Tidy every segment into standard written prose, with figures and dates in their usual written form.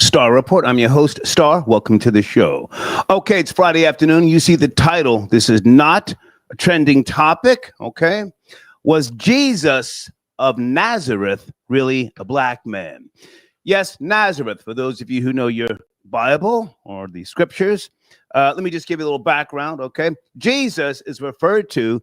Star Report. I'm your host, Star. Welcome to the show. Okay, it's Friday afternoon. You see the title. This is not a trending topic, okay? Was Jesus of Nazareth really a black man? Yes, Nazareth. For those of you who know your Bible or the scriptures, let me just give you a little background, okay? Jesus is referred to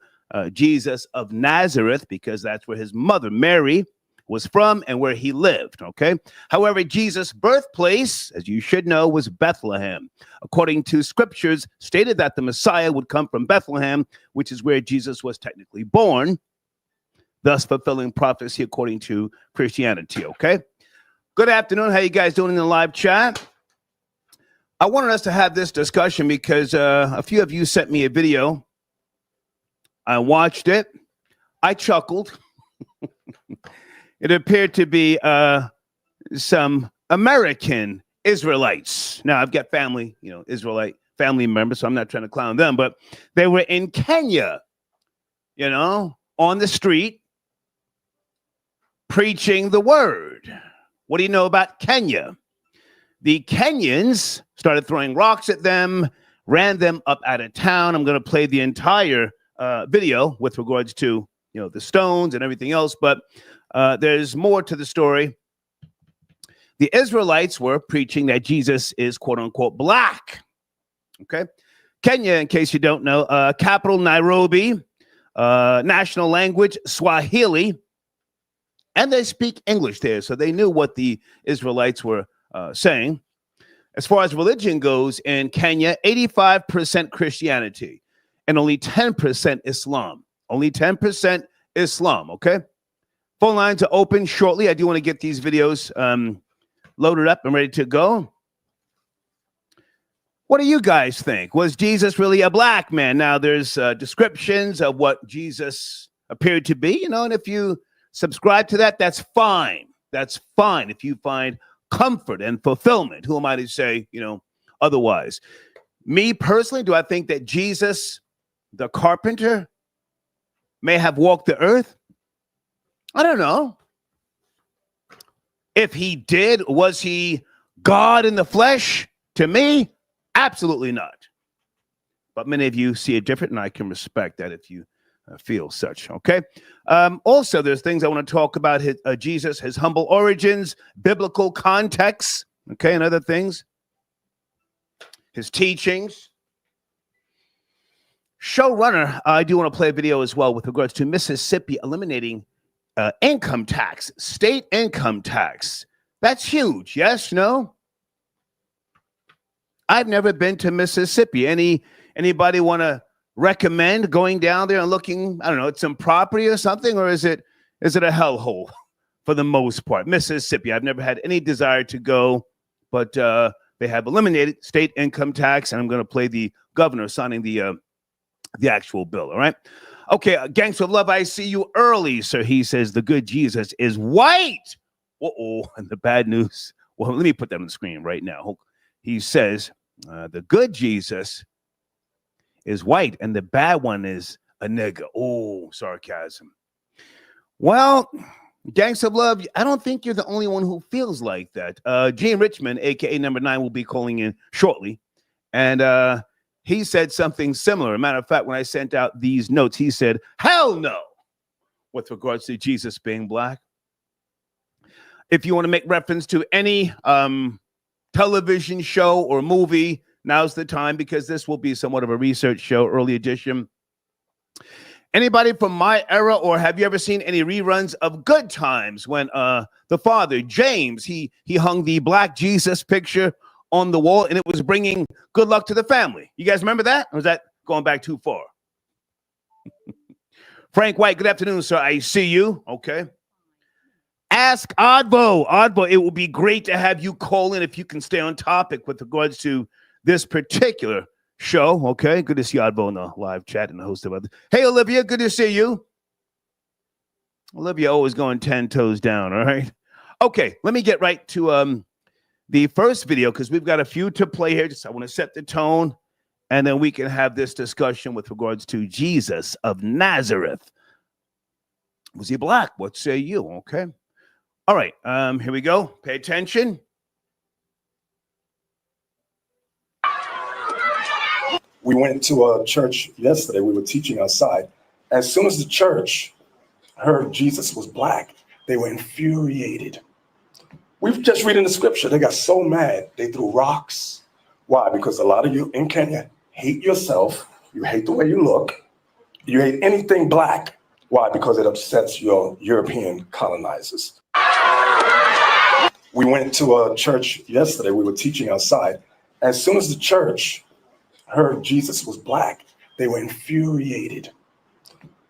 Jesus of Nazareth because that's where his mother, Mary, was from and where he lived, okay? However, Jesus' birthplace, as you should know, was Bethlehem. According to scriptures, stated that the Messiah would come from Bethlehem, which is where Jesus was technically born, thus fulfilling prophecy according to Christianity, okay? Good afternoon. How you guys doing in the live chat? I wanted us to have this discussion because a few of you sent me a video. I watched it. I chuckled. It appeared to be some American Israelites. Now, I've got family, Israelite family members, so I'm not trying to clown them, but they were in Kenya, on the street, preaching the word. What do you know about Kenya? The Kenyans started throwing rocks at them, ran them up out of town. I'm going to play the entire video with regards to, the stones and everything else, but there's more to the story. The Israelites were preaching that Jesus is quote unquote black. Okay. Kenya, in case you don't know, capital Nairobi, national language Swahili, and they speak English there. So they knew what the Israelites were saying. As far as religion goes in Kenya, 85% Christianity and only 10% Islam. Only 10% Islam. Okay. Phone lines are open shortly. I do want to get these videos loaded up and ready to go. What do you guys think? Was Jesus really a black man? Now, there's descriptions of what Jesus appeared to be, and if you subscribe to that, that's fine. That's fine if you find comfort and fulfillment. Who am I to say, otherwise? Me personally, do I think that Jesus, the carpenter, may have walked the earth? I don't know. If he did, was he God in the flesh? To me, absolutely not. But many of you see it different, and I can respect that if you feel such, okay? Also, there's things I want to talk about Jesus, his humble origins, biblical context, okay, and other things. His teachings. Showrunner, I do want to play a video as well with regards to Mississippi eliminating income tax, state income tax. That's huge. Yes, no? I've never been to Mississippi. Anybody want to recommend going down there and looking, I don't know, at some property or something, or is it a hellhole for the most part? Mississippi, I've never had any desire to go, but they have eliminated state income tax, and I'm going to play the governor signing the actual bill, all right? Okay, Gangster of Love, I see you early, sir. He says the good Jesus is white. And the bad news, well, let me put that on the screen right now. He says the good Jesus is white, and the bad one is a nigga. Oh, sarcasm. Well, Gangster of Love, I don't think you're the only one who feels like that. Gene Richmond, a.k.a. number 9, will be calling in shortly, and he said something similar. As a matter of fact, when I sent out these notes, he said, hell no, with regards to Jesus being black. If you want to make reference to any television show or movie, now's the time, because this will be somewhat of a research show, early edition. Anybody from my era, or have you ever seen any reruns of Good Times when the father, James, he hung the black Jesus picture on the wall, and it was bringing good luck to the family? You guys remember that? Or was that going back too far? Frank White, good afternoon, sir. I see you. Okay. Ask Advo. Advo, it will be great to have you call in if you can stay on topic with regards to this particular show. Okay. Good to see Advo in the live chat and the host of others. Hey, Olivia, good to see you. Olivia always going 10 toes down. All right. Okay. Let me get right to the first video, because we've got a few to play here. I want to set the tone, and then we can have this discussion with regards to Jesus of Nazareth. Was he black? What say you? Okay. All right. Here we go. Pay attention. We went to a church yesterday. We were teaching outside. As soon as the church heard Jesus was black, they were infuriated. We've just reading the scripture. They got so mad, they threw rocks. Why? Because a lot of you in Kenya hate yourself. You hate the way you look. You hate anything black. Why? Because it upsets your European colonizers. We went to a church yesterday. We were teaching outside. As soon as the church heard Jesus was black, they were infuriated.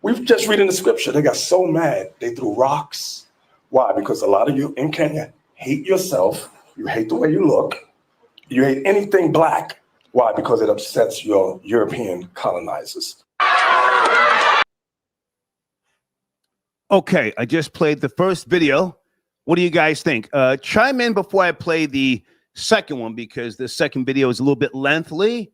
We've just reading the scripture. They got so mad, they threw rocks. Why? Because a lot of you in Kenya hate yourself. You hate the way you look. You hate anything black. Why? Because it upsets your European colonizers. Okay, I just played the first video. What do you guys think? Chime in before I play the second one, because the second video is a little bit lengthy.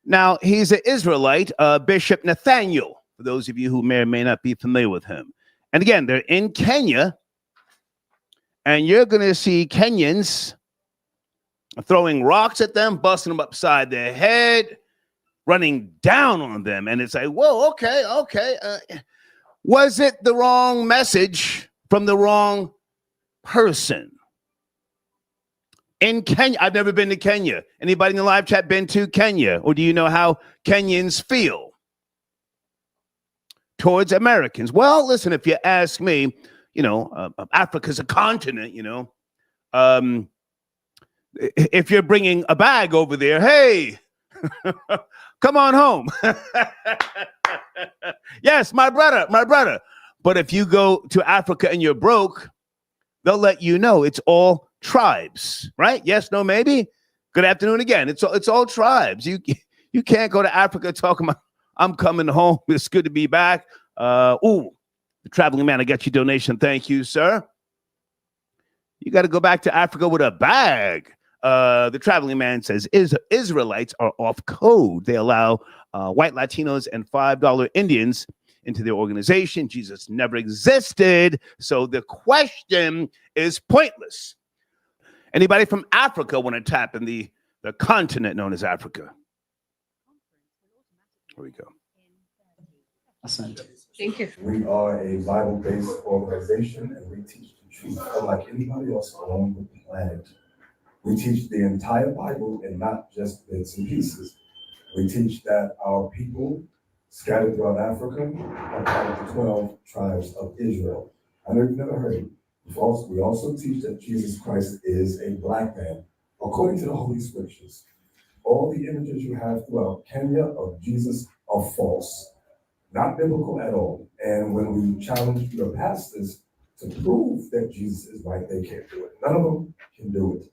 Now, he's an Israelite, Bishop Nathaniel, for those of you who may or may not be familiar with him. And again, they're in Kenya, and you're going to see Kenyans throwing rocks at them, busting them upside their head, running down on them. And it's like, whoa, okay. Was it the wrong message from the wrong person? In Kenya, I've never been to Kenya. Anybody in the live chat been to Kenya? Or do you know how Kenyans feel towards Americans? Well, listen, if you ask me, Africa's a continent, if you're bringing a bag over there, hey, come on home. Yes, my brother. But if you go to Africa and you're broke, they'll let you know it's all tribes, right? Yes, no, maybe. Good afternoon again. It's all tribes. You can't go to Africa talking about, I'm coming home. It's good to be back. The traveling man, I got your donation. Thank you, sir. You got to go back to Africa with a bag. The traveling man says Israelites are off code. They allow white Latinos and $5 Indians into their organization. Jesus never existed, so the question is pointless. Anybody from Africa want to tap in the continent known as Africa? Here we go. Thank you. We are a Bible-based organization, and we teach the truth unlike anybody else on the planet. We teach the entire Bible and not just bits and pieces. We teach that our people scattered throughout Africa are part of the 12 tribes of Israel. I know you've never heard it. We also teach that Jesus Christ is a black man, according to the Holy Scriptures. All the images you have throughout Kenya of Jesus are false, not biblical at all. And when we challenge your pastors to prove that Jesus is right, they can't do it. None of them can do it.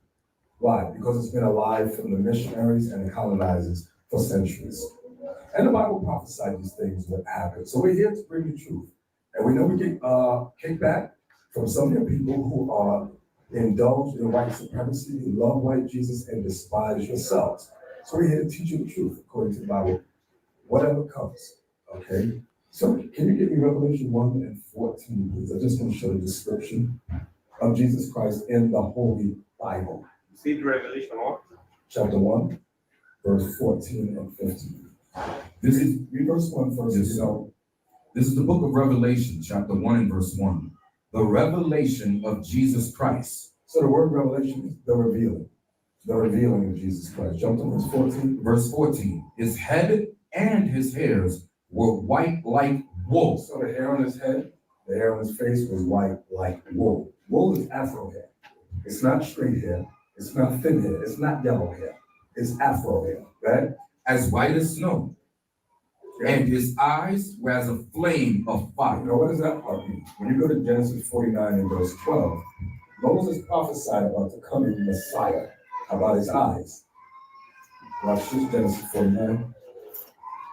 Why? Because it's been alive from the missionaries and the colonizers for centuries. And the Bible prophesied these things would happen. So we're here to bring the truth. And we know we get kickback from some of your people who are indulged in white supremacy, who love white Jesus and despise yourselves. So we're here to teach you the truth, according to the Bible, whatever comes, okay? So can you give me Revelation 1:14, please? I just want to show the description of Jesus Christ in the Holy Bible. See the Revelation 1? Chapter 1, verse 14 and 15. This is Read verse 1 first. Yes. This is the book of Revelation, chapter 1 and verse 1. The revelation of Jesus Christ. So the word revelation is the revealing of Jesus Christ. Jump to verse 14. Verse 14. His head and his hairs were white like wool. So the hair on his head, the hair on his face was white like wool. Wool is Afro hair. It's not straight hair. It's not thin hair. It's not yellow hair. It's Afro hair, right? As white as snow. Okay. And his eyes were as a flame of fire. Now, what does that part mean? When you go to Genesis 49 and verse 12, Moses prophesied about the coming Messiah, about his eyes. Watch this, Genesis 49,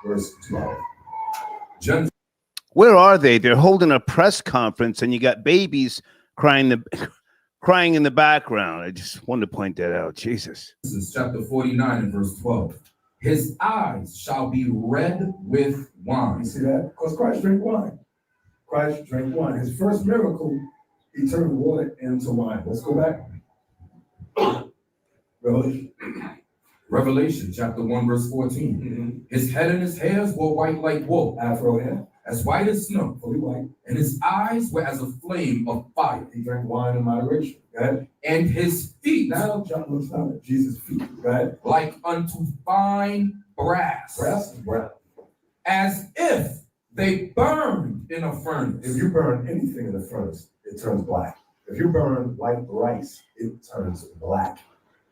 verse 12. Where are they? They're holding a press conference, and you got babies crying in the background. I just wanted to point that out. Jesus. This is chapter 49 and verse 12. His eyes shall be red with wine. You see that? Because Christ drank wine. Christ drank wine. His first miracle, he turned water into wine. Let's go back. Revelation Revelation chapter 1, verse 14. His head and his hairs were white like wool, Afro hair, as white as snow, fully white. and his eyes were as a flame of fire. He drank wine in moderation. Go ahead. And his feet Now John looks down at Jesus' feet. Go ahead. like unto fine brass, Brass is brown. as if they burned in a furnace. If you burn anything in the furnace, it turns black. If you burn white rice, it turns black.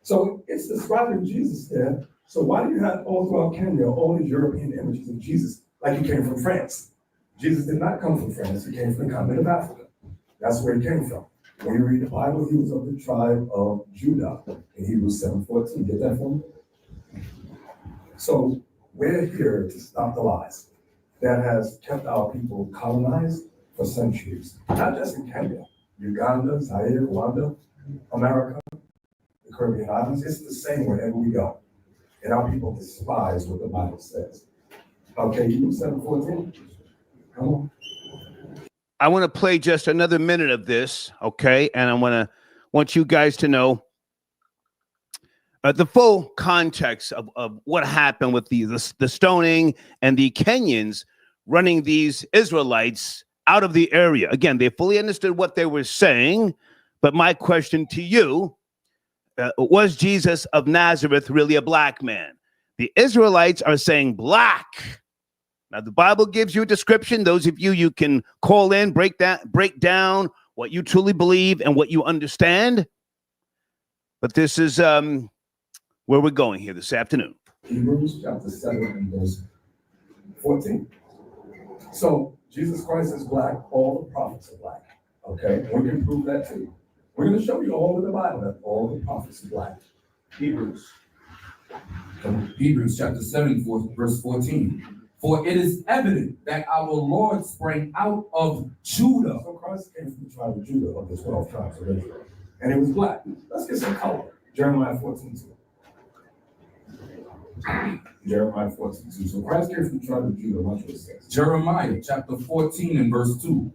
So it's describing Jesus there. So why do you have all throughout Kenya all these European images of Jesus like he came from France? Jesus did not come from France. He came from the continent of Africa. That's where he came from. When you read the Bible, he was of the tribe of Judah in Hebrews 7:14. Get that for me? So we're here to stop the lies that has kept our people colonized for centuries. Not just in Kenya, Uganda, Zaire, Rwanda, America, the Caribbean islands. It's the same wherever we go. And our people despise what the Bible says. Okay, Hebrews 7:14. Come on. I want to play just another minute of this, okay? And I want you guys to know the full context of what happened with the stoning and the Kenyans running these Israelites out of the area. Again, they fully understood what they were saying, but my question to you, was Jesus of Nazareth really a black man? The Israelites are saying black. Now, the Bible gives you a description. Those of you can call in, break down what you truly believe and what you understand. But this is where we're going here this afternoon. Hebrews chapter 7 and verse 14. So Jesus Christ is black. All the prophets are black. Okay, we can prove that too. We're going to show you all in the Bible that all the prophets are black. Hebrews chapter 7, verse 14. For it is evident that our Lord sprang out of Judah. So Christ came from the tribe of Judah of the 12 tribes of Israel. And he was black. Let's get some color. Jeremiah 14:2. Jeremiah 14:2. So Christ came from the tribe of Judah. Watch what it says. Jeremiah chapter 14 and verse 2.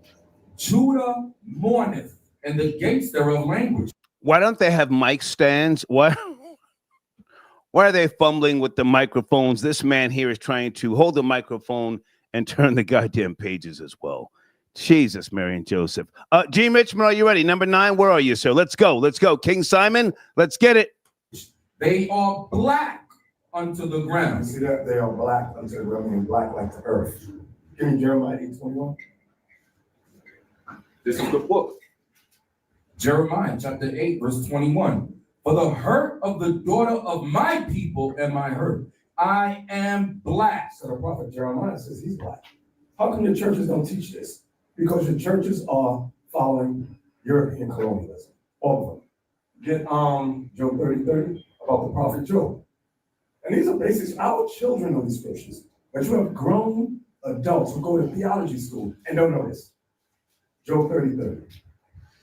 Judah mourneth, and the gates thereof language. Why don't they have mic stands? Why are they fumbling with the microphones? This man here is trying to hold the microphone and turn the goddamn pages as well. Jesus, Mary and Joseph. G. Richmond, are you ready? Number 9, where are you, sir? Let's go. Let's go. King Simon, let's get it. They are black unto the You ground. see that? They are black unto the ground, meaning black like the earth. Give me Jeremiah 8:21. This is the book. Jeremiah chapter 8, verse 21. For the hurt of the daughter of my people am I hurt. I am black. So the prophet Jeremiah says he's black. How come your churches don't teach this? Because your churches are following European colonialism. All of them. Get Job 30:30 about the prophet Job. And these are basics. Our children know these scriptures. But you have grown adults who go to theology school and don't know this. Job 30:30.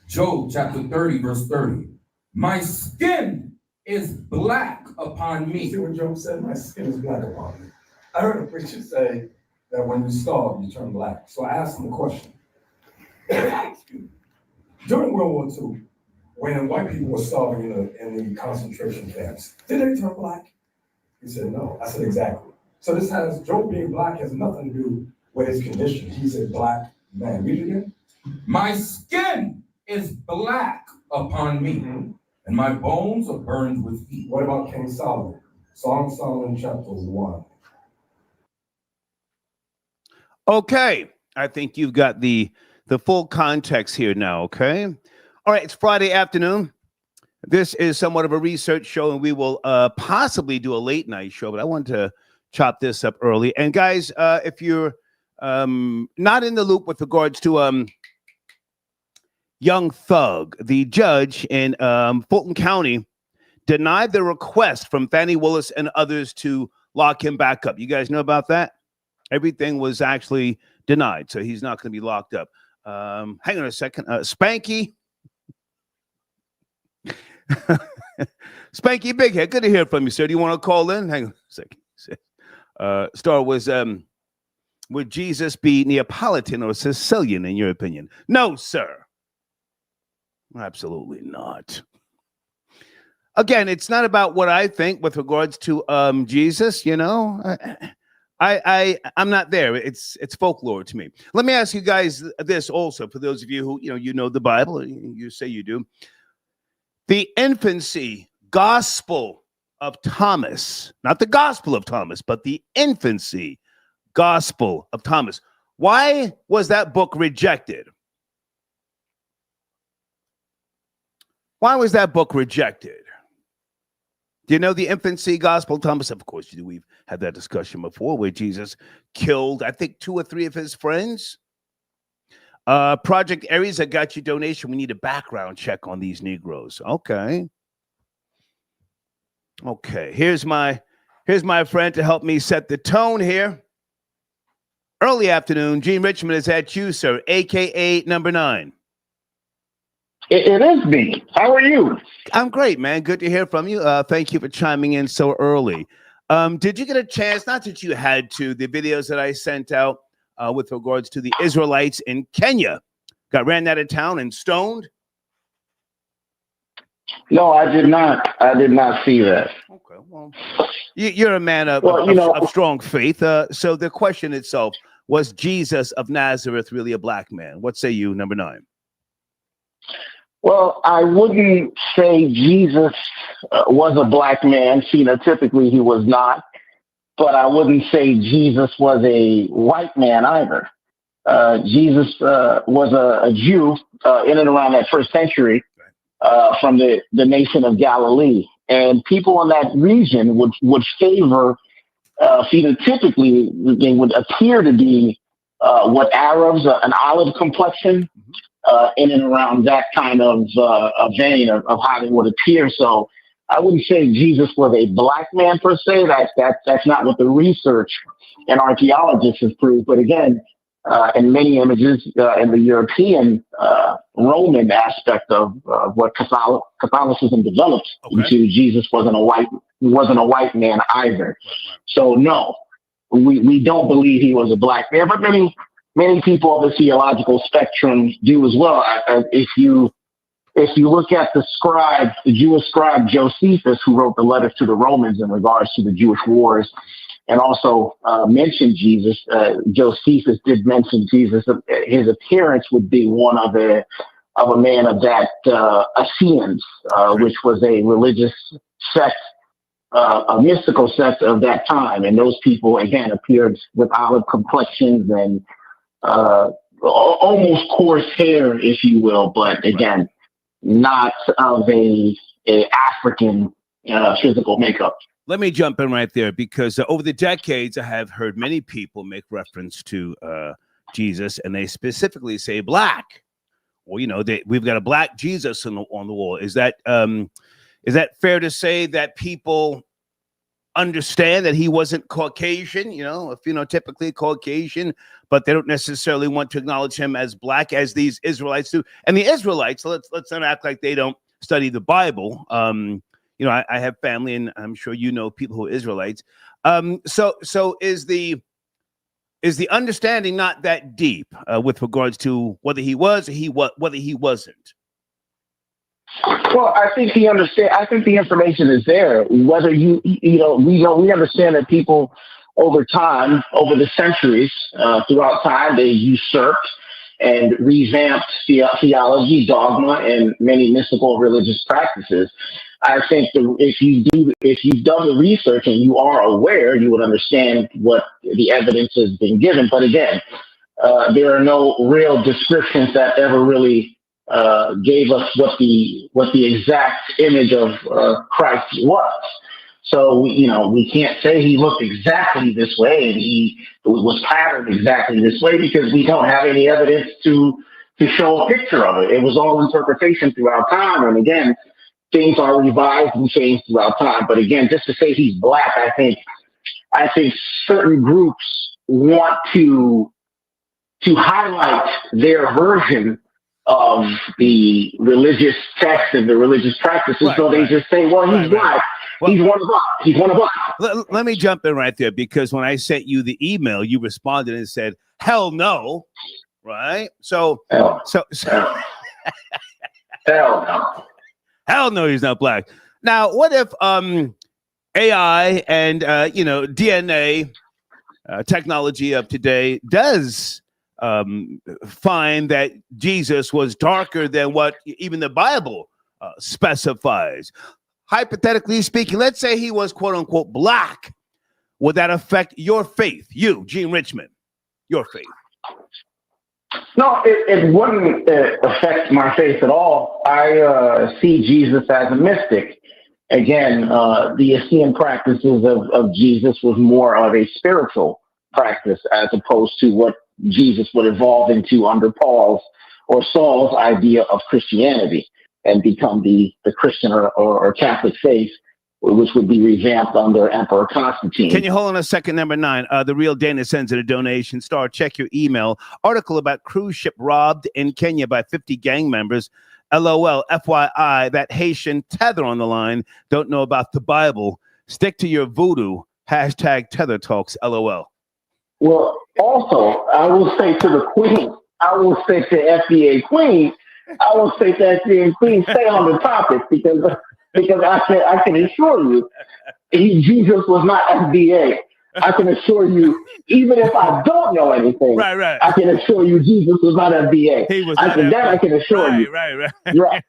Job chapter 30, verse 30. My skin is black upon You see me. what Job said? My skin is black upon me. I heard a preacher say that when you starve, you turn black. So I asked him a question. Excuse me. During World War II, when white people were starving in the concentration camps, did they turn black? He said, no. I said, exactly. So this has, Job being black has nothing to do with his condition. He's a black man. Read it again. My skin is black upon me, and my bones are burned with heat. What about King Solomon? Song of Solomon chapter 1. Okay. I think you've got the full context here now, okay? All right, it's Friday afternoon. This is somewhat of a research show, and we will possibly do a late night show, but I want to chop this up early. And guys, if you're not in the loop with regards to Young Thug, the judge in Fulton County denied the request from Fannie Willis and others to lock him back up. You guys know about that? Everything was actually denied, so he's not going to be locked up. Hang on a second. Spanky. Spanky Bighead, good to hear from you, sir. Do you want to call in? Hang on a second. Star was, would Jesus be Neapolitan or Sicilian, in your opinion? No, sir. Absolutely not. again, it's not about what I think with regards to Jesus. You know, I'm not there. It's folklore to me. Let me ask you guys this also, for those of you who you know the Bible. You say you do. The infancy gospel of Thomas, not the gospel of Thomas, but the infancy gospel of Thomas. Why was that book rejected? Why was that book rejected? Do you know the infancy gospel of Thomas? Of course you do. We've had that discussion before, where Jesus killed, I think, 2 or 3 of his friends. Project Aries, I got your donation. We need a background check on these Negroes. Okay. Here's my friend to help me set the tone here. Early afternoon, Gene Richmond is at you, sir, aka number 9. It is me. How are you? I'm great, man. Good to hear from you. Thank you for chiming in so early. Did you get a chance, not that you had to, the videos that I sent out with regards to the Israelites in Kenya got ran out of town and stoned? No, I did not. I did not see that. Okay, well, you're a man of strong faith. So the question itself, was Jesus of Nazareth really a black man? What say you, number 9? Well, I wouldn't say Jesus was a black man. Phenotypically, he was not. But I wouldn't say Jesus was a white man either. Jesus was a Jew in and around that first century from the nation of Galilee. And people in that region would favor, phenotypically, they would appear to be what Arabs, an olive complexion, in and around that kind of vein of how they would appear. So I wouldn't say Jesus was a black man per se. That's not what the research and archaeologists have proved. But again, in many images in the European Roman aspect of what Catholicism developed into, Jesus wasn't a white man either. So no, we don't believe he was a black man. But many people of the theological spectrum do as well. If you look at the Jewish scribe Josephus, who wrote the letters to the Romans in regards to the Jewish wars, and also mentioned Jesus, Josephus did mention Jesus. His appearance would be one of a man of that Akin, which was a religious sect, a mystical sect of that time, and those people again appeared with olive complexions and almost coarse hair, if you will, but again, not of a African physical makeup. Let me jump in right there, because over the decades, I have heard many people make reference to Jesus, and they specifically say black. Well, we've got a black Jesus on the wall. Is that fair to say that people understand that he wasn't Caucasian, phenotypically Caucasian, but they don't necessarily want to acknowledge him as black as these Israelites do? And the Israelites, let's not act like they don't study the Bible. I have family, and I'm sure people who are Israelites. So is the understanding not that deep with regards to whether he was or whether he wasn't? Well, I think I think the information is there. Whether we understand that people over time, over the centuries, throughout time, they usurped and revamped theology, dogma, and many mystical religious practices. I think if you've done the research and you are aware, you would understand what the evidence has been given. But again, there are no real descriptions that ever really gave us what the exact image of Christ was. So we can't say he looked exactly this way and he was patterned exactly this way, because we don't have any evidence to show a picture of it. It was all interpretation throughout time, and again, things are revised and changed throughout time. But again, just to say he's black, I think certain groups want to highlight their version of the religious text and the religious practices. Right, so they just say, well, he's black. Well, he's one of us. He's one of us. Let me jump in right there, because when I sent you the email, you responded and said, hell no. Right? Hell no. Hell no, he's not black. Now, what if AI and DNA technology of today does find that Jesus was darker than what even the Bible specifies? Hypothetically speaking, let's say he was quote unquote black. Would that affect your faith? You, Gene Richmond, your faith? No, it wouldn't affect my faith at all. I see Jesus as a mystic. Again, the Akin practices of Jesus was more of a spiritual practice as opposed to what Jesus would evolve into under Paul's or Saul's idea of Christianity and become the Christian or Catholic faith, which would be revamped under Emperor Constantine. Can you hold on a second, number 9? The Real Dana sends in a donation. Star, check your email. Article about cruise ship robbed in Kenya by 50 gang members. LOL, FYI, that Haitian tether on the line. Don't know about the Bible. Stick to your voodoo. Hashtag tether talks, LOL. Well, also, I will say to the Queen, I will say to FDA Queen, I will say to FDA Queen, stay on the topic because I can assure you, Jesus was not FDA. I can assure you, even if I don't know anything, right. I can assure you Jesus was not FDA. He was I can assure you. Right.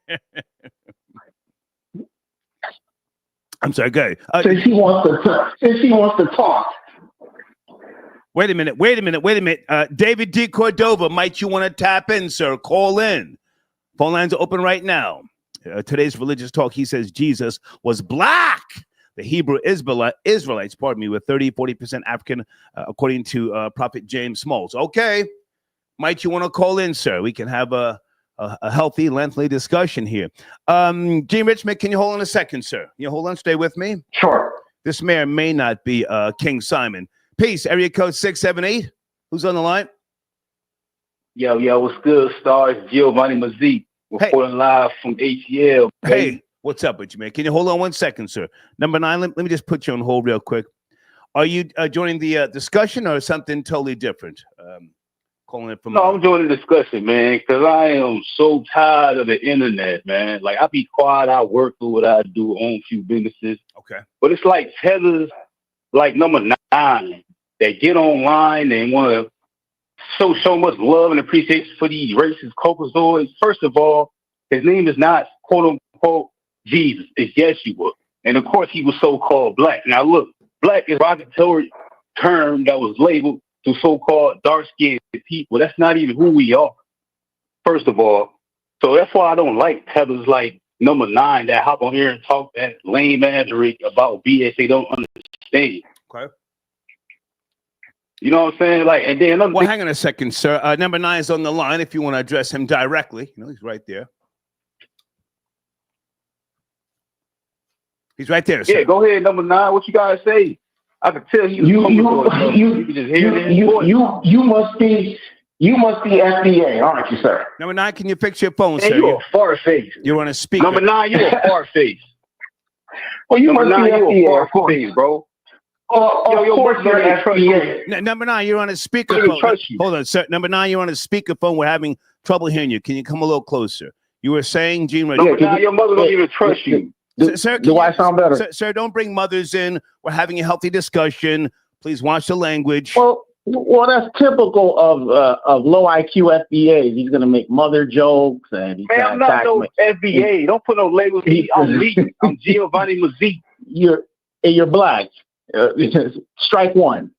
I'm sorry, go ahead. Since he wants to talk. Wait a minute. David D. Cordova, might you want to tap in, sir? Call in. Phone lines are open right now. Today's religious talk, he says Jesus was black. The Hebrew Israelites, with 30-40% African, according to Prophet James Smalls. Okay. Might you want to call in, sir? We can have a healthy, lengthy discussion here. Gene Richmond, can you hold on a second, sir? You hold on, stay with me. Sure. This may or may not be King Simon. Peace, area code 678. Who's on the line? Yo, what's good, stars? Giovanni Mazik, reporting live from ATL. Baby. Hey, what's up with you, man? Can you hold on 1 second, sir? Number 9, let me just put you on hold real quick. Are you joining the discussion or something totally different? Calling it from. No, I'm joining the discussion, man, because I am so tired of the internet, man. Like, I be quiet, I work, do what I do, own a few businesses. Okay. But it's like tethers, like number 9, that get online and want to show so much love and appreciation for these racist cocozoids. First of all, his name is not quote unquote Jesus, it's Yeshua. And of course he was so-called black. Now look, black is a derogatory term that was labeled to so-called dark-skinned people. That's not even who we are, first of all. So that's why I don't like tethers like number 9 that hop on here and talk that lame rhetoric about BS they don't understand. Okay. You know what I'm saying? Like, and then well, hang on a second, sir. Number 9 is on the line. If you want to address him directly, he's right there. He's right there, sir. Yeah, go ahead, number 9. What you guys say? I can tell you can just hear you must be FDA, aren't you, sir? Number 9, can you fix your phone, sir? You're a far face. You want to speak? Number 9, you're a far face. Well, you number must 9, be FDA, you're a far face, bro. Of course, you're FDA. Number 9, you're on a speakerphone. Hold on, sir. Number 9, you're on a speakerphone. We're having trouble hearing you. Can you come a little closer? You were saying, Gene. Your mother don't even trust you. Sir, do I sound better? Sir, don't bring mothers in. We're having a healthy discussion. Please watch the language. Well, that's typical of low IQ FBAs. He's going to make mother jokes and he's I'm not no FBA. Don't put no labels. I'm Lee. I'm Giovanni Mazik. You're black. Strike 1.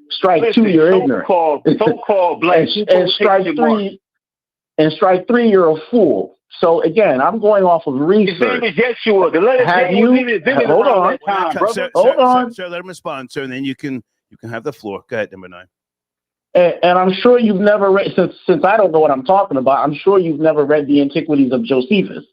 Strike 2, you're ignorant. So-called black. and strike 3. And strike 3, you're a fool. So again, I'm going off of research. His name is Yeshua. The letter Have J you? was even invented Hold around on. that time, brother. Sir, let him respond, sir, and then you can have the floor. Go ahead, number 9. And I'm sure you've never read, since I don't know what I'm talking about, I'm sure you've never read the Antiquities of Josephus.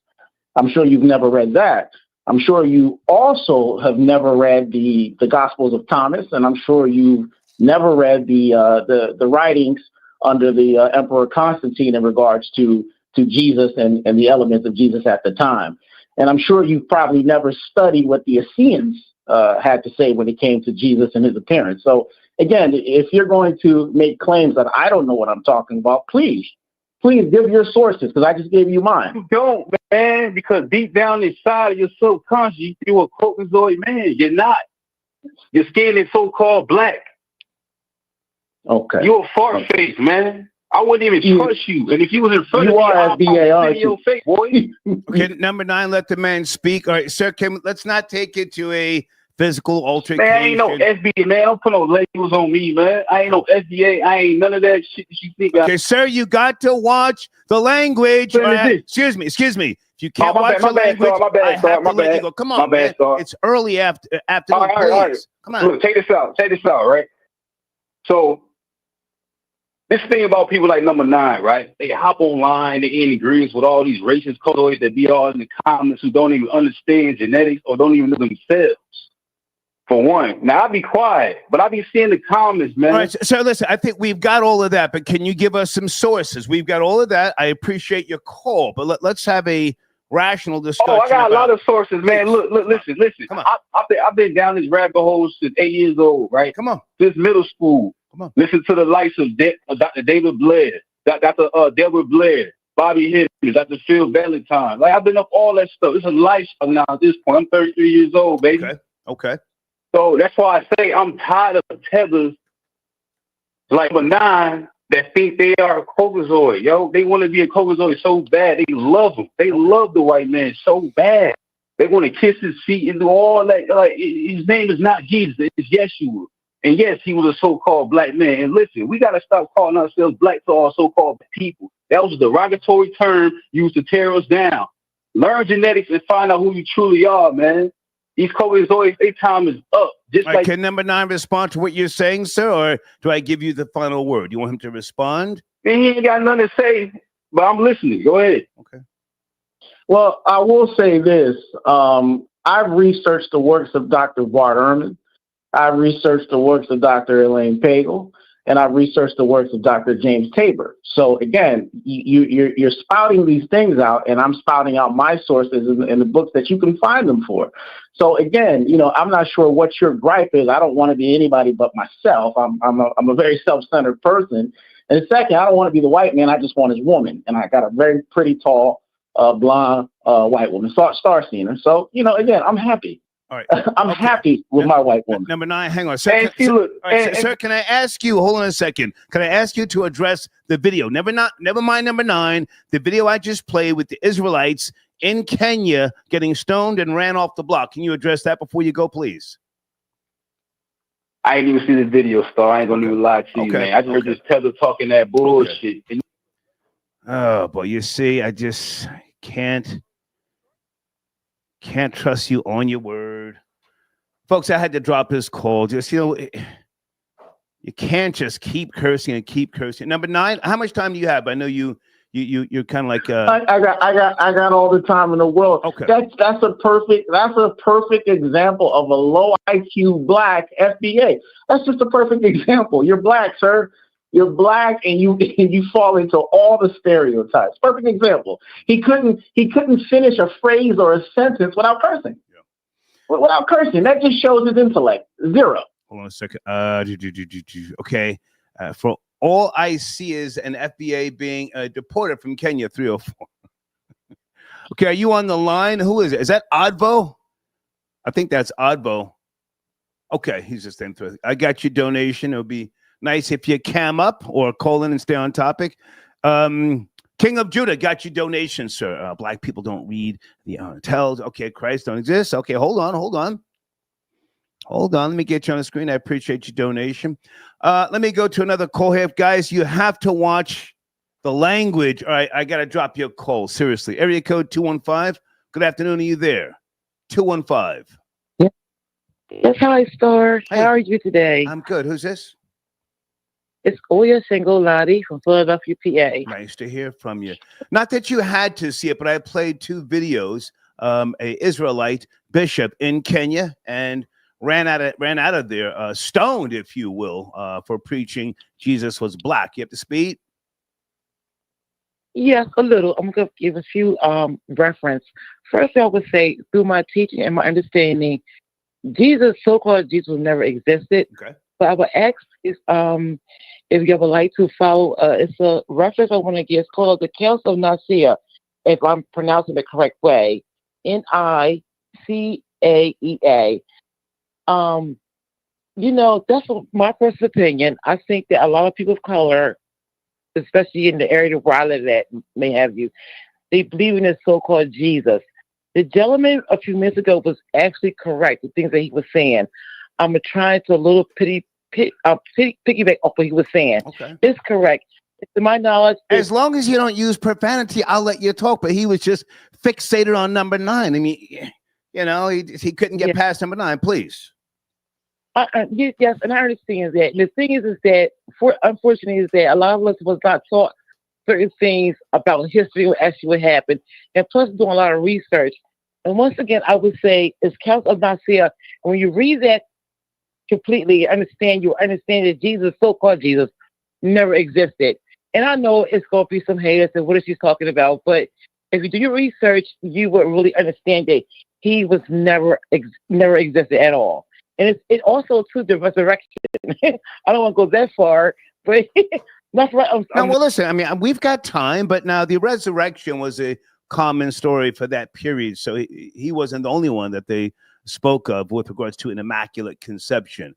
I'm sure you've never read that. I'm sure you also have never read the Gospels of Thomas, and I'm sure you've never read the writings under the Emperor Constantine in regards to Jesus and the elements of Jesus at the time. And I'm sure you've probably never studied what the Essenes had to say when it came to Jesus and his appearance. So again, if you're going to make claims that I don't know what I'm talking about, please Please give your sources, because I just gave you mine. You don't, man, because deep down inside of your subconscious, you're a Caucasoid man. You're not. Your skin is so-called black. Okay. You're a fart face, man. I wouldn't even trust you. And if you was in front of me, I'd FBA, in your face, boy. Okay, number 9, let the man speak. All right, sir, let's not take it to a physical altercation. Man, I ain't no SBA, man. Don't put no labels on me, man. I ain't no SBA. I ain't none of that shit that you think. Okay, sir, you got to watch the language. Excuse me. If you can't watch the language, I have to let you go. Come on, man. It's early afternoon, all right. Come on. Look, check this out, right? So, this thing about people like number 9, right? They hop online, they in agreement with all these racist codoids that be all in the comments who don't even understand genetics or don't even know themselves. For one. Now, I'll be quiet, but I'll be seeing the comments, man. All right, so listen, I think we've got all of that, but can you give us some sources? We've got all of that. I appreciate your call, but let's have a rational discussion. Oh, I got a lot of sources, man. Look, listen. Come on. I've been down this rabbit hole since 8 years old, right? Come on. Since middle school. Come on. Listen to the likes of Dr. David Blair, Dr. Deborah Blair, Bobby Higgins, Dr. Phil Valentine. Like, I've been up all that stuff. It's a lifestyle now at this point. I'm 33 years old, baby. Okay. So that's why I say I'm tired of tethers like number 9 that think they are a Caucasoid. Yo, they want to be a Caucasoid so bad. They love him. They love the white man so bad. They want to kiss his feet and do all that. Like, his name is not Jesus. It's Yeshua. And yes, he was a so-called black man. And listen, we got to stop calling ourselves black to our so-called people. That was a derogatory term used to tear us down. Learn genetics and find out who you truly are, man. These Caucasoids, their time is up. Just like, can number 9 respond to what you're saying, sir, or do I give you the final word? You want him to respond? Man, he ain't got nothing to say, but I'm listening. Go ahead. Okay. Well, I will say this. I've researched the works of Dr. Bart Ehrman. I've researched the works of Dr. Elaine Pagel, and I've researched the works of Dr. James Tabor. So again, you're spouting these things out, and I'm spouting out my sources in the books that you can find them for. So again, I'm not sure what your gripe is. I don't want to be anybody but myself. I'm a very self-centered person. And second, I don't want to be the white man. I just want his woman, and I got a very pretty, tall, blonde white woman, star seeing her. So again, I'm happy. All right. I'm happy with my white woman. Number 9, hang on. Sir, sir, can I ask you, hold on a second. Can I ask you to address the video? Never mind number 9, the video I just played with the Israelites in Kenya getting stoned and ran off the block. Can you address that before you go, please? I ain't even see the video, Star. I ain't gonna even lie to you, man. I just heard this tether talking that bullshit. Okay. Oh, boy, you see, I just can't trust you on your word. Folks, I had to drop this call. Just, you can't just keep cursing and keep cursing. Number 9, how much time do you have? I know you're kind of like I got all the time in the world. Okay. That's a perfect example of a low IQ black FBA. That's just a perfect example. You're black, sir. You're black, and you fall into all the stereotypes. Perfect example. He couldn't finish a phrase or a sentence without cursing. Yeah. Without cursing, that just shows his intellect. 0. Hold on a second. Okay. For all I see is an FBA being deported from Kenya, 304. Okay, are you on the line? Who is it? Is that Advo? I think that's Advo. Okay, he's just in through. I got your donation. It'll be nice if you cam up or call in and stay on topic. King of Judah got your donation, sir. Black people don't read the tells. Okay, Christ don't exist. Okay, hold on. Let me get you on the screen. I appreciate your donation. Let me go to another call here. Guys, you have to watch the language. All right, I got to drop your call. Seriously. Area code 215. Good afternoon. Are you there? 215. Yes, hi, Star. Hey. How are you today? I'm good. Who's this? It's Oya Singolati from Philadelphia, PA. Nice to hear from you. Not that you had to see it, but I played 2 videos. A Israelite bishop in Kenya and ran out of there, stoned, if you will, for preaching Jesus was black. You have to speed? Yes, a little. I'm going to give a few reference. First, I would say, through my teaching and my understanding, Jesus, so-called Jesus, never existed. Okay. But I would ask if you ever like to follow, it's a reference I want to give. It's called the Council of Nicaea, if I'm pronouncing the correct way. Nicaea. You know, that's my personal opinion. I think that a lot of people of color, especially in the area where I live at, may have you, they believe in this so-called Jesus. The gentleman a few minutes ago was actually correct, the things that he was saying. I'm trying to a little piggyback off what he was saying. Okay. It's correct. To my knowledge, as long as you don't use profanity, I'll let you talk. But he was just fixated on number 9. I mean, you know, he couldn't get past number 9. Please. Yes, and I understand that. And the thing is that, unfortunately, is that a lot of us was not taught certain things about history or actually what happened, and plus doing a lot of research. And once again, I would say it's Council of Nicaea. And when you read that completely, you understand that Jesus, so-called Jesus, never existed. And I know it's going to be some haters and what is she talking about, but if you do your research, you would really understand that he was never existed at all. And it also to the resurrection. I don't want to go that far, but that's right. Now, well, listen, I mean, we've got time, but now the resurrection was a common story for that period. So he wasn't the only one that they spoke of with regards to an immaculate conception.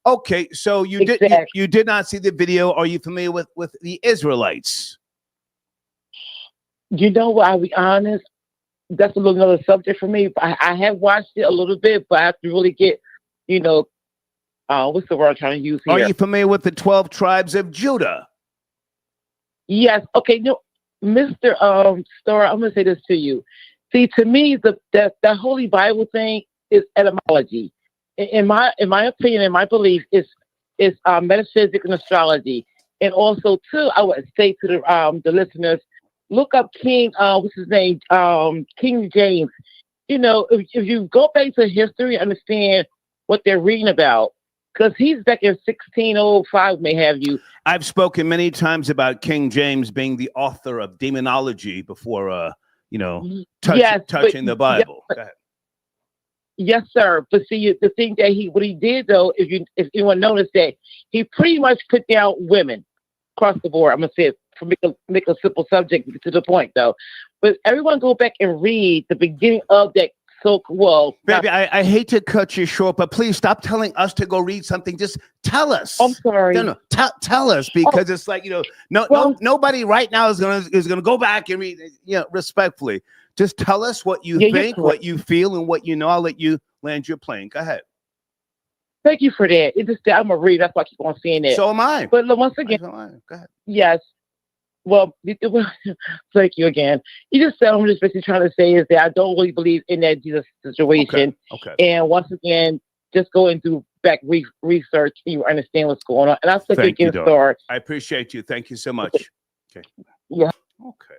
Okay, so you did not see the video. Are you familiar with the Israelites? You know what? I'll be honest. That's a little another subject for me. I have watched it a little bit, but I have to really get, you know, what's the word I'm trying to use here? Are you familiar with the 12 tribes of Judah? Yes. Okay. No, Mr. Starr, I'm going to say this to you. See, to me, the Holy Bible thing is etymology. In my opinion, in my belief, is metaphysics and astrology. And also, too, I would say to the listeners, look up King, what's his name? King James. You know, if you go back to history, understand what they're reading about. Because he's back in 1605, may have you. I've spoken many times about King James being the author of demonology before, touching the Bible. Go ahead. Yes, sir. But see, the thing that what he did though, if anyone noticed that, he pretty much put down women across the board. I'm gonna say it for make a simple subject to the point though. But everyone go back and read the beginning of that. So well, baby, I hate to cut you short, but please stop telling us to go read something. Just tell us. I'm sorry. No, tell us, because it's like, nobody right now is gonna go back and read. Respectfully, just tell us what you think, what you feel, and what you know. I'll let you land your plane. Go ahead. Thank you for that. It's just that I'm a read. That's why I keep on saying that. So am I. But once again, go ahead. Yes. Well, thank you again. You just said I'm just basically trying to say is that I don't really believe in that Jesus situation. Okay. And once again, just go and do back research and you understand what's going on. And I'll take it start. I appreciate you. Thank you so much. Okay. Yeah. Okay.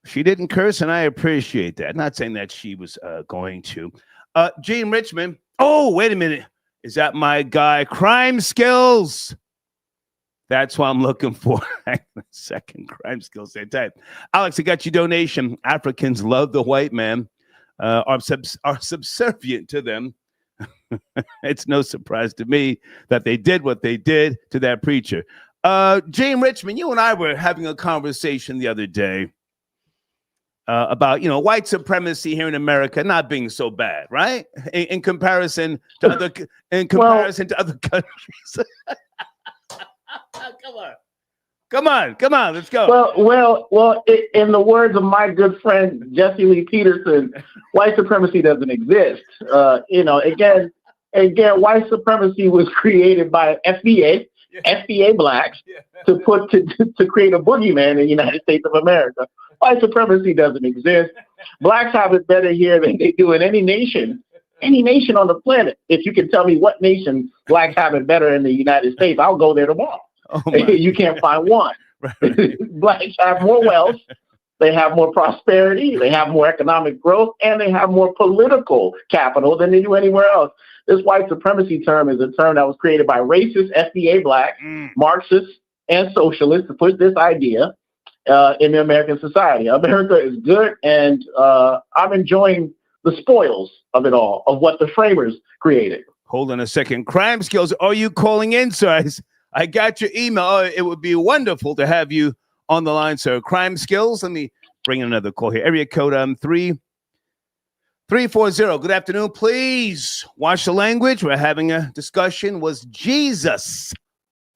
She didn't curse, and I appreciate that. Not saying that she was going to. Gene Richmond. Oh, wait a minute. Is that my guy? Crime Skills. That's what I'm looking for. Second, Crime Skills. Type. Alex, I got your donation. Africans love the white man, are subservient to them. It's no surprise to me that they did what they did to that preacher. Jane Richmond, you and I were having a conversation the other day about, white supremacy here in America not being so bad, right? In comparison to other countries. Come on, let's go. Well. In the words of my good friend Jesse Lee Peterson, white supremacy doesn't exist. Again, white supremacy was created by FBA blacks to create a boogeyman in the United States of America. White supremacy doesn't exist. Blacks have it better here than they do in any nation on the planet. If you can tell me what nation blacks have it better in the United States, I'll go there tomorrow. You can't find one. Right. Blacks have more wealth, they have more prosperity, they have more economic growth, and they have more political capital than they do anywhere else. This white supremacy term is a term that was created by racist FBA blacks, Marxists, and socialists to push this idea in the American society. America is good, and I'm enjoying the spoils of it all, of what the framers created. Hold on a second. Crime Skills, are you calling in, sir? I got your email. Oh, it would be wonderful to have you on the line, sir. Crime skills. Let me bring in another call here. Area code 3340. Good afternoon. Please watch the language. We're having a discussion. Was Jesus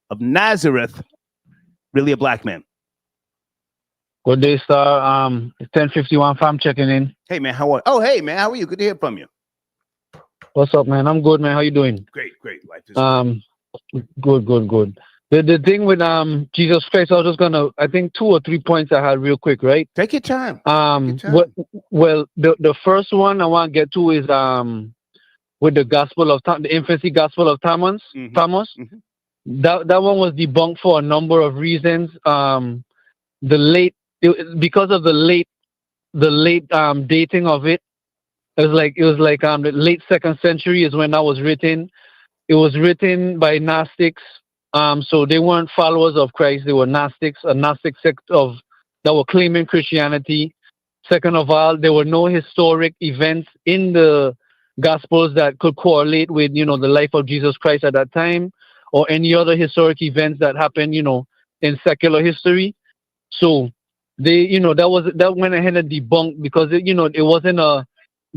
of Nazareth really a black man? Good day, sir. It's 10:51. I'm checking in. Hey, man. How are you? Oh, hey, man. How are you? Good to hear from you. What's up, man? I'm good, man. How you doing? Great. Life is Good. The thing with Jesus Christ, I was just gonna, I think 2 or 3 points I had real quick, right? Take your time. Well, the first one I want to get to is with the the infancy gospel of Thomas. Thomas. Mm-hmm. That one was debunked for a number of reasons. Because of the late dating of it. It was like the late 2nd century is when that was written. It was written by Gnostics. So they weren't followers of Christ. They were Gnostics, a Gnostic sect that were claiming Christianity. Second of all, there were no historic events in the Gospels that could correlate with, the life of Jesus Christ at that time, or any other historic events that happened, in secular history. So they, that went ahead and debunked because it wasn't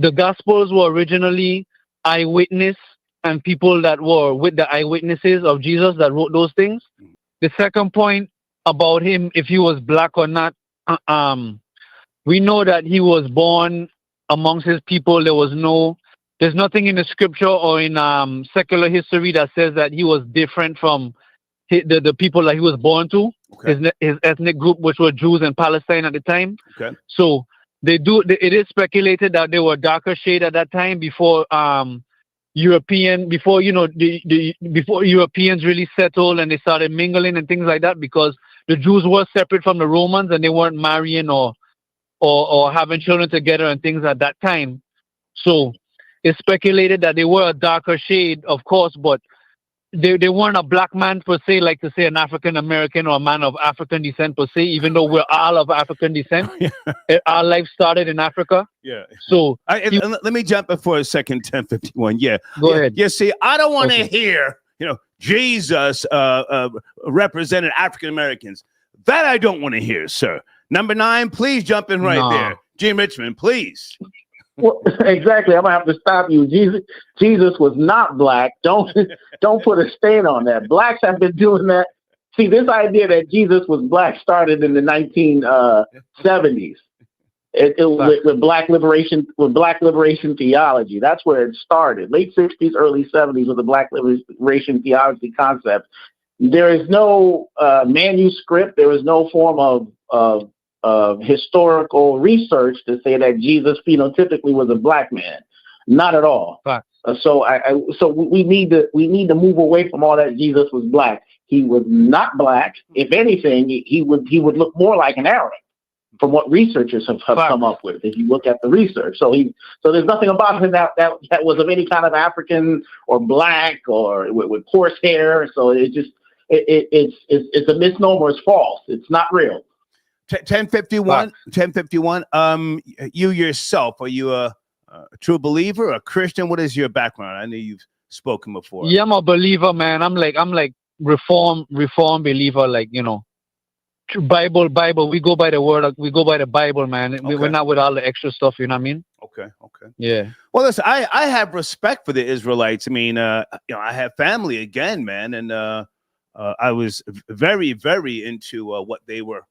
the Gospels were originally eyewitness and people that were with the eyewitnesses of Jesus that wrote those things. The second point about him, if he was black or not, we know that he was born amongst his people. There's nothing in the scripture or in secular history that says that he was different from the people that he was born to, his ethnic group, which were Jews in Palestine at the time. Okay. So it is speculated that they were darker shade at that time before before Europeans really settled and they started mingling and things like that, because the Jews were separate from the Romans and they weren't marrying or having children together and things at that time. So it's speculated that they were a darker shade, of course, but they weren't a black man per se, like to say an African American or a man of African descent per se, even though we're all of African descent. Our life started in Africa. Yeah. So let me jump in for a second. 1051. Yeah. Go ahead. You see, I don't want to hear, Jesus represented African Americans. That I don't want to hear, sir. Number 9, please jump in there. Jim Richmond, please. Well, exactly. I'm gonna have to stop you. Jesus was not black. Don't put a stain on that. Blacks have been doing that. See, this idea that Jesus was black started in the 1970s. With black liberation theology. That's where it started. Late 60s, early 70s with the black liberation theology concept. There is no manuscript. There is no form of historical research to say that Jesus phenotypically was a black man. Not at all. So we need to move away from all that Jesus was black. He was not black. If anything, he would look more like an Arab, from what researchers have come up with. If you look at the research, so there's nothing about him that was of any kind of African or black or with coarse hair. So it's a misnomer. It's false. It's not real. 1051. You yourself, are you a true believer, a Christian? What is your background? I know you've spoken before. Yeah, I'm a believer, man. I'm like reform believer, Bible. We go by the word. We go by the Bible, man. Okay. We're not with all the extra stuff. You know what I mean? Okay. Yeah. Well, listen, I have respect for the Israelites. I mean, I have family again, man, and I was very, very into what they were,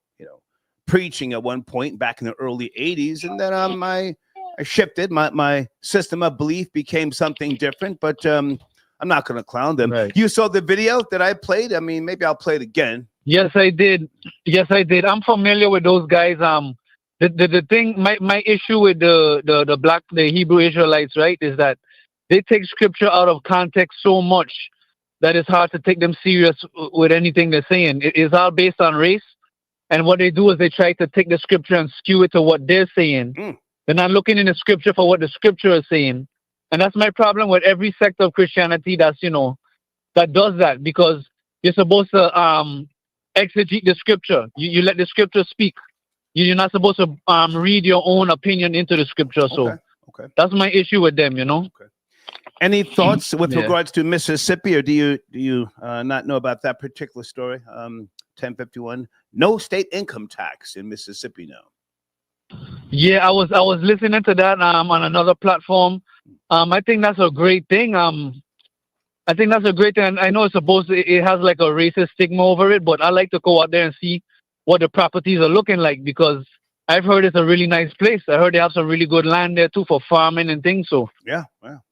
preaching at one point back in the early 80s, and then I shifted. My system of belief became something different, but I'm not going to clown them. Right. You saw the video that I played? I mean, maybe I'll play it again. Yes, I did. I'm familiar with those guys. The thing, my issue with the Hebrew Israelites, right, is that they take scripture out of context so much that it's hard to take them serious with anything they're saying. It is all based on race. And what they do is they try to take the scripture and skew it to what they're saying. They're not looking in the scripture for what the scripture is saying. And that's my problem with every sect of Christianity that does that, because you're supposed to exegete the scripture. You let the scripture speak. You're not supposed to read your own opinion into the scripture. So Okay. that's my issue with them, Okay. Any thoughts with Yeah. regards to Mississippi, or do you not know about that particular story? 1051, no state income tax in Mississippi now. Yeah, I was listening to that on another platform. I think that's a great thing. I think that's a great thing. And I know it has like a racist stigma over it, but I like to go out there and see what the properties are looking like, because I've heard it's a really nice place. I heard they have some really good land there too for farming and things. So Yeah, well,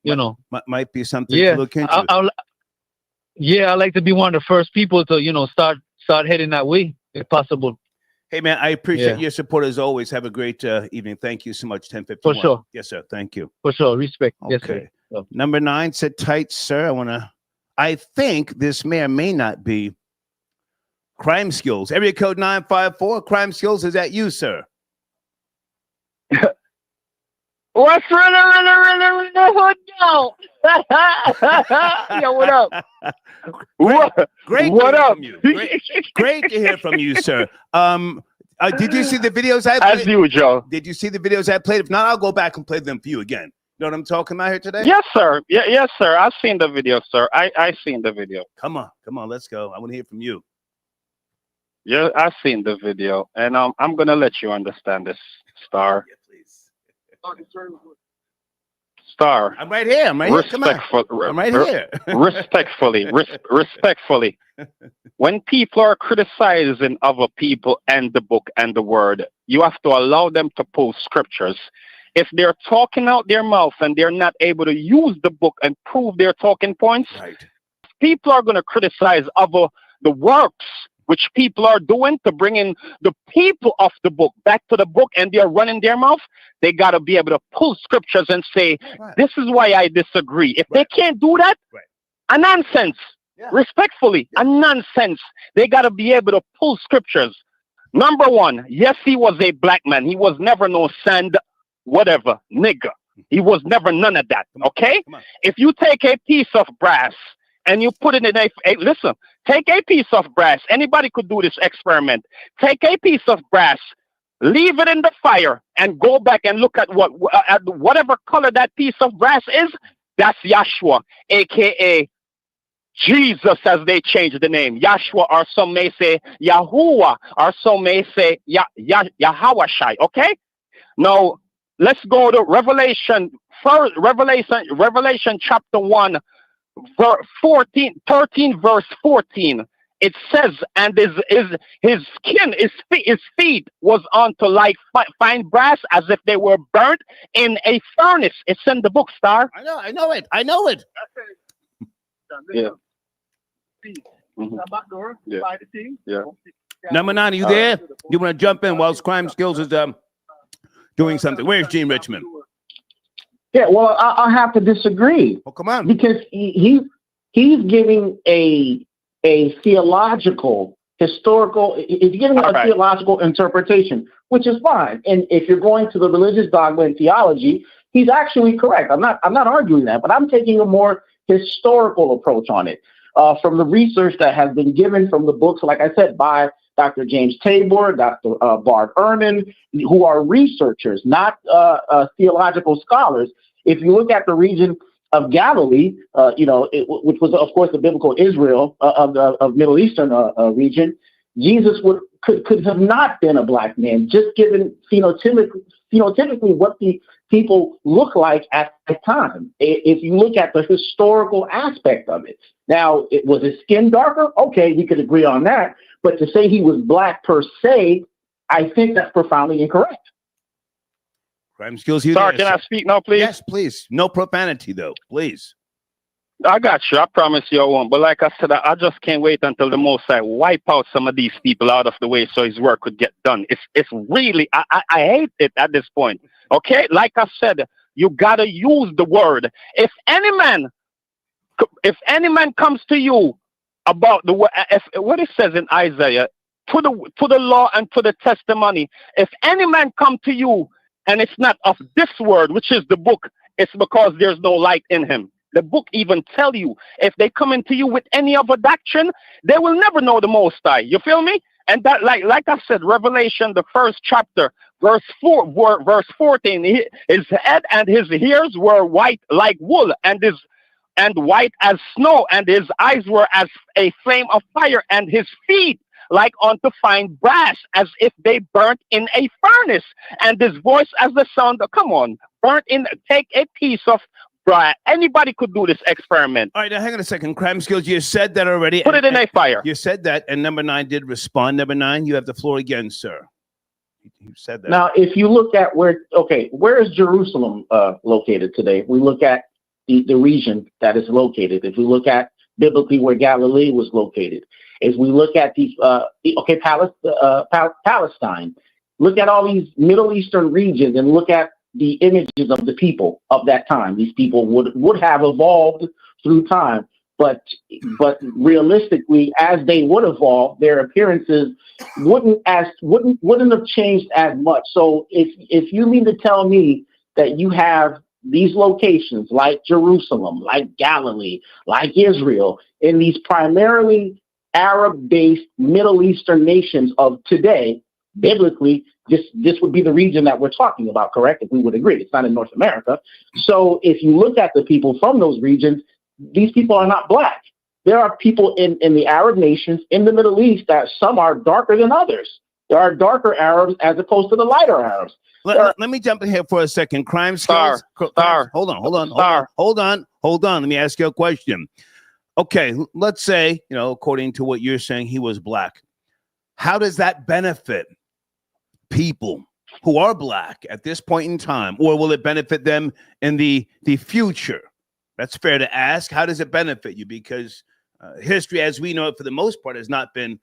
might be something to look into. I like to be one of the first people to start heading that way if possible. Hey man, I appreciate your support as always. Have a great evening. Thank you so much. 1051. For sure. Yes, sir. Thank you. For sure. Respect. Okay. Yes, sir. Number 9, sit tight, sir. I think this may or may not be Crime Skills. Area code 954. Crime Skills, is that you, sir? What's really hood now? Yo, what up? Great What up? from you. Great to hear from you, sir. Did you see the videos I played? As usual. Did you see the videos I played? If not, I'll go back and play them for you again. You know what I'm talking about here today? Yes, sir. Yes, sir. I've seen the video, sir. I seen the video. Come on, let's go. I want to hear from you. Yeah, I've seen the video, and I'm gonna let you understand this, Star. Yeah, please. Star. I'm right here. Come on. I'm right here. Respectfully. When people are criticizing other people and the book and the word, you have to allow them to pull scriptures. If they're talking out their mouth and they're not able to use the book and prove their talking points, right, people are going to criticize the works which people are doing to bring in the people of the book back to the book, and they're running their mouth. They got to be able to pull scriptures and say, this is why I disagree. If they can't do that, a nonsense. Yeah. Respectfully, a nonsense. They got to be able to pull scriptures. Number one, yes, he was a black man. He was never no sand, whatever, nigger. He was never none of that, okay? If you take a piece of brass and you put it in listen, take a piece of brass. Anybody could do this experiment. Take a piece of brass, leave it in the fire, and go back and look at whatever color that piece of brass is. That's Yahshua, a.k.a. Jesus, as they changed the name. Yahshua, or some may say Yahuwah, or some may say Yahawashai, okay? Now, let's go to Revelation chapter 1, 13 verse 14. It says, and his skin, his feet was unto like fine brass, as if they were burnt in a furnace. It's in the book, Star. I know it. Yeah. Yeah. Number 9, are you there? You want to jump in while Crime Skills is doing something? Where's Gene Richmond? Yeah, well, I'll have to disagree. Oh, come on. Because he's giving a theological, historical, he's giving a theological interpretation, which is fine. And if you're going to the religious dogma and theology, he's actually correct. I'm not arguing that, but I'm taking a more historical approach on it. From the research that has been given from the books, like I said, by Dr. James Tabor, Dr. Bart Ehrman, who are researchers, not theological scholars. If you look at the region of Galilee, which was, of course, the biblical Israel of Middle Eastern region, Jesus could have not been a black man, just given phenotypically what the people look like at the time. If you look at the historical aspect of it. Now, was his skin darker? Okay, we could agree on that. But to say he was black per se, I think that's profoundly incorrect. Crime Skills, you Sorry, there, can I speak now, please? Yes, please. No profanity, though, please. I got you. I promise you I won't. But like I said, I just can't wait until the Most High wipe out some of these people out of the way so his work could get done. It's really, I hate it at this point. Okay? Like I said, you got to use the word. If any man comes to you about what it says in Isaiah, to the law and to the testimony, if any man come to you and it's not of this word, which is the book, it's because there's no light in him. The book even tell you, if they come into you with any other doctrine, they will never know the Most High. You feel me? And that, like I said, Revelation, the first chapter, verse 14, his head and his ears were white like wool, and and white as snow, and his eyes were as a flame of fire, and his feet like unto fine brass, as if they burnt in a furnace, and his voice as the sound of, come on, burnt in, take a piece of brass. Anybody could do this experiment. All right, now hang on a second. Crime skills, you said that already. Put it in a fire. You said that, and number 9 did respond. Number 9, you have the floor again, sir. You said that. Now, if you look at where is Jerusalem located today? If we look at the region that is located, if we look at biblically where Galilee was located, if we look at Palestine, look at all these Middle Eastern regions and look at the images of the people of that time. These people would have evolved through time, but realistically, as they would evolve, their appearances wouldn't have changed as much. So if you mean to tell me that you have these locations like Jerusalem, like Galilee, like Israel, in these primarily Arab-based Middle Eastern nations of today, biblically, this would be the region that we're talking about, correct? If we would agree, it's not in North America. So if you look at the people from those regions, these people are not black. There are people in the Arab nations in the Middle East that some are darker than others. There are darker Arabs as opposed to the lighter Arabs. Let me jump in here for a second. Crime skills. Hold on. Let me ask you a question. Okay, let's say, according to what you're saying, he was black. How does that benefit people who are black at this point in time, or will it benefit them in the future? That's fair to ask. How does it benefit you? Because history, as we know it, for the most part, has not been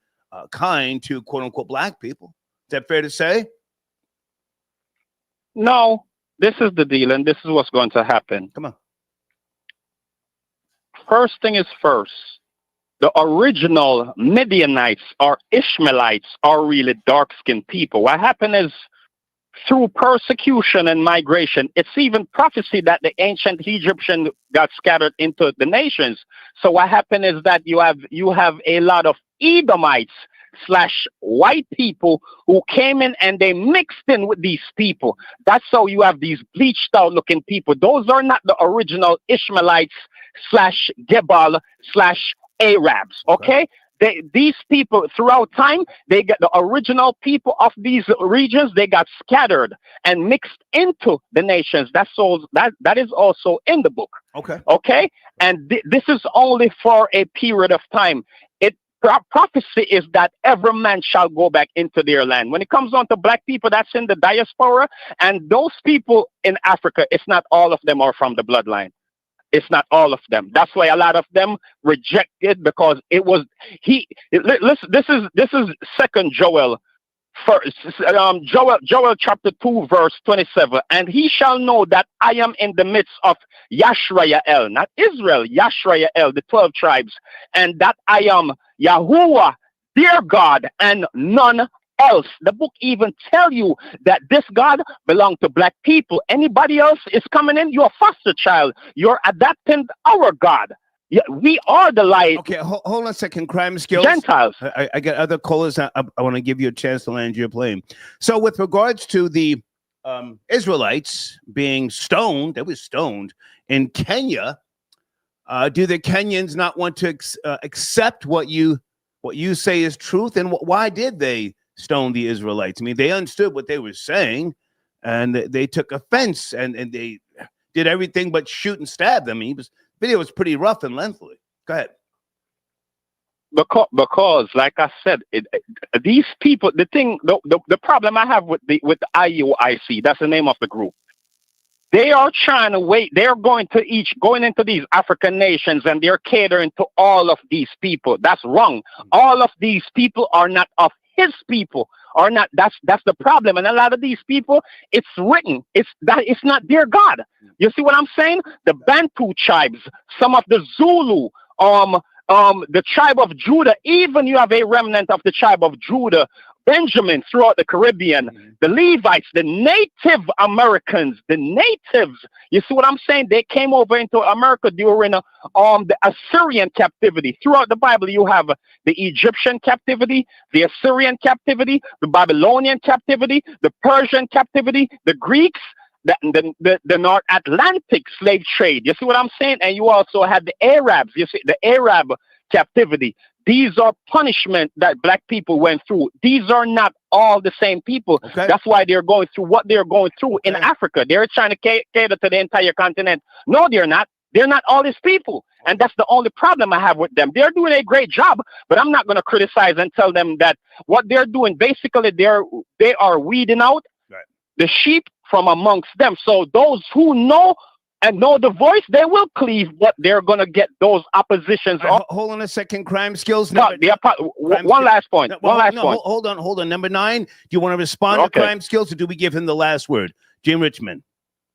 kind to quote unquote black people. Is that fair to say? No, this is the deal, and this is what's going to happen. Come on. First thing is first. The original Midianites or Ishmaelites are really dark-skinned people. What happened is, through persecution and migration, it's even prophecy that the ancient Egyptian got scattered into the nations. So what happened is that you have a lot of Edomites / white people who came in and they mixed in with these people. That's how you have these bleached out looking people. Those are not the original Ishmaelites / Gebal / Arabs, okay? These people throughout time, they get the original people of these regions, they got scattered and mixed into the nations. That is also in the book. Okay? And this is only for a period of time. Prophecy is that every man shall go back into their land. When it comes on to black people, that's in the diaspora, and those people in Africa, it's not all of them are from the bloodline. It's not all of them. That's why a lot of them rejected, because it was listen, this is 2 Joel. Joel chapter 2 verse 27, and he shall know that I am in the midst of Yashrael, not Israel, Yashrael, the 12 tribes, and that I am Yahuwah, their God, and none else. The book even tell you that this God belonged to black people. Anybody else is coming in, you're a foster child. You're adapting our God. Yeah, we are the light. Okay, hold on a second. Crime skills. Gentiles. I got other callers. I want to give you a chance to land your plane. So with regards to the Israelites being stoned, they were stoned in Kenya. Do the Kenyans not want to accept what you say is truth? And why did they stone the Israelites? I mean, they understood what they were saying, and they took offense, and they did everything but shoot and stab them. I mean, video was pretty rough and lengthy. Go ahead. Because like I said, these people, the problem I have with the IUIC, that's the name of the group. They are trying to wait. They're going into these African nations, and they're catering to all of these people. That's wrong. All of these people are not of his people, or not. That's the problem. And a lot of these people, it's written, it's not their God. You see what I'm saying? The Bantu tribes, some of the Zulu, the tribe of Judah, even you have a remnant of the tribe of Judah, Benjamin throughout the Caribbean, the Levites, the Native Americans, the natives. You see what I'm saying? They came over into America during the Assyrian captivity. Throughout the Bible, you have the Egyptian captivity, the Assyrian captivity, the Babylonian captivity, the Persian captivity, the Greeks, the North Atlantic slave trade. You see what I'm saying? And you also had the Arabs. You see the Arab captivity. These are punishment that black people went through. These are not all the same people. Okay. That's why they're going through what they're going through in Africa. They're trying to cater to the entire continent. No, they're not. They're not all these people. And that's the only problem I have with them. They're doing a great job, but I'm not going to criticize and tell them that what they're doing, basically, they are weeding out the sheep from amongst them. So those who know and know the voice, they will cleave, but they're going to get those oppositions. Hold on a second. Crime skills. One last point. Hold on. Number 9. Do you want to respond to crime skills, or do we give him the last word? Jim Richmond.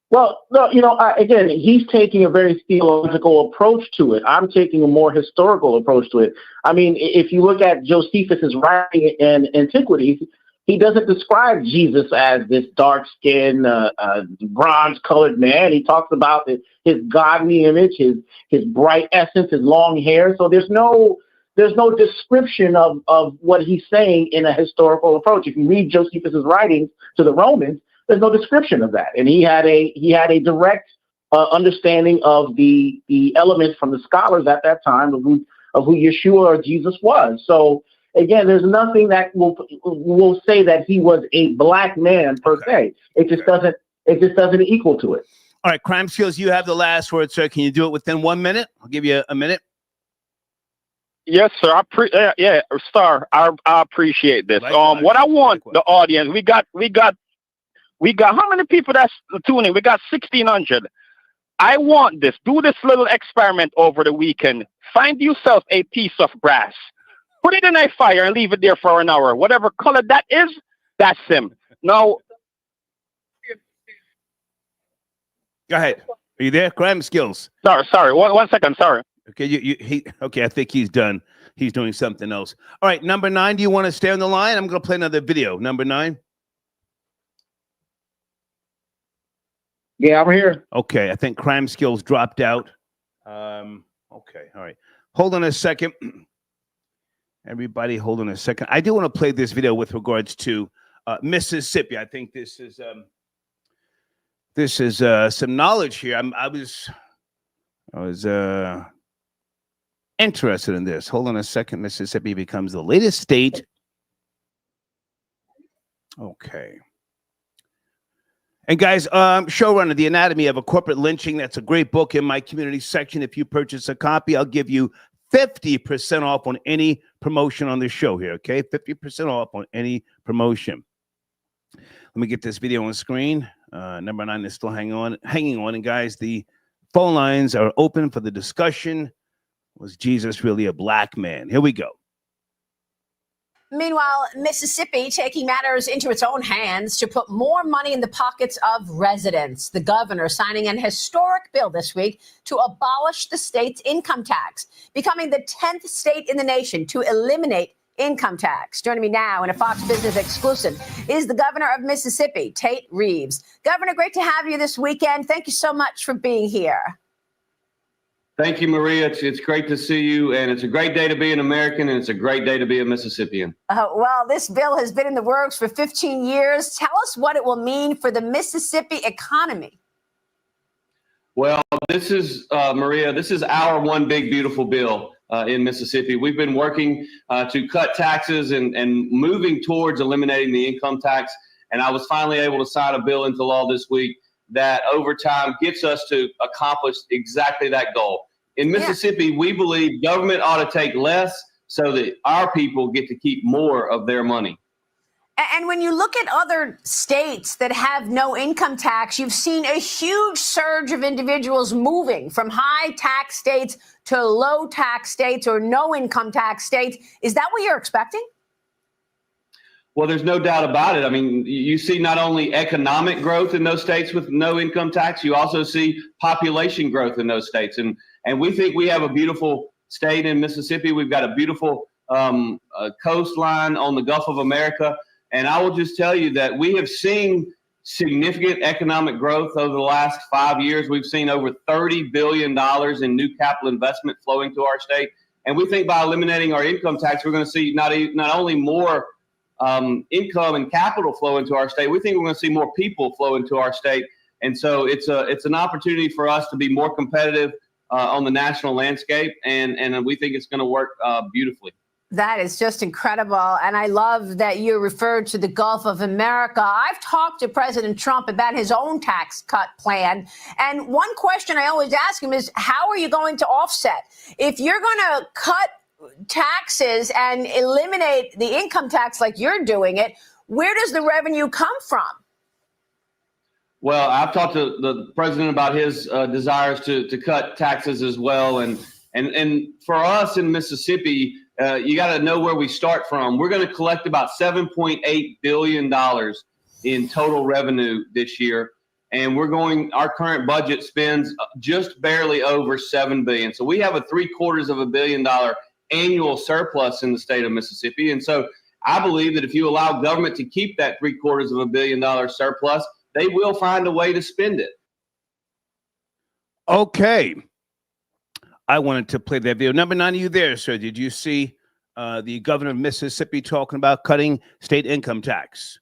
Well, no, again, he's taking a very theological approach to it. I'm taking a more historical approach to it. I mean, if you look at Josephus's writing in Antiquities, he doesn't describe Jesus as this dark-skinned, bronze-colored man. He talks about his godly image, his bright essence, his long hair. So there's no description of what he's saying in a historical approach. If you read Josephus's writings to the Romans, there's no description of that. And he had a direct understanding of the elements from the scholars at that time of who Yeshua or Jesus was. So again, there's nothing that will say that he was a black man per se. It just doesn't equal to it. All right, crime skills, you have the last word, sir. Can you do it within 1 minute? I'll give you a minute. Yes, sir. Star. I appreciate this. Likewise. What I want the audience, we got how many people that's tuning? We got 1,600. I want this. Do this little experiment over the weekend. Find yourself a piece of brass. Put it in a fire and leave it there for an hour. Whatever color that is, that's him. Now, go ahead. Are you there? Crime skills. Sorry. One second. Sorry. Okay, okay. I think he's done. He's doing something else. All right, number 9. Do you want to stay on the line? I'm going to play another video. Number 9. Yeah, I'm here. Okay, I think crime skills dropped out. Okay, all right. Hold on a second. Everybody, hold on a second. I do want to play this video with regards to Mississippi. I think this is some knowledge here. I was interested in this. Hold on a second. Mississippi becomes the latest state. Okay. And guys, Showrunner, The Anatomy of a Corporate Lynching. That's a great book in my community section. If you purchase a copy, I'll give you 50% off on any promotion on the show here, okay? 50% off on any promotion. Let me get this video on screen. Number 9 is still hanging on. And guys, the phone lines are open for the discussion. Was Jesus really a black man? Here we go. Meanwhile, Mississippi taking matters into its own hands to put more money in the pockets of residents. The governor signing an historic bill this week to abolish the state's income tax, becoming the 10th state in the nation to eliminate income tax. Joining me now in a Fox Business exclusive is the governor of Mississippi, Tate Reeves. Governor, great to have you this weekend. Thank you so much for being here. Thank you, Maria. It's great to see you, and it's a great day to be an American, and it's a great day to be a Mississippian. Well, this bill has been in the works for 15 years. Tell us what it will mean for the Mississippi economy. Well, this is, Maria, this is our one big, beautiful bill in Mississippi. We've been working to cut taxes and moving towards eliminating the income tax, and I was finally able to sign a bill into law this week that over time gets us to accomplish exactly that goal. In Mississippi, we believe government ought to take less so that our people get to keep more of their money. And when you look at other states that have no income tax, you've seen a huge surge of individuals moving from high tax states to low tax states or no income tax states. Is that what you're expecting? Well, there's no doubt about it. I mean, you see not only economic growth in those states with no income tax, you also see population growth in those states. And we think we have a beautiful state in Mississippi. We've got a beautiful coastline on the Gulf of America. And I will just tell you that we have seen significant economic growth over the last 5 years. We've seen over $30 billion in new capital investment flowing to our state. And we think by eliminating our income tax, we're going to see not only more income and capital flow into our state. We think we're going to see more people flow into our state. And so it's an opportunity for us to be more competitive on the national landscape, and we think it's going to work beautifully. That is just incredible. And I love that you referred to the Gulf of America. I've talked to President Trump about his own tax cut plan. And one question I always ask him is, how are you going to offset? If you're going to cut taxes and eliminate the income tax like you're doing it, where does the revenue come from? Well, I've talked to the president about his desires to cut taxes as well. And for us in Mississippi, you got to know where we start from. We're going to collect about $7.8 billion in total revenue this year. And our current budget spends just barely over $7 billion. So we have a $750 million annual surplus in the state of Mississippi. And so I believe that if you allow government to keep that $750 million surplus, they will find a way to spend it. Okay. I wanted to play that video. Number 9, are you there, sir? Did you see the governor of Mississippi talking about cutting state income tax?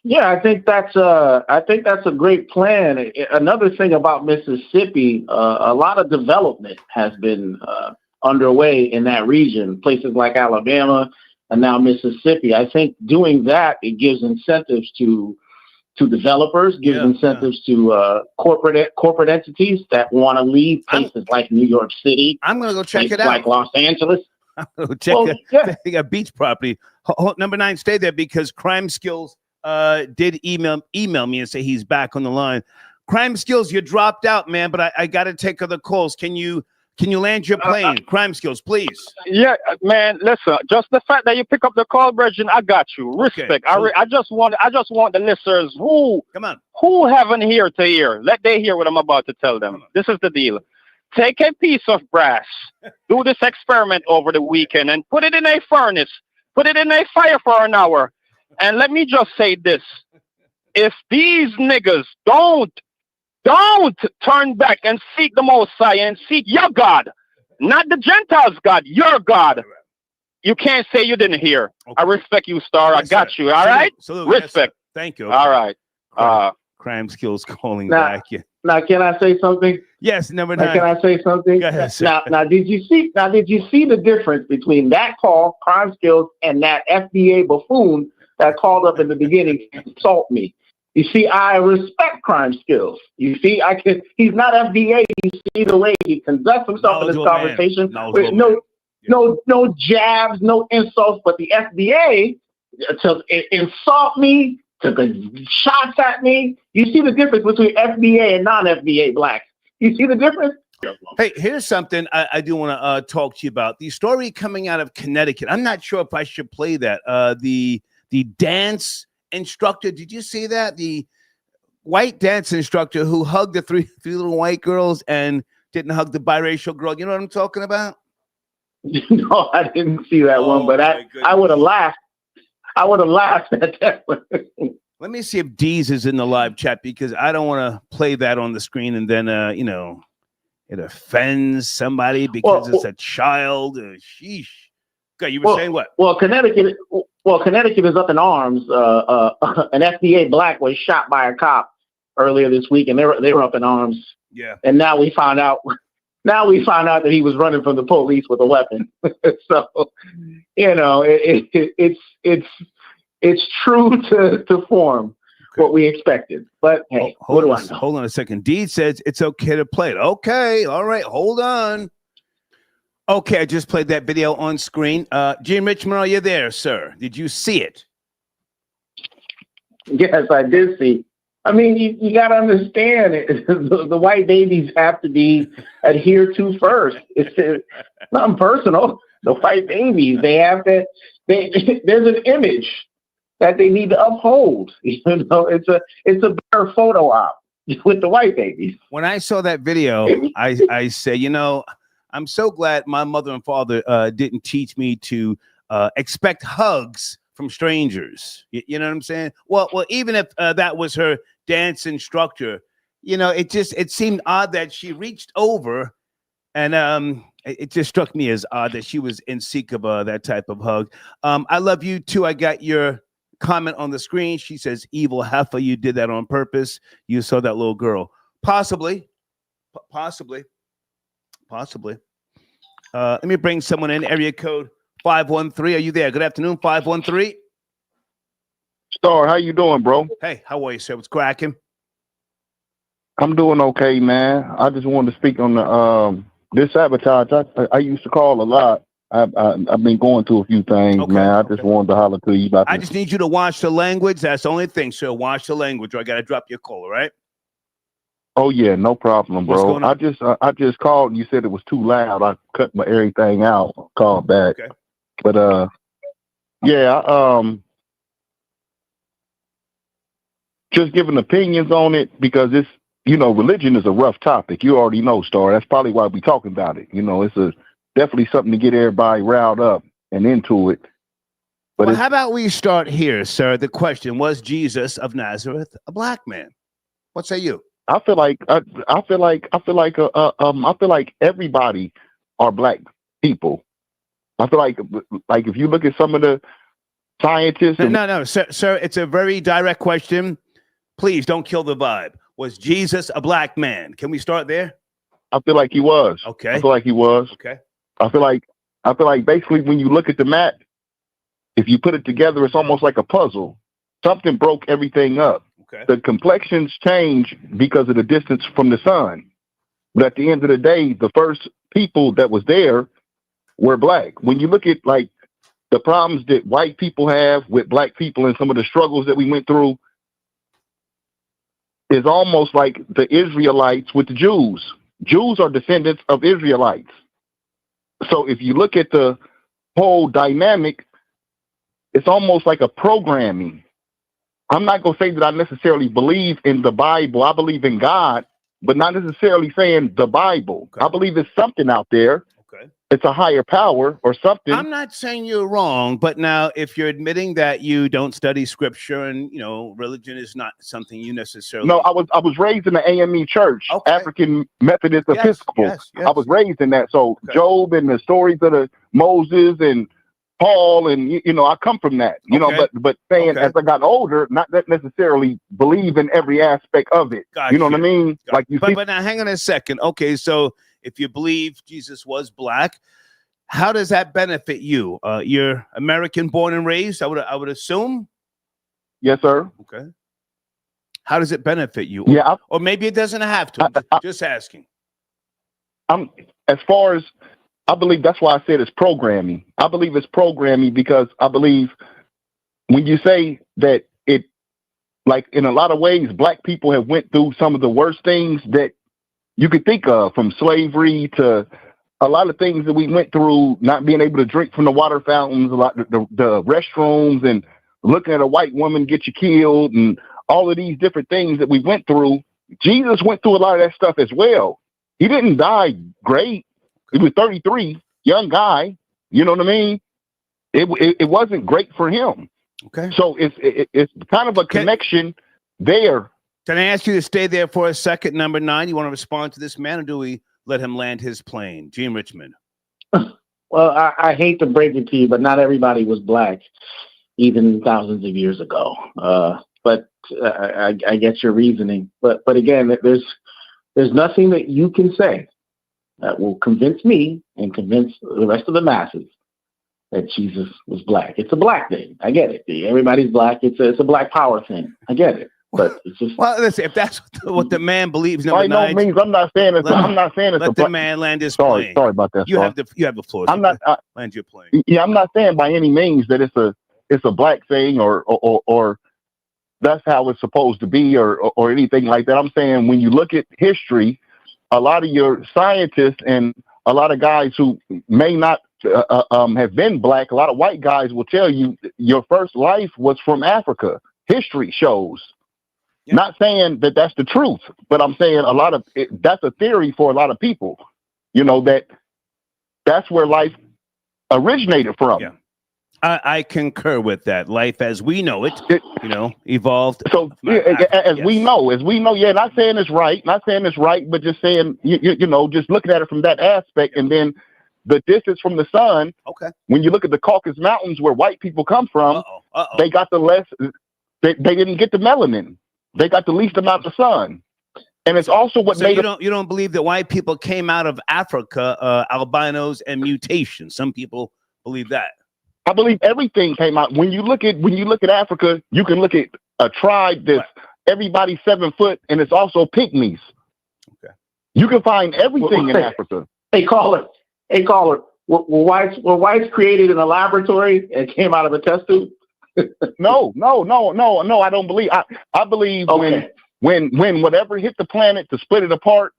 Yeah, I think that's a great plan. Another thing about Mississippi, a lot of development has been underway in that region, places like Alabama and now Mississippi. I think doing that, it gives incentives to developers, gives incentives to corporate entities that want to leave places like New York City. I'm going to go check it out. Like Los Angeles. I'm going to check it. They got beach property. Number 9, stay there because Crime Skills did email me and say he's back on the line. Crime Skills, you dropped out, man, but I got to take other calls. Can you land your plane? Crime Skills, please. Yeah, man. Listen, just the fact that you pick up the call, Bridget, I got you. Respect. Okay, so I just want the listeners who haven't heard to hear. Let they hear what I'm about to tell them. This is the deal. Take a piece of brass, do this experiment over the weekend, and put it in a furnace. Put it in a fire for an hour. And let me just say this: if these niggas don't turn back and seek the Most High and seek your God, not the Gentiles' God, your God, you can't say you didn't hear. Okay. I respect you, Star. Yes, I got you. All right? Respect. Yes, thank you. Okay. All right. Crime Skills calling back. Yeah. Now, can I say something? Yes, number 9. Can I say something? Go ahead, sir. Now, did you see the difference between that call, Crime Skills, and that FBA buffoon that called up in the beginning to insult me? You see, I respect Crime Skills. You see, he's not FDA. You see the way he conducts himself in this conversation with no jabs, no insults, but the FDA to insult me, took shots at me. You see the difference between FBA and non-FBA blacks. You see the difference? Hey, here's something I do want to talk to you about. The story coming out of Connecticut. I'm not sure if I should play that. The dance instructor. Did you see that? The white dance instructor who hugged the three little white girls and didn't hug the biracial girl. You know what I'm talking about? No, I didn't see that one, but I would have laughed. I would have laughed at that one. Let me see if Deez is in the live chat because I don't want to play that on the screen and then, it offends somebody because it's a child. Sheesh. Okay, you were saying what? Well, Connecticut is up in arms. An FDA black was shot by a cop earlier this week, and they were up in arms. Yeah. And now we found out that he was running from the police with a weapon. So, it's true to form what we expected. But hey, what do I know? Hold on a second. Deed says it's okay to play it. Okay, all right, hold on. Okay, I just played that video on screen. Jim Richmond, are you there, sir? Did you see it? Yes, I did see. I mean, you got to understand it. The white babies have to be adhered to first. It's nothing personal. The white babies, they have to. There's an image that they need to uphold. It's a better photo op with the white babies. When I saw that video, I said, I'm so glad my mother and father didn't teach me to expect hugs from strangers. You know what I'm saying? Well, even if that was her dance instructor, it seemed odd that she reached over and it just struck me as odd that she was in seek of that type of hug. I love you too. I got your comment on the screen. She says, evil heifer, you did that on purpose. You saw that little girl. Possibly. Let me bring someone in. Area code 513. Are you there? Good afternoon, 513. Star, how you doing, bro? Hey, how are you, sir? What's cracking? I'm doing okay, man. I just wanted to speak on the this sabotage. I used to call a lot. I've been going through a few things, man. I just wanted to holler to you about I this. just need you to watch the language. That's the only thing, sir. Watch the language, or I got to drop your call, all right? Oh yeah, no problem, What's bro. going on? I just called and you said it was too loud. I cut everything out, called back. Okay. But yeah, just giving opinions on it because it's, you know, religion is a rough topic. You already know, Star. That's probably why we're talking about it. You know, it's definitely something to get everybody riled up and into it. But well, how about we start here, sir? The question, was Jesus of Nazareth a black man? What say you? I feel like everybody are black people. I feel like if you look at some of the scientists. No, sir. It's a very direct question. Please don't kill the vibe. Was Jesus a black man? Can we start there? I feel like he was. Okay. I feel like he was. Okay. I feel like basically when you look at the map, if you put it together, it's almost like a puzzle. Something broke everything up. Okay. The complexions change because of the distance from the sun. But at the end of the day, the first people that was there were black. When you look at like the problems that white people have with black people and some of the struggles that we went through, is almost like the Israelites with the Jews. Jews are descendants of Israelites. So if you look at the whole dynamic, it's almost like a programming. I'm not going to say that I necessarily believe in the Bible. I believe in God, but not necessarily saying the Bible. Okay. I believe it's something out there. Okay. It's a higher power or something. I'm not saying you're wrong, but now if you're admitting that you don't study scripture and, you know, religion is not something you necessarily. No, I was raised in the AME church, okay. African Methodist Episcopal. Yes. I was raised in that. So okay. Job and the stories of the Moses and Paul and, you know, I come from that, you know, but saying as I got older, not that necessarily believe in every aspect of it. You know what I mean? Like you see. But now hang on a second. Okay. So if you believe Jesus was black, how does that benefit you? You're American born and raised, I would assume. Yes, sir. Okay. How does it benefit you? Yeah. Or maybe it doesn't have to. Just asking. As far as I believe, that's why I said it's programming. I believe it's programming because I believe when you say that it, like in a lot of ways, black people have went through some of the worst things that you could think of, from slavery to a lot of things that we went through, not being able to drink from the water fountains, a lot the restrooms, and looking at a white woman get you killed, and all of these different things that we went through. Jesus went through a lot of that stuff as well. He didn't die great. He was 33, young guy. You know what I mean? It wasn't great for him. Okay. So it's kind of a connection there. Can I ask you to stay there for a second? Number 9, you want to respond to this man, or do we let him land his plane? Gene Richmond. Well, I hate to break it to you, but not everybody was black, even thousands of years ago. But I get your reasoning. But again, there's nothing that you can say that will convince me and convince the rest of the masses that Jesus was black. It's a black thing. I get it. Everybody's black. It's a black power thing. I get it. But it's just, well, listen, if that's what the man believes, by no means, I'm not saying it's. I'm not saying it's. Let the man land his plane. Sorry about that. You have the floor. I'm not land your plane. Yeah, I'm not saying by any means that it's a black thing or that's how it's supposed to be or anything like that. I'm saying when you look at history, a lot of your scientists and a lot of guys who may not have been black, a lot of white guys will tell you your first life was from Africa. History shows. Yeah. Not saying that that's the truth, but I'm saying that's a theory for a lot of people, you know, that's where life originated from. Yeah. I concur with that. Life as we know it, you know, evolved. So as we know, yeah, not saying it's right, but just saying, you know, just looking at it from that aspect. And then the distance from the sun. Okay. When you look at the Caucasus Mountains where white people come from, they got the less, they didn't get the melanin. They got the least amount of sun. And it's also what so made you don't believe that white people came out of Africa, albinos and mutations. Some people believe that. I believe everything came out. When you look at Africa, you can look at a tribe that's everybody 7 foot, and it's also pygmies. Okay. You can find everything in Africa. Hey, caller. Were whites created in a laboratory and came out of a test tube? No. I don't believe. I believe when whatever hit the planet to split it apart,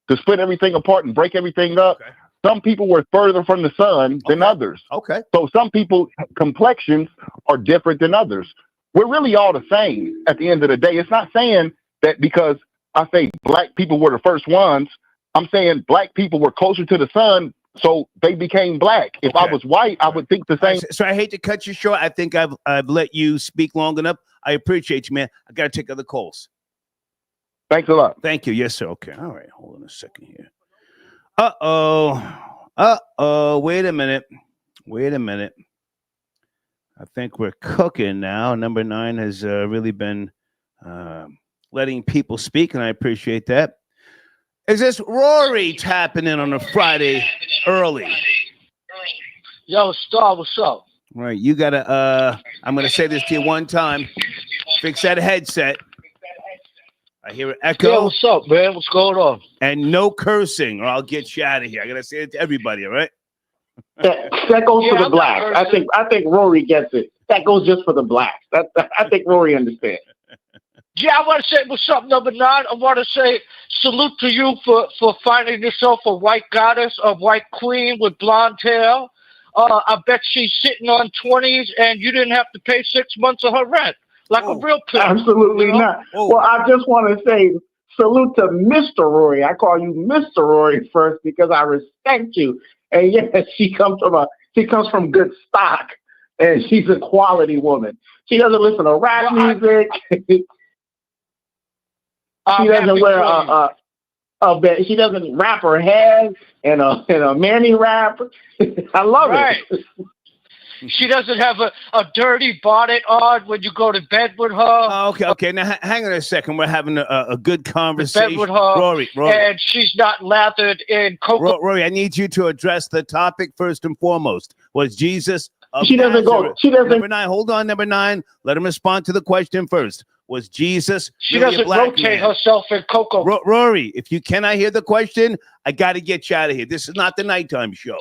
to split everything apart and break everything up. Okay. Some people were further from the sun than others. Okay. So some people complexions are different than others. We're really all the same at the end of the day. It's not saying that because I say black people were the first ones. I'm saying black people were closer to the sun, so they became black. If I was white, I would think the same. So I hate to cut you short. I think I've let you speak long enough. I appreciate you, man. I got to take other calls. Thanks a lot. Thank you. Yes, sir. Okay. All right. Hold on a second here. Wait a minute. I think we're cooking now. Number 9 has really been letting people speak, and I appreciate that. Is this Rory tapping in on a Friday early? Yo, Star, what's up? Right, you gotta. I'm gonna say this to you one time. Fix that headset. I hear an echo. Yeah, what's up, man? What's going on? And no cursing, or I'll get you out of here. I gotta say it to everybody. All right. That goes for the blacks. I think Rory gets it. That goes just for the blacks. I think Rory understands. Yeah, I want to say what's up, number 9. I want to say salute to you for finding yourself a white goddess, a white queen with blonde hair. I bet she's sitting on 20s, and you didn't have to pay 6 months of her rent. Like a real pimp. Absolutely not. Well, I just want to say salute to Mr. Rory. I call you Mr. Rory first because I respect you. And yes, she comes from good stock, and she's a quality woman. She doesn't listen to rap music. She doesn't wear she doesn't wrap her head in a manny wrap. I love it. She doesn't have a dirty bonnet on when you go to bed with her. Oh, okay. Now, hang on a second. We're having a good conversation. Bed with her, Rory. and she's not lathered in cocoa. Rory, I need you to address the topic first and foremost. Was Jesus of She doesn't Nazareth? go. She doesn't. Number 9. Hold on, number 9. Let him respond to the question first. Was Jesus She really doesn't a black rotate man? herself in cocoa. Rory, if you cannot hear the question, I got to get you out of here. This is not the nighttime show.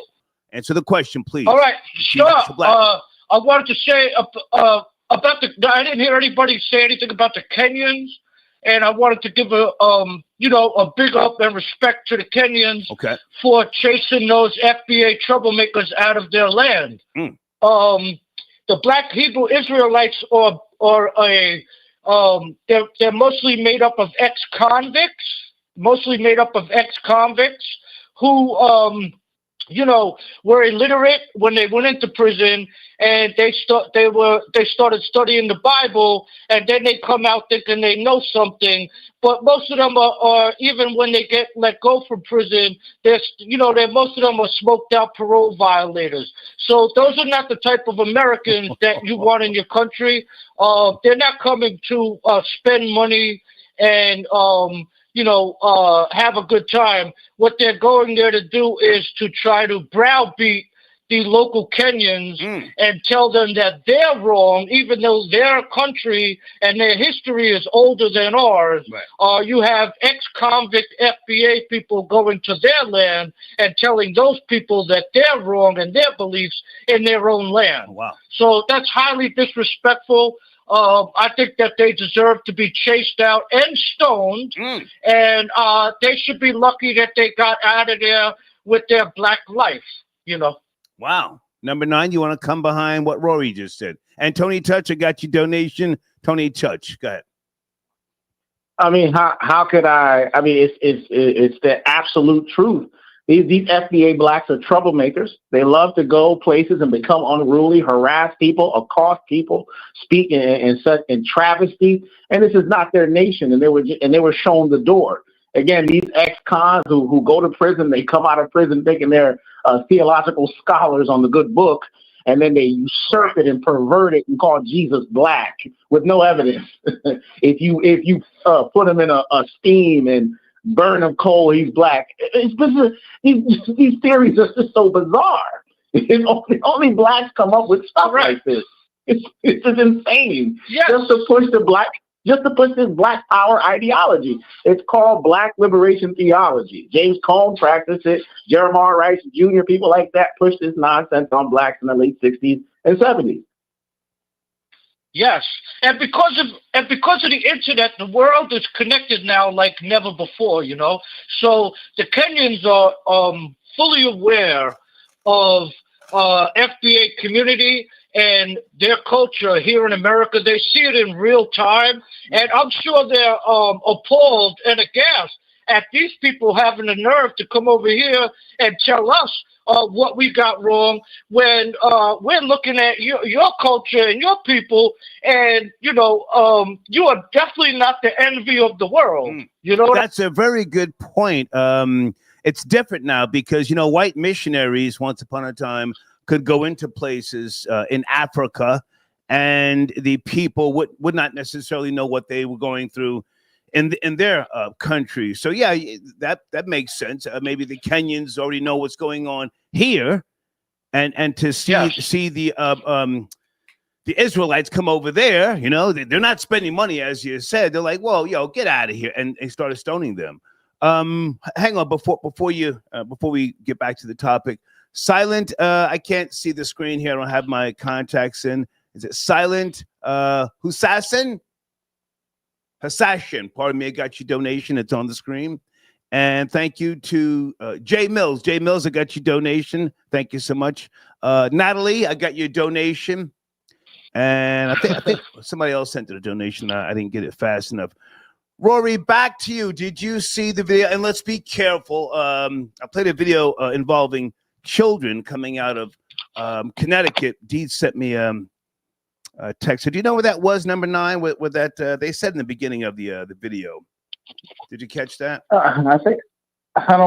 Answer the question, please. All right, sure. I wanted to say about I didn't hear anybody say anything about the Kenyans, and I wanted to give a big up and respect to the Kenyans for chasing those FBA troublemakers out of their land. The Black Hebrew Israelites they're mostly made up of ex-convicts, who were illiterate when they went into prison, and they started studying the Bible, and then they come out thinking they know something. But most of them are even when they get let go from prison, most of them are smoked out parole violators. So those are not the type of Americans that you want in your country. They're not coming to spend money and have a good time. What they're going there to do is to try to browbeat the local Kenyans and tell them that they're wrong, even though their country and their history is older than ours. Right. You have ex-convict FBA people going to their land and telling those people that they're wrong in their beliefs in their own land. Wow. So that's highly disrespectful. I think that they deserve to be chased out and stoned, and they should be lucky that they got out of there with their black life, Wow. Number 9, you want to come behind what Rory just said. And Tony Touch, I got your donation. Tony Touch, go ahead. I mean, how could I? I mean, it's the absolute truth. These FBA blacks are troublemakers. They love to go places and become unruly, harass people, accost people, speak in travesty. And this is not their nation. And they were shown the door. Again, these ex-cons who go to prison, they come out of prison thinking they're theological scholars on the good book, and then they usurp it and pervert it and call Jesus black with no evidence. if you put him in a steam and burn him coal, he's black. These theories are just so bizarre. Only blacks come up with stuff like this. It's just insane. Yes. Just to push this black power ideology. It's called black liberation theology. James Cone practiced it. Jeremiah Rice Jr., people like that pushed this nonsense on blacks in the late 60s and 70s. Yes, and because of the internet, the world is connected now like never before. You know, so the Kenyans are fully aware of FBA community and their culture here in America. They see it in real time, and I'm sure they're appalled and aghast at these people having the nerve to come over here and tell us what we got wrong when we're looking at your culture and your people, and you are definitely not the envy of the world. You know, that's a very good point. It's different now because white missionaries once upon a time could go into places in Africa, and the people would not necessarily know what they were going through in their country. So yeah, that makes sense. Maybe the Kenyans already know what's going on here, and to see the Israelites come over there, they're not spending money, as you said. They're like, well, get out of here, and they started stoning them. Hang on, before we get back to the topic. Silent, I can't see the screen here. I don't have my contacts in. Is it Silent Hussassin? Hussassin, pardon me, I got your donation. It's on the screen. And thank you to Jay Mills. Jay Mills, I got your donation. Thank you so much. Natalie, I got your donation. And I think somebody else sent a donation. I didn't get it fast enough. Rory, back to you. Did you see the video? And let's be careful. I played a video involving children coming out of Connecticut. Dee sent me a text. So do you know where that was, number 9? With that they said in the beginning of the video. Did you catch that? I don't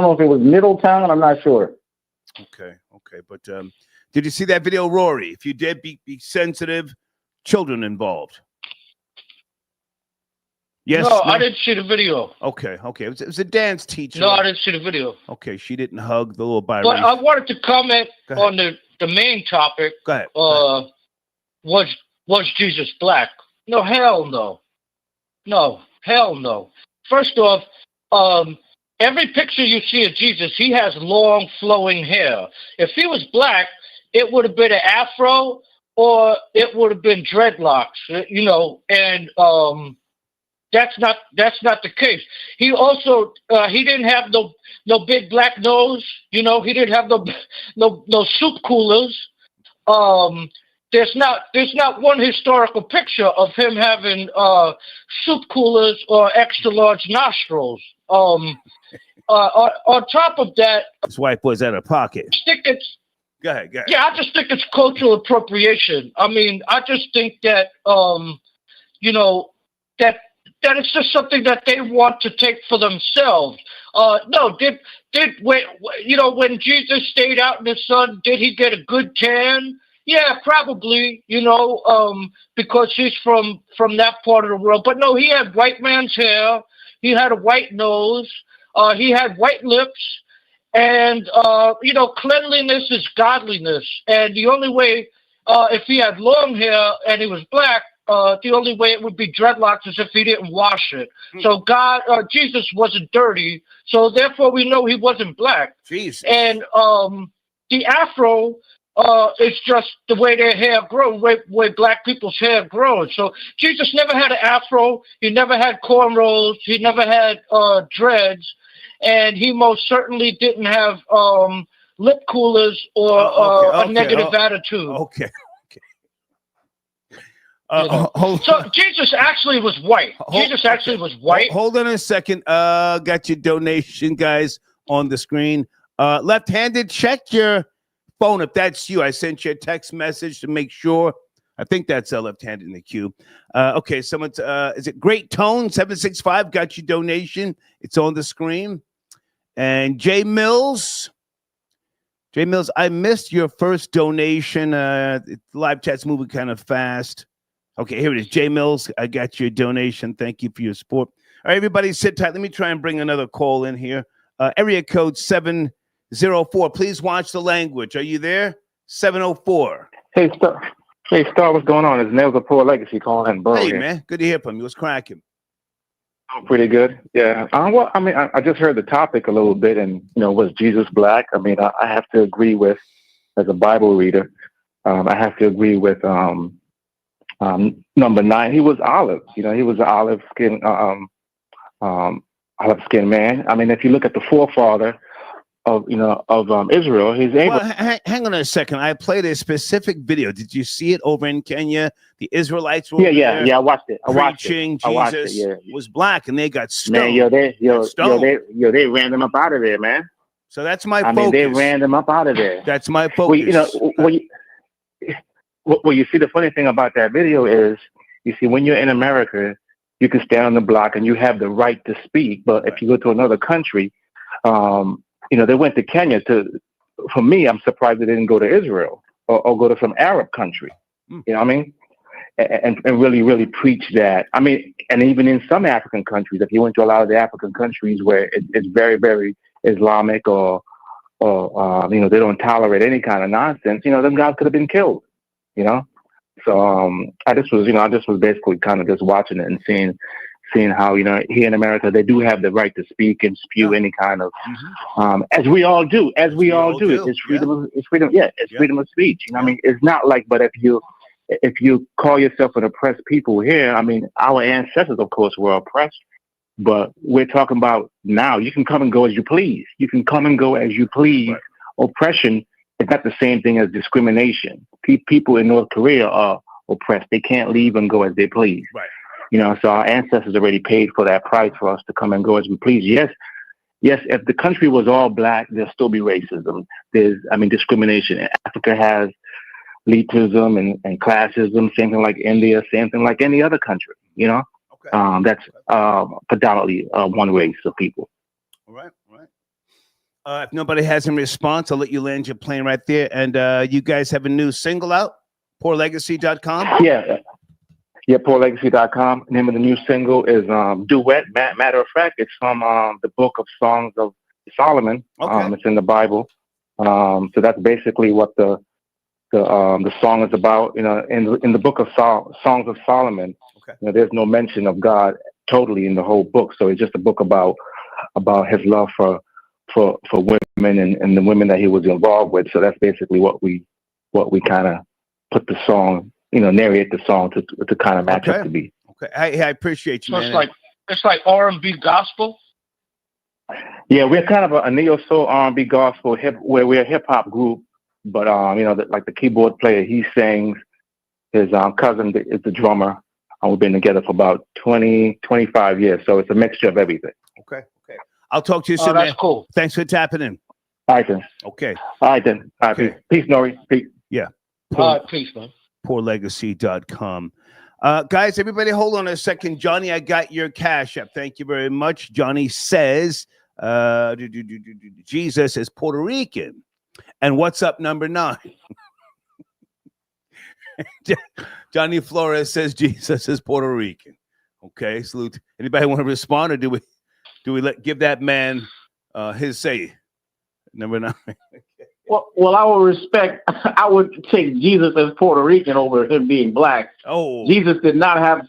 know if it was Middletown. I'm not sure. Okay. But did you see that video, Rory? If you did, be sensitive. Children involved. Yes. No, I didn't see the video. Okay. It was a dance teacher. No, I didn't see the video. Okay, she didn't hug the little biracial. But I wanted to comment on the main topic. Go ahead. Was Jesus black? No, hell no. No, hell no. First off, every picture you see of Jesus, he has long flowing hair. If he was black, it would have been an afro or it would have been dreadlocks, and that's not the case. He also he didn't have no big black nose, he didn't have no soup coolers. There's not one historical picture of him having soup coolers or extra large nostrils. On top of that, his wife was out of pocket. Go ahead. Yeah, I just think it's cultural appropriation. I mean, I just think that that it's just something that they want to take for themselves. No, when Jesus stayed out in the sun, did he get a good tan? Yeah, probably, because he's from that part of the world. But no, he had white man's hair. He had a white nose. He had white lips. And, cleanliness is godliness. And the only way, if he had long hair and he was black, the only way it would be dreadlocks is if he didn't wash it. So Jesus wasn't dirty. So therefore we know he wasn't black. Jesus. And the Afro it's just the way their hair grows, way black people's hair grows. So Jesus never had an afro. He never had cornrows. He never had dreads. And he most certainly didn't have lip coolers or a negative attitude. Okay. So Jesus actually was white. Was white. Hold on a second. Got your donation, guys, on the screen. Left-handed, check your phone if that's you. I sent you a text message to make sure I think that's left-handed in the queue. Okay, someone's, is it Great Tone 765? Got your donation. It's on the screen. And Jay Mills, I missed your first donation. Live chat's moving kind of fast. Okay, here it is. Jay Mills, I got your donation. Thank you for your support. All right, everybody sit tight. Let me try and bring another call in here. Area code 704. Please watch the language. Are you there? 704. Hey, Star, what's going on? It's Nails of Poor Legacy calling in Burrow. Hey, here. man. Good to hear from you. What's cracking? Oh, pretty good. Yeah. Well, I mean, I just heard the topic a little bit, and, was Jesus black? I mean, I have to agree with, as a Bible reader, I have to agree with number 9. He was olive. He was an olive skin man. I mean, if you look at the forefather of Israel, he's able. Well, hang on a second. I played a specific video. Did you see it over in Kenya? The Israelites were yeah. I watched it. Preaching Jesus was black, and they got stoned. Man, they ran them up out of there, man. So that's my focus. I mean, they ran them up out of there. That's my focus. Well, you see, the funny thing about that video is, you see, when you're in America, you can stand on the block and you have the right to speak. But if you go to another country, they went to Kenya for me, I'm surprised they didn't go to Israel or go to some Arab country. You know what I mean? And really, really preach that. I mean, and even in some African countries, if you went to a lot of the African countries where it's very, very Islamic or they don't tolerate any kind of nonsense, them guys could have been killed, So I just was basically kind of just watching it and seeing how, here in America, they do have the right to speak and spew any kind of, as we all do. It's freedom. It's freedom. Yeah, it's freedom of speech. I mean, it's not like, but if you call yourself an oppressed people here, I mean, our ancestors, of course, were oppressed, but we're talking about now. You can come and go as you please. Right. Oppression is not the same thing as discrimination. People in North Korea are oppressed. They can't leave and go as they please. Right. So our ancestors already paid for that price for us to come and go as we please. Yes, if the country was all black, there'll still be racism. There's discrimination. Africa has elitism and classism, same thing like India, same thing like any other country, Okay. That's predominantly one race of people. All right. If nobody has any response, I'll let you land your plane right there. And you guys have a new single out, poorlegacy.com? Yeah, poorlegacy.com. The name of the new single is Duet. Matter of fact, it's from the book of Songs of Solomon. Okay. It's in the Bible. So that's basically what the song is about. In the book of Songs of Solomon, there's no mention of God totally in the whole book. So it's just a book about his love for women and the women that he was involved with. So that's basically what we kind of put the song, narrate the song to kind of match up to be. Okay, I appreciate you, so man. It's like R&B gospel. Yeah, we're kind of a neo soul R&B gospel where we're a hip hop group, but like the keyboard player, he sings. His cousin is the drummer. We've been together for about 25 years, so it's a mixture of everything. Okay. I'll talk to you soon. That's man. Cool. Thanks for tapping in. All right, then. Okay. All right, then. All right, Okay. Peace, Nori. Peace. Yeah. All right, peace, man. Poorlegacy.com. Guys, everybody hold on a second. Johnny, I got your cash app. Thank you very much. Johnny says, Jesus is Puerto Rican. And what's up, number 9? Johnny Flores says Jesus is Puerto Rican. Okay, salute. Anybody want to respond, or do we give that man his say? Number 9. Well, I would take Jesus as Puerto Rican over him being black. Oh, Jesus did not have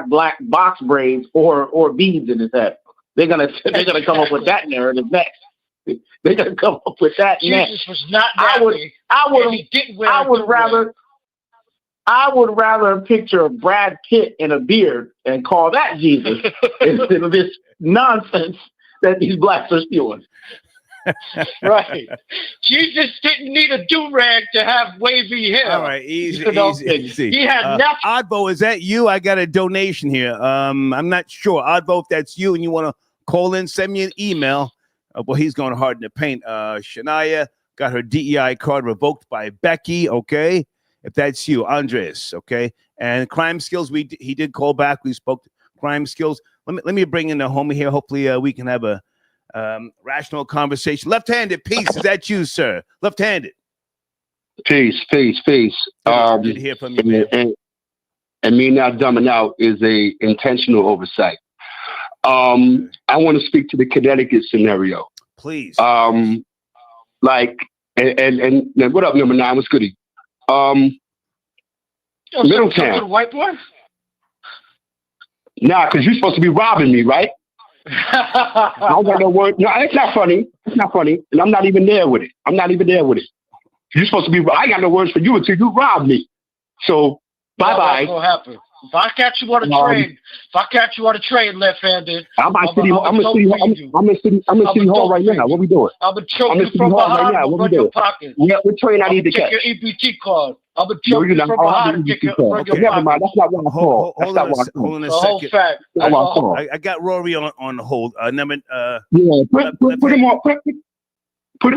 black box braids or beads in his head. They're gonna come up with that narrative next. They're gonna come up with that next. Jesus was not that I would rather picture of Brad Pitt in a beard and call that Jesus instead of this nonsense that these blacks are spewing. Right. Jesus didn't need a do-rag to have wavy hair. All right, easy. He had nothing. Oddbo, is that you? I got a donation here. I'm not sure. Oddbo, if that's you and you want to call in, send me an email. Well, he's going hard in the paint. Shania got her DEI card revoked by Becky. Okay. if that's you, Andres, okay? And crime skills, he did call back. We spoke to crime skills. Let me bring in the homie here. Hopefully we can have a rational conversation. Left-handed, peace. Is that you, sir? Left-handed. Peace. Good to hear from you, man. And me not dumbing out is a intentional oversight. I want to speak to the Connecticut scenario. Please. Like, and what up, number 9? What's goody? Middletown. White boy? Nah, because you're supposed to be robbing me, right? I don't got no word. No, it's not funny. It's not funny. And I'm not even there with it. You're supposed to be, I got no words for you until you rob me. So, bye-bye. That's what happen. If I catch you on a train, left-handed, I'm in City Hall right now. What we doing? I'm gonna choke you from behind and run your pocket. What train I need to catch? Your EBT card. I'm gonna choke you from behind and run your pocket. Never mind. That's not what I call. Hold on a second. I got Rory on hold. Put him on. Put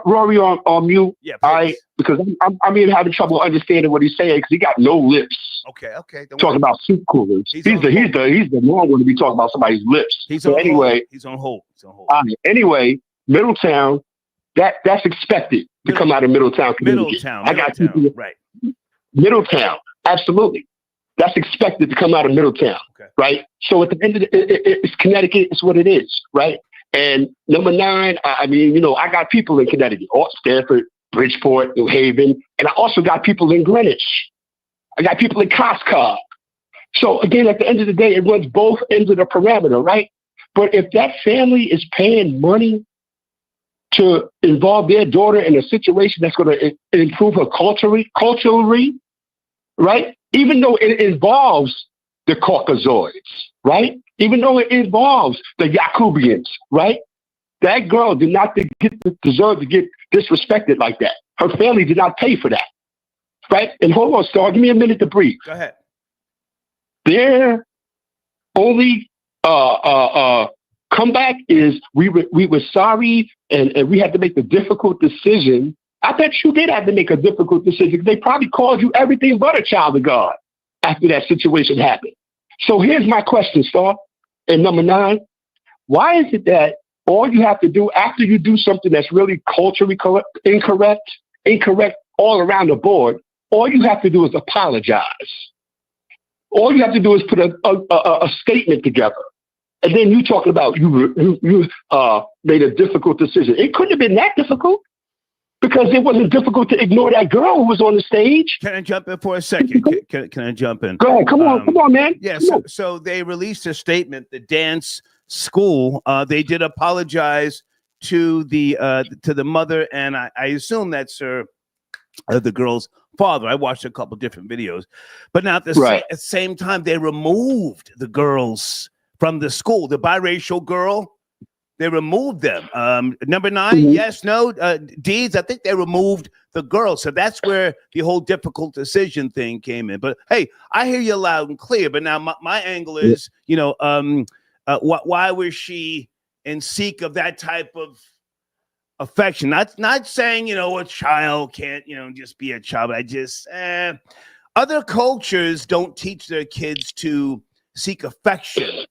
Rory on mute. Yeah, because I'm even having trouble understanding what he's saying because he got no lips. Okay. Talking about soup coolers. He's the wrong one to be talking about somebody's lips. He's on hold. Anyway, Middletown, that's expected to come out of Middletown community. I got people. Right. Middletown, absolutely. That's expected to come out of Middletown, right? So at the end of it's Connecticut. It's what it is, right? And number 9, I got people in Connecticut, Stanford, Bridgeport, New Haven, and I also got people in Greenwich. I got people in Costco. So again, at the end of the day, it runs both ends of the parameter, right? But if that family is paying money to involve their daughter in a situation that's going to improve her culturally, right? Even though it involves the Caucasoids, right? Even though it involves the Yakubians, right? That girl did not deserve to get disrespected like that. Her family did not pay for that, right? And hold on, Star, give me a minute to breathe. Go ahead. Their only comeback is we were sorry and we had to make the difficult decision. I bet you did have to make a difficult decision. They probably called you everything but a child of God after that situation happened. So here's my question, Star. And number 9, why is it that all you have to do after you do something that's really culturally incorrect all around the board, all you have to do is apologize. All you have to do is put a statement together. And then you talking about you made a difficult decision. It couldn't have been that difficult because it wasn't difficult to ignore that girl who was on the stage. Can I jump in for a second? Can I jump in? Go ahead. Come on, man. Yeah. So they released a statement. The dance school, they did apologize to the mother, and I assume that's the girl's father. I watched a couple different videos, but now at the same time, they removed the girls from the school. The biracial girl, they removed them. Number 9, yes, no, Deeds. I think they removed the girls. So that's where the whole difficult decision thing came in. But hey, I hear you loud and clear. But now my angle is, why was she in seek of that type of affection? Not saying, a child can't, just be a child. But I just, other cultures don't teach their kids to seek affection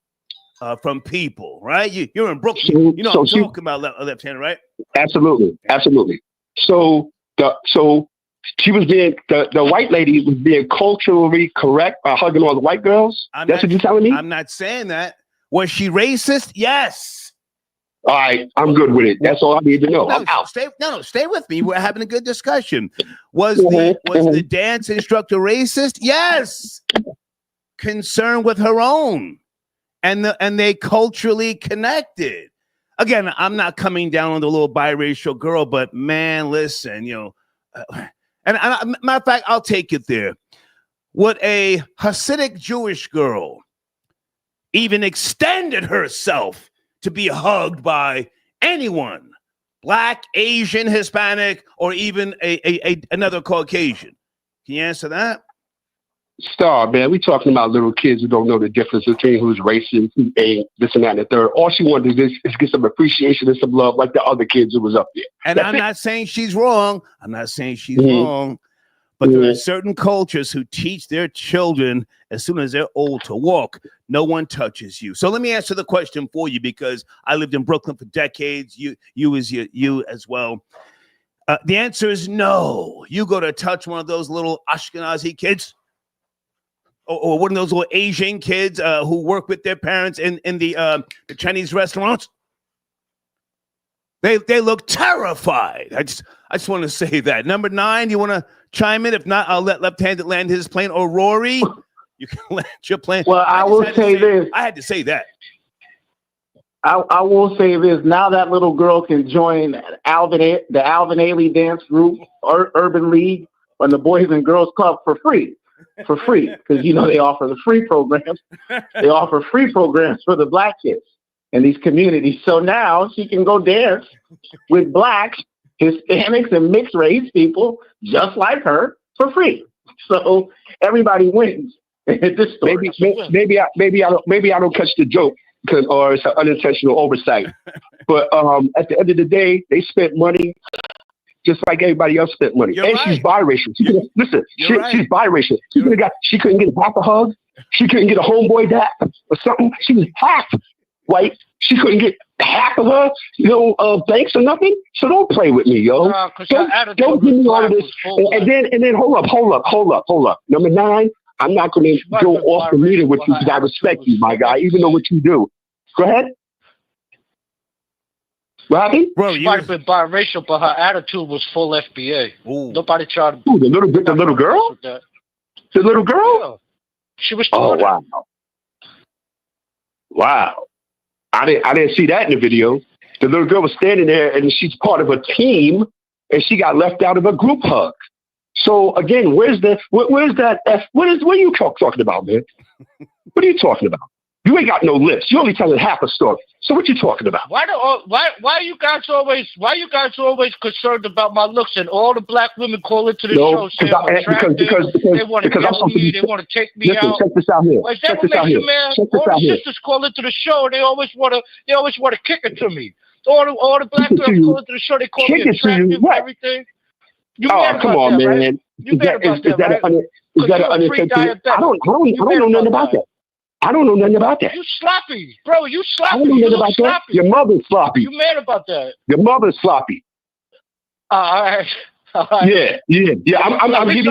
from people, right? You're in Brooklyn. I'm talking about left-handed, right? Absolutely. So she was being the white lady was being culturally correct by hugging all the white girls. That's what you're telling me? I'm not saying that. Was she racist? Yes. All right, I'm good with it. That's all I need to know. I'm out. Stay with me. We're having a good discussion. Was the dance instructor racist? Yes. Concerned with her own. And they culturally connected. Again, I'm not coming down on the little biracial girl, but man, listen, and matter of fact, I'll take it there. Would a Hasidic Jewish girl even extended herself to be hugged by anyone, Black, Asian, Hispanic, or even another Caucasian? Can you answer that? Star, man, we talking about little kids who don't know the difference between who's racist, who ain't, this and that and the third. All she wanted is get some appreciation and some love like the other kids who was up there. And I'm not saying she's wrong. I'm not saying she's wrong. But there are certain cultures who teach their children as soon as they're old to walk, no one touches you. So let me answer the question for you, because I lived in Brooklyn for decades. You as well. The answer is no. You go to touch one of those little Ashkenazi kids, or one of those little Asian kids who work with their parents in the Chinese restaurants. They look terrified. I just want to say that. Number 9, you want to chime in? If not, I'll let Left-Handed land his plane. Or Rory, you can land your plane. Well, I will say this. I had to say that. I will say this. Now that little girl can join the Alvin Ailey dance group or Urban League and the Boys and Girls Club for free, because they offer the free programs. They offer free programs for the black kids in these communities. So now she can go dance with blacks, Hispanics, and mixed race people just like her for free. So everybody wins. This story. Maybe I don't catch the joke. Or it's an unintentional oversight. But at the end of the day, they spent money just like everybody else spent money. She's biracial. She's biracial. She couldn't get half a hug. She couldn't get a homeboy dap or something. She was half white. She couldn't get half of her, thanks or nothing. So don't play with me, yo. Don't give me all of this. And then hold up. Number 9. I'm not going to go off the meter with you because I respect you, my guy, even though what you do. Go ahead. What happened? Bro, she might have been biracial, but her attitude was full FBA. Ooh. Nobody tried to... Ooh, the little girl? The little girl? Yeah. She was... Oh, wow. Wow. I didn't see that in the video. The little girl was standing there, and she's part of a team, and she got left out of a group hug. So again, what are you talking about, man? What are you talking about? You ain't got no lips. You only telling half a story. So what you talking about? Why are you guys always concerned about my looks, and all the black women call into the show saying I'm attractive, they want to get me, they want to take me out. Check this out here. Is that what makes you mad? All the sisters call into the show, and they always want to kick it to me. All the black girls call into the show, they call me attractive and everything. Come on, man. Right? Is that an unintentional? I don't know nothing about that. I don't know nothing about that. You sloppy, bro. You sloppy. I don't know nothing about that. Your mother's sloppy. You mad about that? Your mother's sloppy. All right. Yeah. I'm giving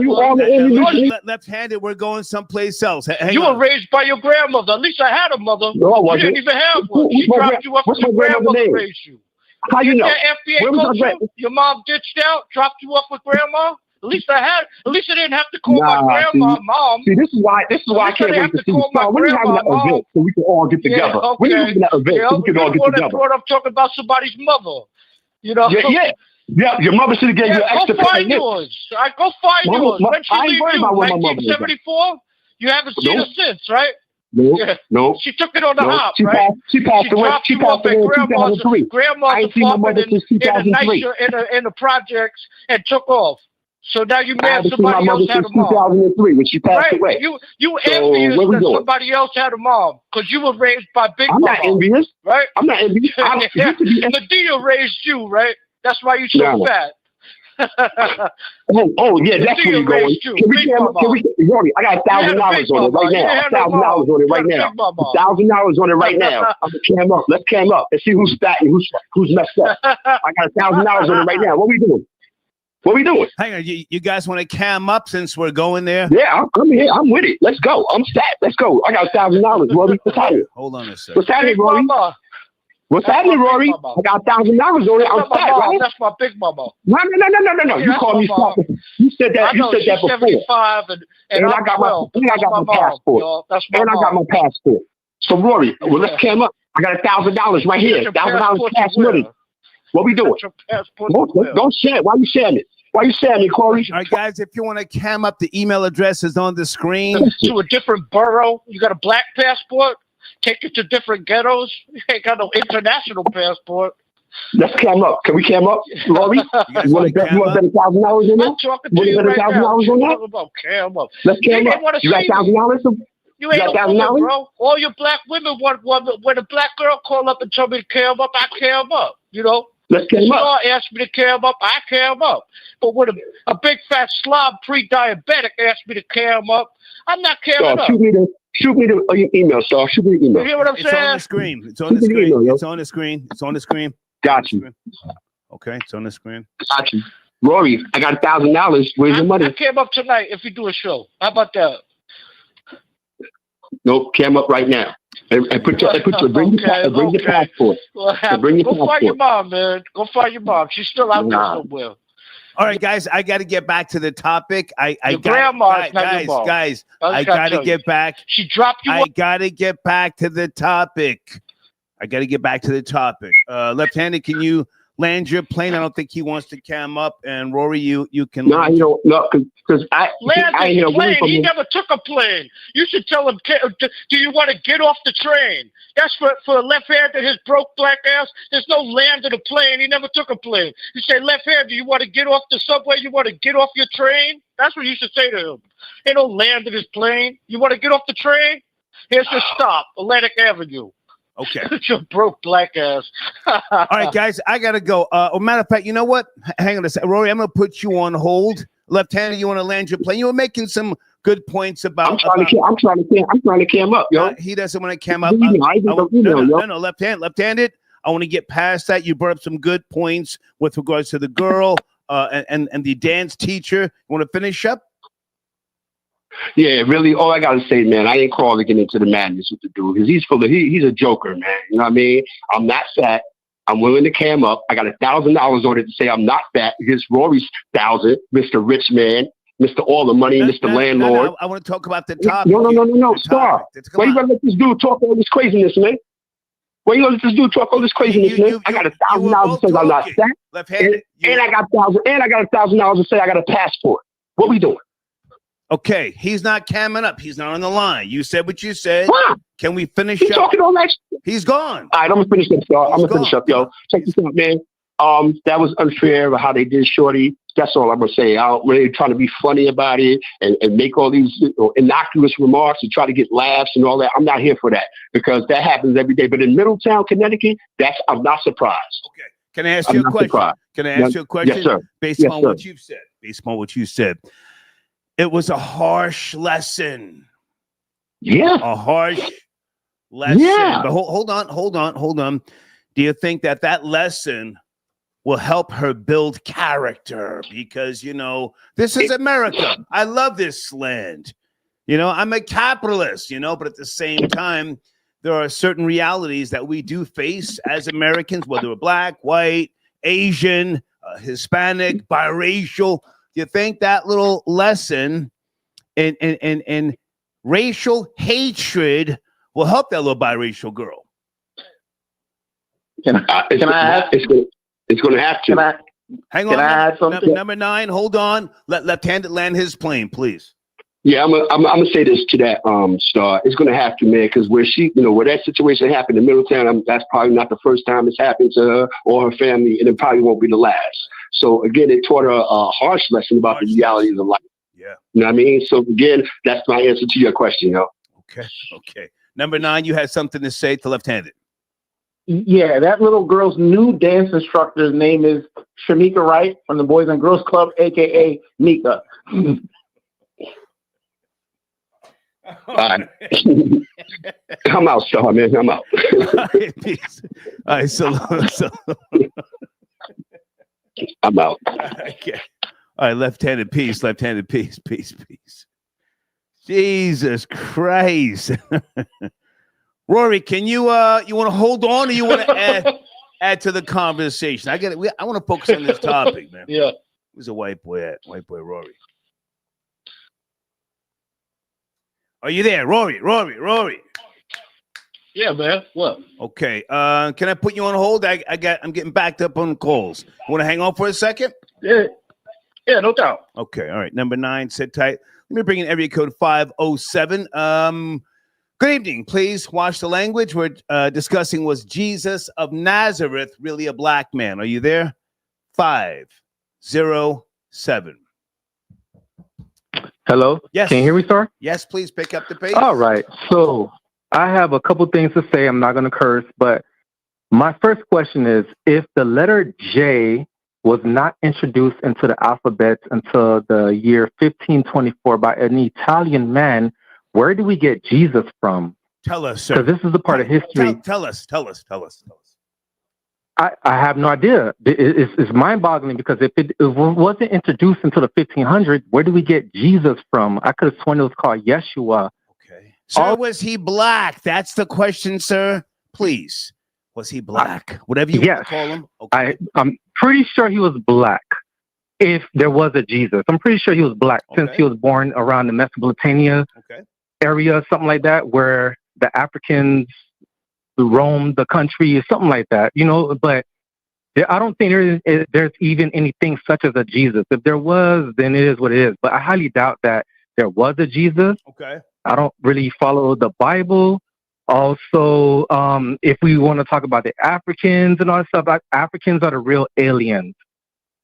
you all the ammunition. Left-handed, we're going someplace else. You were raised by your grandmother. At least I had a mother. No, I wasn't. You didn't even have one. She dropped you off with your grandmother raised you. How you know? Your mom ditched out, dropped you off with grandma. At least I didn't have to call my grandma mom. See, this is why I can't wait to see you. When are you having that event so we can all get together? When are you having that event so we can all get together? I'm talking about somebody's mother. Yeah, your mother should have gave you an extra go find yours. Go find yours. When she leave you, 1974? You haven't seen her since, right? No. She took it on the hop, she right? She passed away. She passed away in 2003. Grandma's apartment in the projects and took off. So now you mad somebody else had a mom. 2003 when she passed away. You envious that somebody else had a mom because you were raised by Big Mama. I'm not envious, right? I'm not envious. Medea raised you, right? That's why you're so fat. Yeah, that's where you're going. Rory, I got $1,000 on it right now. $1,000 on it right now. $1,000 on it right now. I'm gonna cam up. Let's cam up and see who's fat and who's messed up. I got $1,000 on it right now. What we doing? Hang on, you guys want to cam up since we're going there? Yeah, I'm here. I'm with it. Let's go. I'm stat. Let's go. I got $1,000, Rory. What's happening? Hold on a second. What's happening, Rory? What's happening, Rory? I got $1,000 on it. I'm stat, right? That's my big mama. No. You called me stat. You said that. You said that before. 75 and I got my passport. And I got my passport. So Rory, let's cam up. I got $1,000 right here. $1,000 cash money. What we doing? Don't share it. Why you sharing it? Why you sharing it, Corey? All right, guys, if you want to cam up, the email address is on the screen. To a different borough. You got a black passport? Take it to different ghettos. You ain't got no international passport. Let's cam up. Can we cam up, Rory? You want to bet $1,000 on that? I'm talking to you right now. $1,000 about cam up. Let's cam up. You got $1,000? You ain't no woman, bro. All your black women want when a black girl call up and tell me to cam up, I cam up. Let's get him up. Star asked me to carry him up. I carry him up. But when a big fat slob pre-diabetic asked me to carry him up, I'm not carrying Star, up. shoot me the email, Star. Shoot me the email. You hear what I'm It's saying? on the screen. It's on the screen. It's on the screen. It's on the screen. Got you. Okay, it's on the screen. Got you. Rory, I got $1,000. Where's your money? I came up tonight if you do a show. How about that? Nope, cam up right now. And bring your passport. Well, bring your go passport. find your mom, man. Go find your mom. She's still out there somewhere. All right, guys, I got to get back to the topic. I Your got grandma's not your mom. guys. I I got to get back. She dropped you. I got to get back to the topic. Left-handed, can you land your plane? I don't think he wants to cam up. And Rory, you can. No, because I Land his plane. He never took a plane. You should tell him, do you want to get off the train? That's for a left-hander, his broke black ass. There's no land in a plane. He never took a plane. You say, left-hander, do you want to get off the subway? You want to get off your train? That's what you should say to him. Ain't no land in his plane. You want to get off the train? Here's your stop, Atlantic Avenue. Okay. Your broke black ass. All right, guys, I got to go. Matter of fact, you know what? Hang on a second. Rory, I'm going to put you on hold. Left-handed, you want to land your plane? You were making some good points about. I'm trying to cam up, yo. He doesn't want to cam up. No, left-handed. I want to get past that. You brought up some good points with regards to the girl and the dance teacher. You want to finish up? Yeah, really. All I gotta say, man, I ain't called to get into the madness with the dude because he's a joker, man. You know what I mean? I'm not fat. I'm willing to cam up. I got $1,000 on it to say I'm not fat. Here's Rory's 1,000, Mr. Rich Man, Mr. All the Money, Mr. Landlord. No, I want to talk about the topic. No. Star. Why you gonna let this dude talk all this craziness, man? Why you gonna let this dude talk all this craziness, man? I got $1,000 to say I'm not fat. Left-handed. And I got $1,000 to say I got a passport. What we doing? Okay, he's not camming up. He's not on the line. You said what you said. Huh? Can we finish He's up? talking all that shit. He's gone. All right, I'm gonna finish up, y'all. I'm gonna finish up, yo. Check this out, man. That was unfair how they did Shorty. That's all I'm gonna say. I don't really try to be funny about it and make all these innocuous remarks and try to get laughs and all that. I'm not here for that because that happens every day. But in Middletown, Connecticut, I'm not surprised. Okay. Can I ask you a question? Surprised. Can I ask you a question? Yes, sir. Based on what you've said. Based on what you said. It was a harsh lesson. Yeah. A harsh lesson. Yeah. But hold on. Do you think that lesson will help her build character? Because, this is America. I love this land. I'm a capitalist, but at the same time, there are certain realities that we do face as Americans, whether we're black, white, Asian, Hispanic, biracial. You think that little lesson in racial hatred will help that little biracial girl? Can I add? It's going to have to. Hang on. Can I add something? Number 9, hold on. Let left-handed land his plane, please. Yeah, I'm gonna say this to that Star. It's gonna have to, man, because where that situation happened in Middletown, that's probably not the first time it's happened to her or her family, and it probably won't be the last. So again, it taught her a harsh lesson about the realities of life. Yeah. You know what I mean? So again, that's my answer to your question, yo. Okay. Number 9, you had something to say to left-handed. Yeah, that little girl's new dance instructor's name is Shamika Wright from the Boys and Girls Club, aka Mika. All right. I'm out, Star, man. I'm out. All right, peace. All right, so I'm out. Okay. All right, left-handed peace. Jesus Christ. Rory, can you want to hold on, or you want to add to the conversation? I want to focus on this topic, man. Yeah. Where's a white boy at? White boy Rory. Are you there, Rory? Yeah, man. What? Okay. Can I put you on hold? I'm getting backed up on calls. Want to hang on for a second? Yeah, no doubt. Okay. All right. Number 9, sit tight. Let me bring in area code 507. Good evening. Please watch the language. We're discussing, was Jesus of Nazareth really a black man? Are you there? 507. Hello? Yes. Can you hear me, sir? Yes, please pick up the pace. All right. So I have a couple things to say. I'm not going to curse, but My first question is, if the letter J was not introduced into the alphabet until the year 1524 by an Italian man, where do we get Jesus from? Tell us, sir. Because this is a part of history. Tell us. I have no idea. It's mind-boggling because if it wasn't introduced until the 1500s, where do we get Jesus from? I could have sworn it was called Yeshua. Okay. Sir, was he black? That's the question, sir. Please. Was he black? Whatever you want to call him. Okay. I'm pretty sure he was black if there was a Jesus. I'm pretty sure he was black since he was born around the Mesopotamia area, something like that, where the Africans roamed the country, something like that, you know. But I don't think there's even anything such as a Jesus. If there was, then it is what it is. But I highly doubt that there was a Jesus. Okay. I don't really follow the Bible. Also, if we want to talk about the Africans and all that stuff, Africans are the real aliens.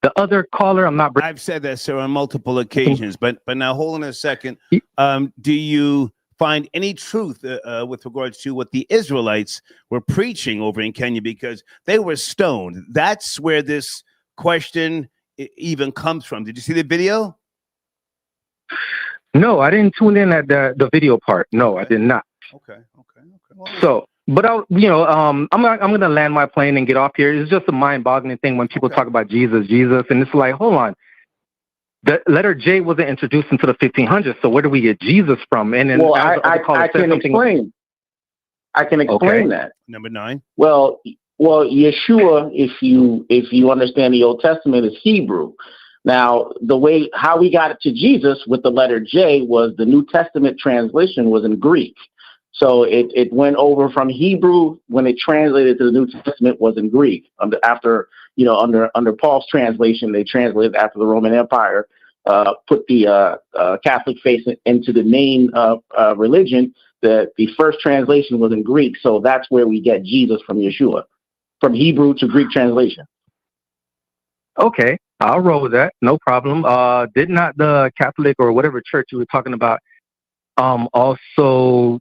The other caller, I've said that, sir, on multiple occasions. but now, hold on a second. Do you find any truth with regards to what the Israelites were preaching over in Kenya? Because they were stoned. That's where this question even comes from. Did you see the video? No, I didn't tune in at the video part. No, I did not. Okay. Well, so, but I'm gonna land my plane and get off here. It's just a mind-boggling thing when people talk about Jesus, and it's like, hold on, the letter J wasn't introduced until the 1500s. So where do we get Jesus from? And then, well, I can explain. I can explain that. Number 9. Well, Yeshua, if you understand the Old Testament, is Hebrew. Now, how we got it to Jesus with the letter J was the New Testament translation was in Greek. So it went over from Hebrew when it translated to the New Testament was in Greek. Under Paul's translation, they translated after the Roman Empire put the Catholic faith into the main religion. The first translation was in Greek, so that's where we get Jesus from Yeshua, from Hebrew to Greek translation. Okay, I'll roll with that. No problem. Did not the Catholic or whatever church you were talking about also?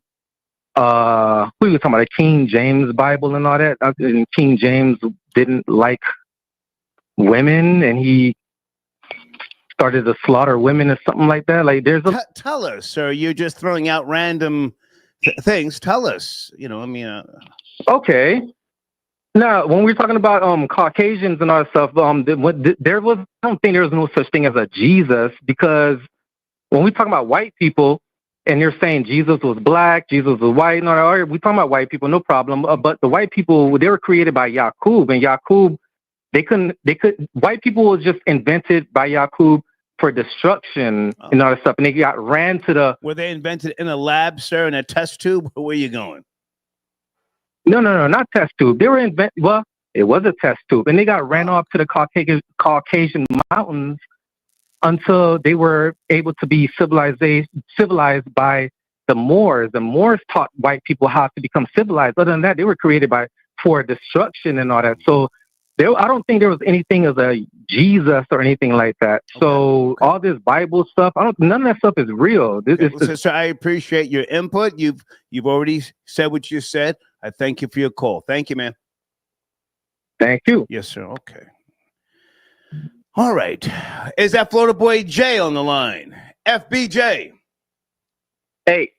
We were talking about a King James Bible and all that. And King James didn't like women, and he started to slaughter women or something like that. Like, there's tell us, sir. You're just throwing out random things. Tell us. Okay. Now, when we're talking about Caucasians and all that stuff, I don't think there was no such thing as a Jesus, because when we talk about white people, and you're saying Jesus was black, Jesus was white, and all right, we're talking about white people, no problem. But the white people, they were created by Yaqub, and Yaqub, white people was just invented by Yaqub for destruction and all that stuff, and they ran to the. Were they invented in a lab, sir, in a test tube? Where are you going? No, not test tube. They were well, it was a test tube, and they got ran off to the Caucasian mountains until they were able to be civilized by the Moors. The Moors taught white people how to become civilized. Other than that, they were created for destruction and all that. So I don't think there was anything as a Jesus or anything like that. So all this Bible stuff, none of that stuff is real. Sir, I appreciate your input. You've already said what you said. I thank you for your call. Thank you, man. Thank you. Yes, sir. Okay. All right. Is that Florida boy Jay on the line? FBJ. Hey,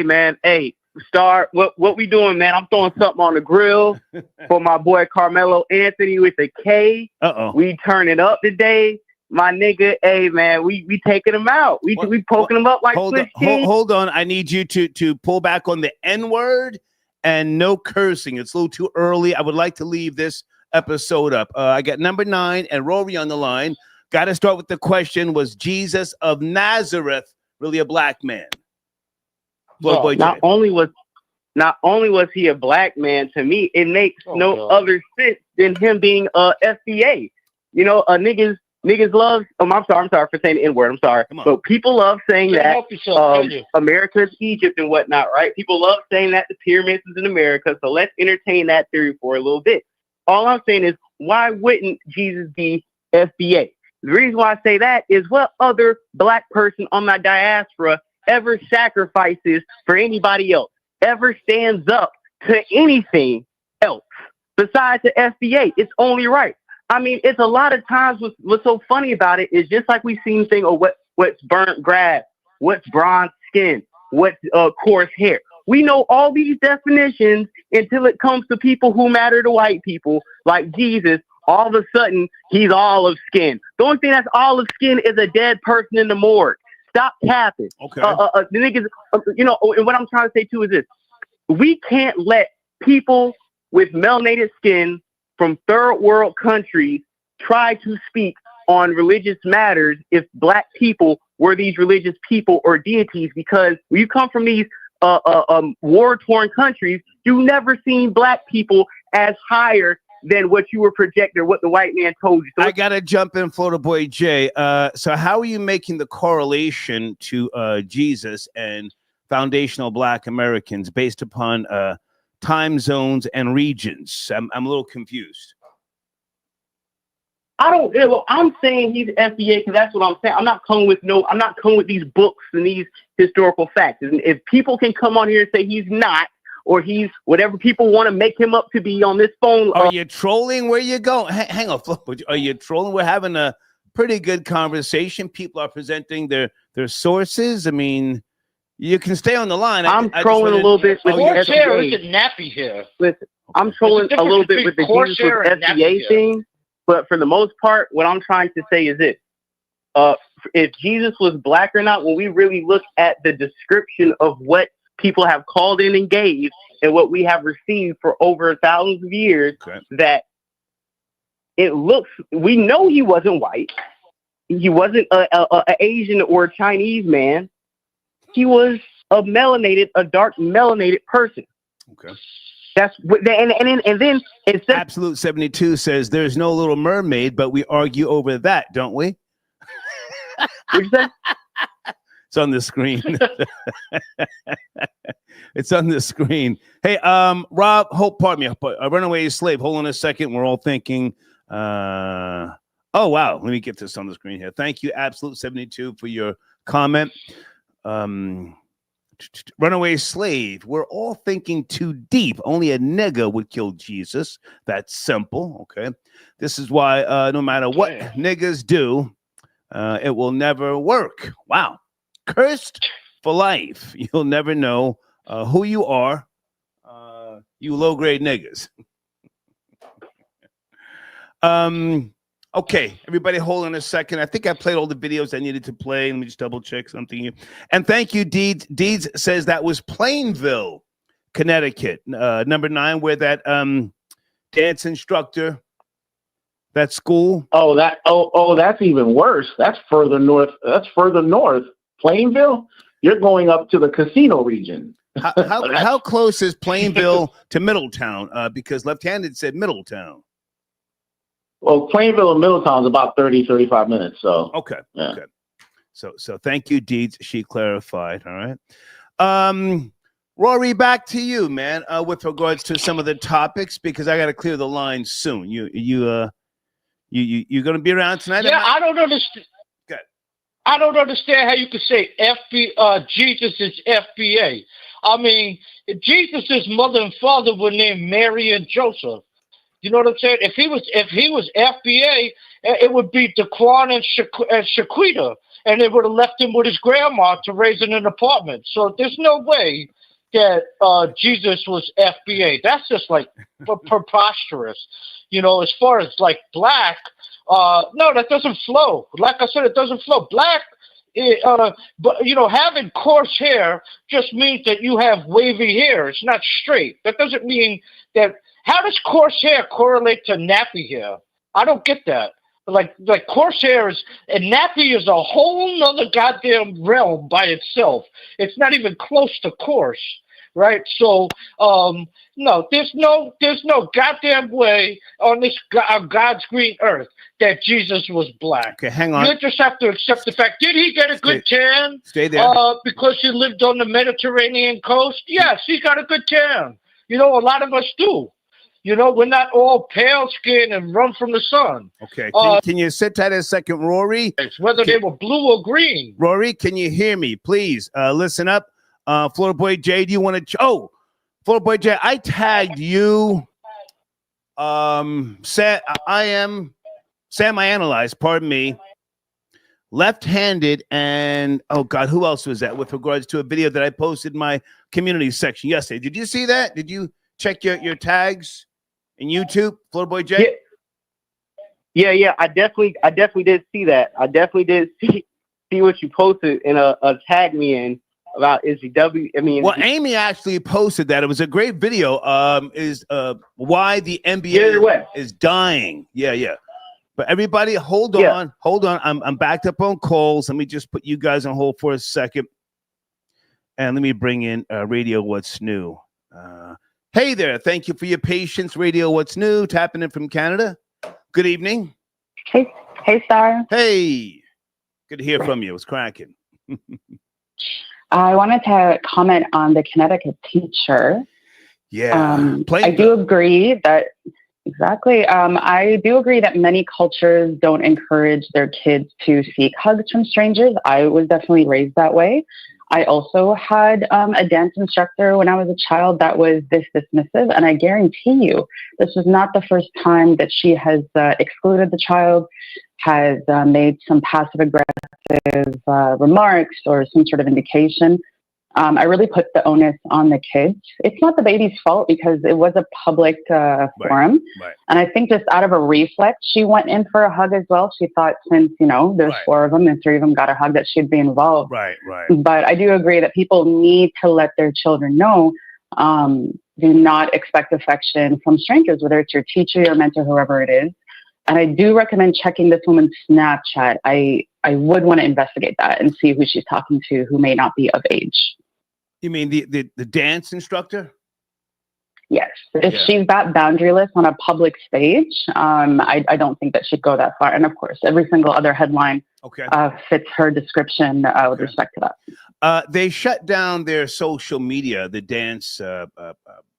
man. Hey, Star, what we doing, man? I'm throwing something on the grill for my boy Carmelo Anthony with a K. We turning up today. My nigga, hey, man, we taking him out. We poking him up like hold on. I need you to pull back on the N-word and no cursing. It's a little too early. I would like to leave this episode up. I got number 9 and Rory on the line. Got to start with the question: was Jesus of Nazareth really a black man? Not only was he a black man, to me, it makes no other sense than him being a FBA. Niggas love. I'm sorry for saying the N-word. I'm sorry, but people love saying that America's Egypt and whatnot, right? People love saying that the pyramids is in America. So let's entertain that theory for a little bit. All I'm saying is, why wouldn't Jesus be FBA? The reason why I say that is, what other black person on my diaspora ever sacrifices for anybody else, ever stands up to anything else? besides the FBA. It's only right. I mean, it's a lot of times what's so funny about it is just like we've seen thing of what's burnt grass, what's bronze skin, what's coarse hair. We know all these definitions until it comes to people who matter to white people, like Jesus. All of a sudden, he's olive skin. The only thing that's olive skin is a dead person in the morgue. Stop capping. Okay. The niggas, and what I'm trying to say too is this: we can't let people with melanated skin from third world countries try to speak on religious matters if black people were these religious people or deities, because when you come from these war-torn countries, you never seen black people as higher than what you were projected, what the white man told you. So I got to jump in, Florida Boy Jay. So how are you making the correlation to Jesus and foundational black Americans based upon time zones and regions? I'm a little confused. I'm saying he's FBA because that's what I'm saying. I'm not coming with these books and these historical facts. And if people can come on here and say he's not, or he's whatever people want to make him up to be on this phone. Are you trolling? Where you going? Hang on, are you trolling? We're having a pretty good conversation. People are presenting their sources. I mean, you can stay on the line. I'm trolling a little bit with the FBA. Is nappy here. Listen, I'm trolling a little bit with the Jesus with FBA thing. But for the most part, what I'm trying to say is this. If Jesus was black or not, when we really look at the description of what people have called in and gave and what we have received for over thousands of years, that it looks, we know he wasn't white. He wasn't a Asian or a Chinese man. He was a dark melanated person. Okay. That's and then Absolute 72 says there's no Little Mermaid, but we argue over that, don't we? What'd you say? It's on the screen. It's on the screen. Hey, Rob, pardon me, a runaway slave. Hold on a second. We're all thinking, oh, wow. Let me get this on the screen here. Thank you, Absolute 72, for your comment. Runaway slave. We're all thinking too deep. Only a nigger would kill Jesus. That's simple. Okay. This is why no matter what niggers do, it will never work. Wow. Cursed for life. You'll never know who you are, you low-grade niggas. Okay, everybody hold on a second. I think I played all the videos I needed to play. Let me just double-check something here. And thank you, Deeds. Deeds says that was Plainville, Connecticut, number 9, where that dance instructor, that school. Oh, that's even worse. That's further north. Plainville, you're going up to the casino region. How close is Plainville to Middletown? Because left-handed said Middletown. Well, Plainville and Middletown is about 35 minutes. So okay, yeah. Okay. So thank you, Deeds. She clarified. All right. Rory, back to you, man. With regards to some of the topics, because I got to clear the line soon. You going to be around tonight? Yeah, I don't understand. I don't understand how you could say Jesus is FBA. I mean, Jesus' mother and father were named Mary and Joseph. You know what I'm saying? If he was FBA, it would be Daquan and Shaquita, and they would have left him with his grandma to raise in an apartment. So there's no way that Jesus was FBA. That's just like preposterous. You know, as far as like black, no, that doesn't flow. Like I said, it doesn't flow. Black, but you know, having coarse hair just means that you have wavy hair. It's not straight. That doesn't mean that. How does coarse hair correlate to nappy hair? I don't get that. Like coarse hair and nappy is a whole nother goddamn realm by itself. It's not even close to coarse, right? So, no, there's no goddamn way on this God's green earth that Jesus was black. Okay, hang on. You just have to accept the fact. Did he get a good tan? Stay there. Because he lived on the Mediterranean coast? Yes, he got a good tan. You know, a lot of us do. You know, we're not all pale skinned and run from the sun. Okay. Can you sit tight a second, Rory? It's whether they were blue or green. Rory, can you hear me? Please listen up. Florida Boy Jay, do you want to? Florida Boy Jay, I tagged you Sam, I analyzed, pardon me, left-handed, and oh God, who else was that with regards to a video that I posted in my community section yesterday? Did you see that? Did you check your tags in YouTube, Floorboy J? Yeah. I definitely did see that. I definitely did see what you posted and tagged me in about SGW. I mean, well, Amy actually posted that. It was a great video. Is why the NBA is dying. Yeah. But everybody, hold on. I'm backed up on calls. Let me just put you guys on hold for a second, and let me bring in Radio What's New. Hey there, thank you for your patience. Radio What's New, tapping in from Canada. Good evening. Hey, Star. Hey, good to hear from you. It's cracking. I wanted to comment on the Connecticut teacher. Yeah, I do agree that. Exactly. I do agree that many cultures don't encourage their kids to seek hugs from strangers. I was definitely raised that way. I also had a dance instructor when I was a child that was this dismissive, and I guarantee you this was not the first time that she has excluded the child, has made some passive-aggressive remarks or some sort of indication. I really put the onus on the kids. It's not the baby's fault because it was a public forum. Right. And I think just out of a reflex, she went in for a hug as well. She thought since, there's 4 of them and 3 of them got a hug that she'd be involved. Right. But I do agree that people need to let their children know, do not expect affection from strangers, whether it's your teacher, your mentor, whoever it is. And I do recommend checking this woman's Snapchat. I would want to investigate that and see who she's talking to who may not be of age. You mean the dance instructor? Yes. If she's that boundaryless on a public stage, I don't think that she'd go that far. And of course, every single other headline fits her description with respect to that. They shut down their social media, the dance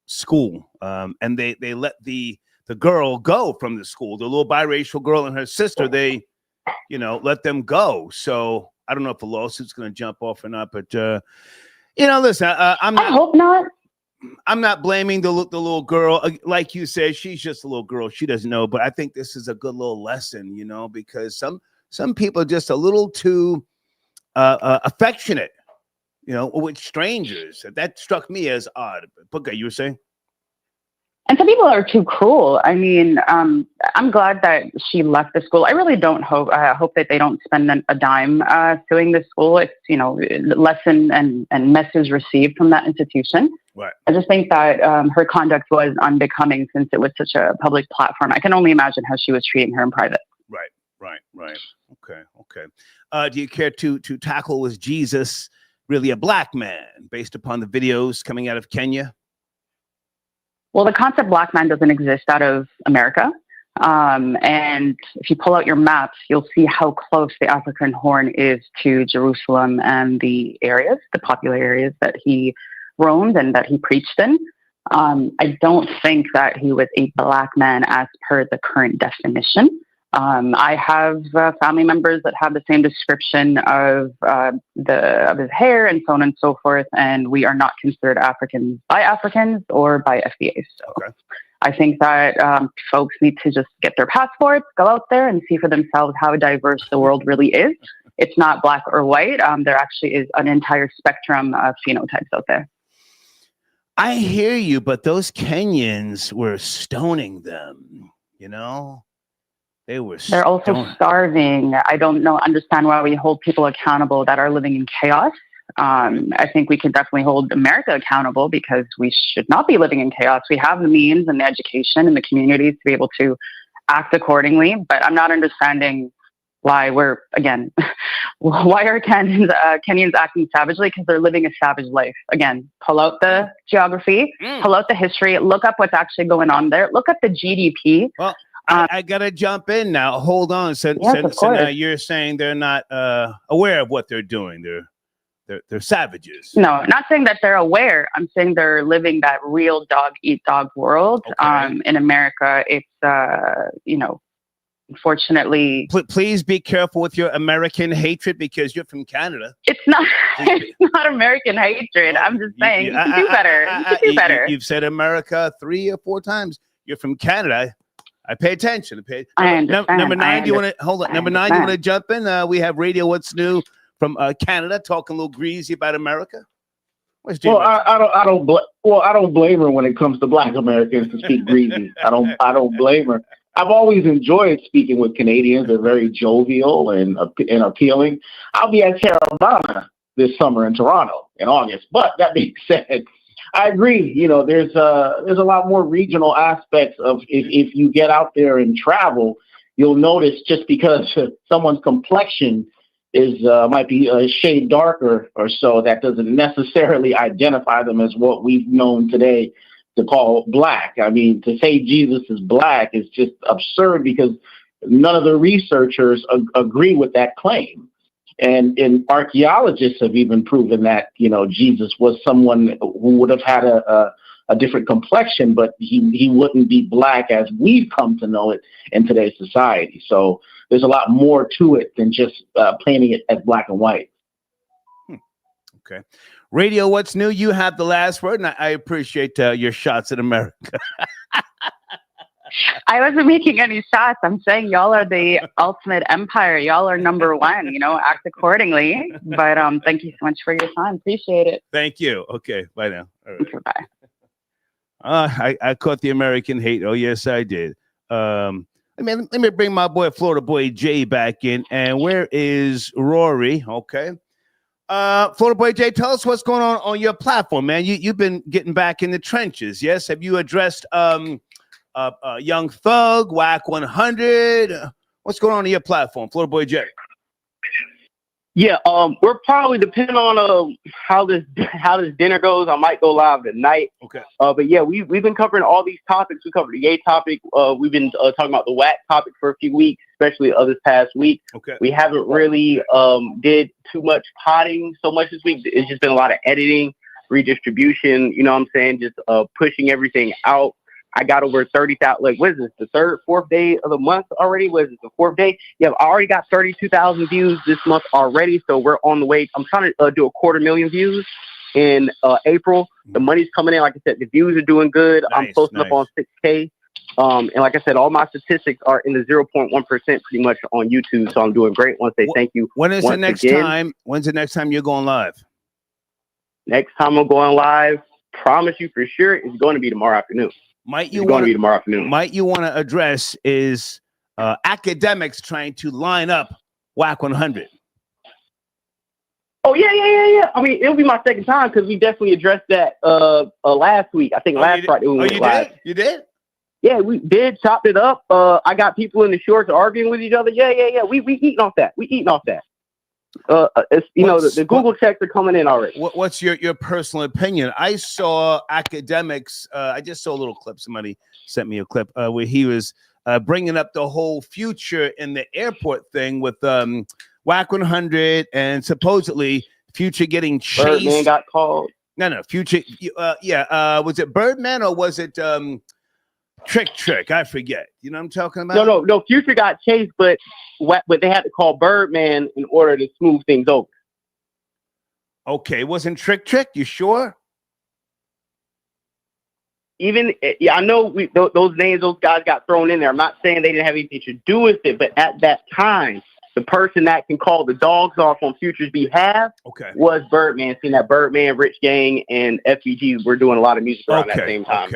school, and they let the girl go from the school. The little biracial girl and her sister, they let them go. So I don't know if the lawsuit's going to jump off or not, but listen, I hope not. I'm not blaming the little girl. Like you said, she's just a little girl. She doesn't know. But I think this is a good little lesson, because some people are just a little too affectionate, with strangers. That struck me as odd. Puka, you were saying? And some people are too cruel. I mean, I'm glad that she left the school. I really don't hope. I hope that they don't spend a dime suing the school. It's lesson and message received from that institution. Right. I just think that her conduct was unbecoming since it was such a public platform. I can only imagine how she was treating her in private. Right. Okay. Do you care to tackle, was Jesus really a black man based upon the videos coming out of Kenya? Well, the concept black man doesn't exist out of America. And if you pull out your maps, you'll see how close the African Horn is to Jerusalem and the popular areas that he roamed and that he preached in. I don't think that he was a black man as per the current definition. I have family members that have the same description of his hair and so on and so forth, and we are not considered Africans by Africans or by FDA. So I think that folks need to just get their passports, go out there and see for themselves how diverse the world really is. It's not black or white. There actually is an entire spectrum of phenotypes out there. I hear you, but those Kenyans were stoning them, They're also starving. I don't understand why we hold people accountable that are living in chaos. I think we can definitely hold America accountable because we should not be living in chaos. We have the means and the education and the communities to be able to act accordingly. But I'm not understanding why why are Kenyans acting savagely? Because they're living a savage life. Again, pull out the geography, pull out the history, look up what's actually going on there, look up the GDP. Well, I gotta jump in now. Hold on. So now you're saying they're not aware of what they're doing. They're savages. No, not saying that they're aware. I'm saying they're living that real dog eat dog world. Okay. In America, it's unfortunately. Please be careful with your American hatred because you're from Canada. It's not. It's not American hatred. I'm just saying you can do better. You can do better. You've said America 3 or 4 times. you're from Canada. I pay attention. I understand. Number 9, do you want to hold on? Number 9, you want to jump in? We have Radio What's New from Canada, talking a little greasy about America. Well, I don't blame her when it comes to Black Americans to speak greasy. I don't blame her. I've always enjoyed speaking with Canadians. They're very jovial and appealing. I'll be at Carolina this summer in Toronto in August. But that being said, I agree. You know, there's a lot more regional aspects of if you get out there and travel, you'll notice just because someone's complexion is might be a shade darker or so, that doesn't necessarily identify them as what we've known today to call Black. I mean, to say Jesus is Black is just absurd because none of the researchers agree with that claim. And archaeologists have even proven that, you know, Jesus was someone who would have had a different complexion, but he wouldn't be Black as we've come to know it in today's society. So there's a lot more to it than just painting it as black and white. Okay. Radio What's New, you have the last word, and I appreciate your shots at America. I wasn't making any shots. I'm saying y'all are the ultimate empire. Y'all are number one, you know, act accordingly. But thank you so much for your time. Appreciate it. Thank you. Okay, bye now. All right. Okay, bye. I caught the American hate. Oh, yes, I did. Let me bring my boy, Florida boy Jay, back in. And where is Rory? Okay. Florida boy Jay, tell us what's going on your platform, man. You've been getting back in the trenches, yes? Have you addressed Young Thug, Whack 100? What's going on your platform, Florida boy Jay? Yeah, we're probably, depending on how this dinner goes, I might go live tonight. Okay. But yeah, we've been covering all these topics. We covered the gay topic. We've been talking about the whack topic for a few weeks, especially this past week. Okay. We haven't really did too much potting so much this week. It's just been a lot of editing, redistribution. You know what I'm saying? Just pushing everything out. I got over 30,000. Like, what is this? The fourth day of the month already? What is it? The fourth day? Yeah, I already got 32,000 views this month already. So we're on the way. I'm trying to do 250,000 views in April. The money's coming in. Like I said, the views are doing good. Nice, I'm posting up on 6K. And like I said, all my statistics are in the 0.1% pretty much on YouTube. So I'm doing great. I want to say thank you. When is the next time? When's the next time you're going live? Next time I'm going live, promise you for sure, it's going to be tomorrow afternoon. Might you want to address is academics trying to line up Whack 100? Oh yeah. I mean, it'll be my second time because we definitely addressed that last week. I think last Friday. You did? Yeah, we did. Chopped it up. I got people in the shorts arguing with each other. Yeah. We eating off that. It's, the Google checks are coming in already. What's your personal opinion? I saw academics. I just saw a little clip. Somebody sent me a clip where he was bringing up the whole future in the airport thing with Whack 100 and supposedly Future getting chased. Birdman got called. No, Future. Was it Birdman or was it Trick? I forget. You know what I'm talking about? No. Future got chased, but they had to call Birdman in order to smooth things over. Okay, wasn't Trick? You sure? I know those names, those guys got thrown in there. I'm not saying they didn't have anything to do with it, but at that time, the person that can call the dogs off on Future's behalf was Birdman. Seeing that Birdman, Rich Gang, and FBG were doing a lot of music around that same time.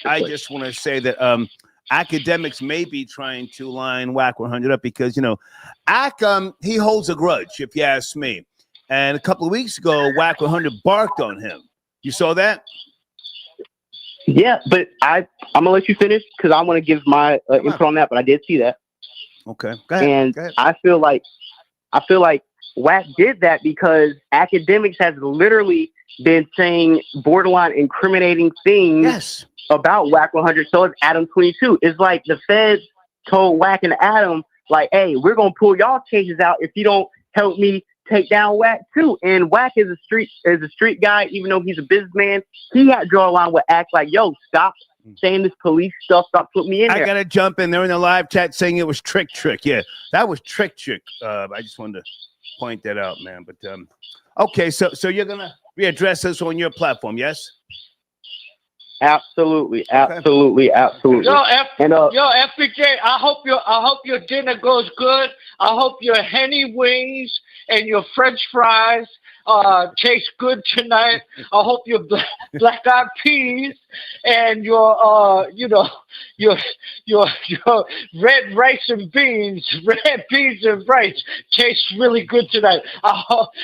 I just want to say that academics may be trying to line Whack 100 up because, he holds a grudge, if you ask me. And a couple of weeks ago, Whack 100 barked on him. You saw that? Yeah, but I'm going to let you finish because I want to give my input on that, but I did see that. Okay. Go ahead. And I feel like Whack did that because academics has literally been saying borderline incriminating things about Whack 100. So it's Adam 22. It's like the feds told Whack and Adam, like, hey, we're gonna pull y'all cases out if you don't help me take down Whack too. And Whack is a street guy, even though he's a businessman. He had to draw a line with Act like, yo, stop saying this police stuff, stop putting me in there. I gotta jump in there in the live chat saying it was Trick. Yeah, that was Trick. I just wanted to point that out, man. But okay, so you're gonna readdress this on your platform, yes? Absolutely. Absolutely. Yo, And FPJ, I hope your dinner goes good. I hope your Henny wings and your French fries taste good tonight. I hope your black-eyed peas and your red rice and beans, red beans and rice taste really good tonight. I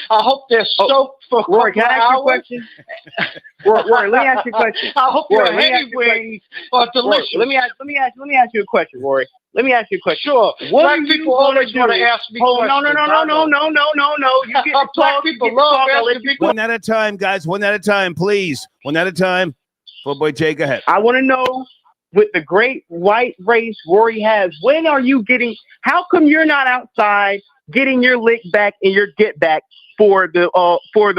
hope they're soaked for a couple Rory, can I ask you a hours. question? Rory, let me ask you a question. I hope Rory, your Henny wings are delicious. Rory, let me ask you a question, Rory. Let me ask you a question. Sure. What Black are you people gonna always do? want to ask me Oh, questions. no. You get to Black talk, people you get to love talk, I'll let asking you me go. One at a time, guys. One at a time, please. One at a time. Boy Jay, go ahead. I want to know, with the great white race Rory has, when are you getting, how come you're not outside getting your lick back and your get back for the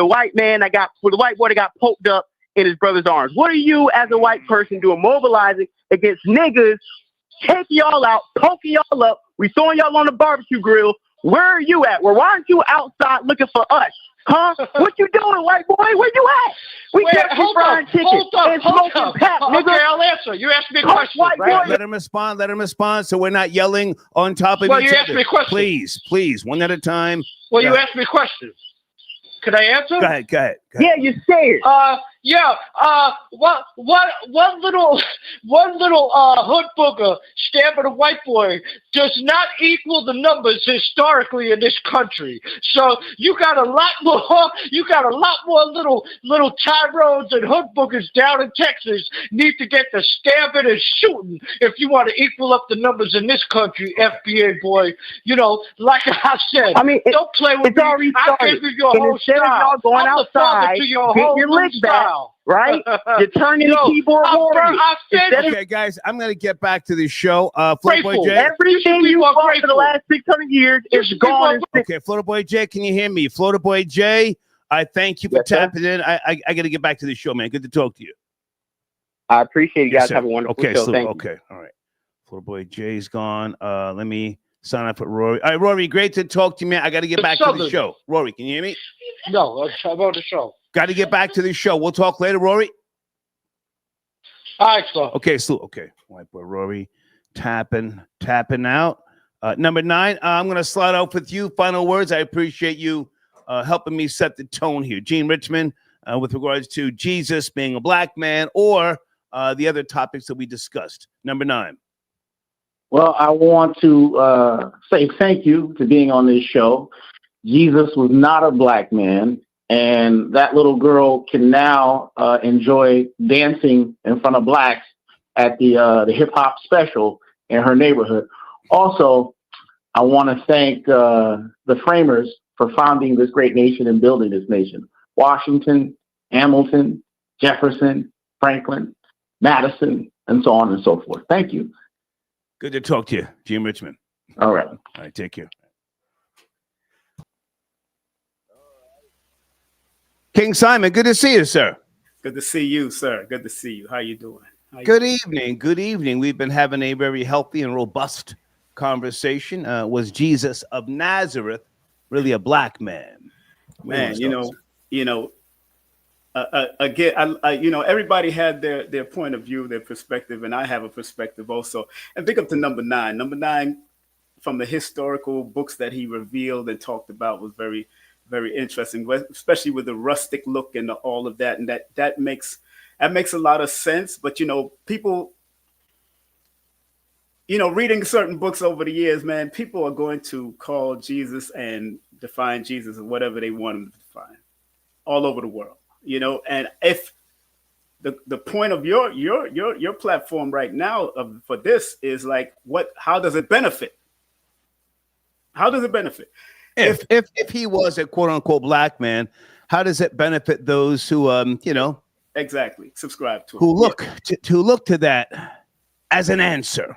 white man for the white boy that got poked up in his brother's arms? What are you as a white person doing mobilizing against niggas, taking y'all out, poking y'all up, we throwing y'all on the barbecue grill? Where are you at? Well, why aren't you outside looking for us? Huh? What you doing, white boy? Where you at? We kept you frying chicken and smoking pap, nigga. Okay, I'll answer. You asked me a question, white right? boy. Let him respond. Let him respond. So we're not yelling on top of Well, each you asked other. me a question. Please, one at a time. Well, Go you ahead. asked me a question. Could I answer? Go ahead. Yeah, you scared. One little hood booger stabbing a white boy does not equal the numbers historically in this country. So you got a lot more little Tyrones and hood boogers down in Texas need to get to stabbing and shooting if you want to equal up the numbers in this country, FBA boy. You know, like I said, I mean, don't play with me. already I started. gave you your And whole instead of style. y'all going I'm the father outside, to your get whole your new lick back, style. right? You're turning the keyboard warrior. Okay, guys, I'm going to get back to the show. Florida Boy Jay. Everything you fought for the last 600 years is gone. Okay, Florida Boy Jay, can you hear me? Florida Boy Jay, I thank you for tapping in. I got to get back to the show, man. Good to talk to you. I appreciate you guys. Sir. Have a wonderful okay, show. So, Thank you. okay, all right. Florida Boy Jay's gone. Let me sign up with Rory. All right, Rory, great to talk to you, man. I got to get back to the show. Rory, can you hear me? No, I'm on the show. Got to get back to the show. We'll talk later, Rory. All right, sir. Okay, so white boy Rory, tapping out. Number 9, I'm going to slide off with you. Final words. I appreciate you helping me set the tone here. Gene Richmond, with regards to Jesus being a black man or the other topics that we discussed. Number 9. Well, I want to say thank you for being on this show. Jesus was not a black man, and that little girl can now enjoy dancing in front of blacks at the hip hop special in her neighborhood. Also, I want to thank the framers for founding this great nation and building this nation. Washington, Hamilton, Jefferson, Franklin, Madison, and so on and so forth. Thank you. Good to talk to you, Gene Richmond. All right. All right, take care. King Simon, good to see you, sir. Good to see you, sir. Good to see you. How you doing? Good evening. Good evening. We've been having a very healthy and robust conversation. Was Jesus of Nazareth really a black man? Man, again, everybody had their point of view, their perspective, and I have a perspective also. And pick up to number 9. Number 9, from the historical books that he revealed and talked about, was very, very interesting, especially with the rustic look and all of that. And that makes a lot of sense. But, people, reading certain books over the years, man, people are going to call Jesus and define Jesus as whatever they want him to define all over the world, and if the point of your platform right now for this is like, how does it benefit? How does it benefit? If he was a quote unquote black man, how does it benefit those who exactly subscribe to who look to that as an answer?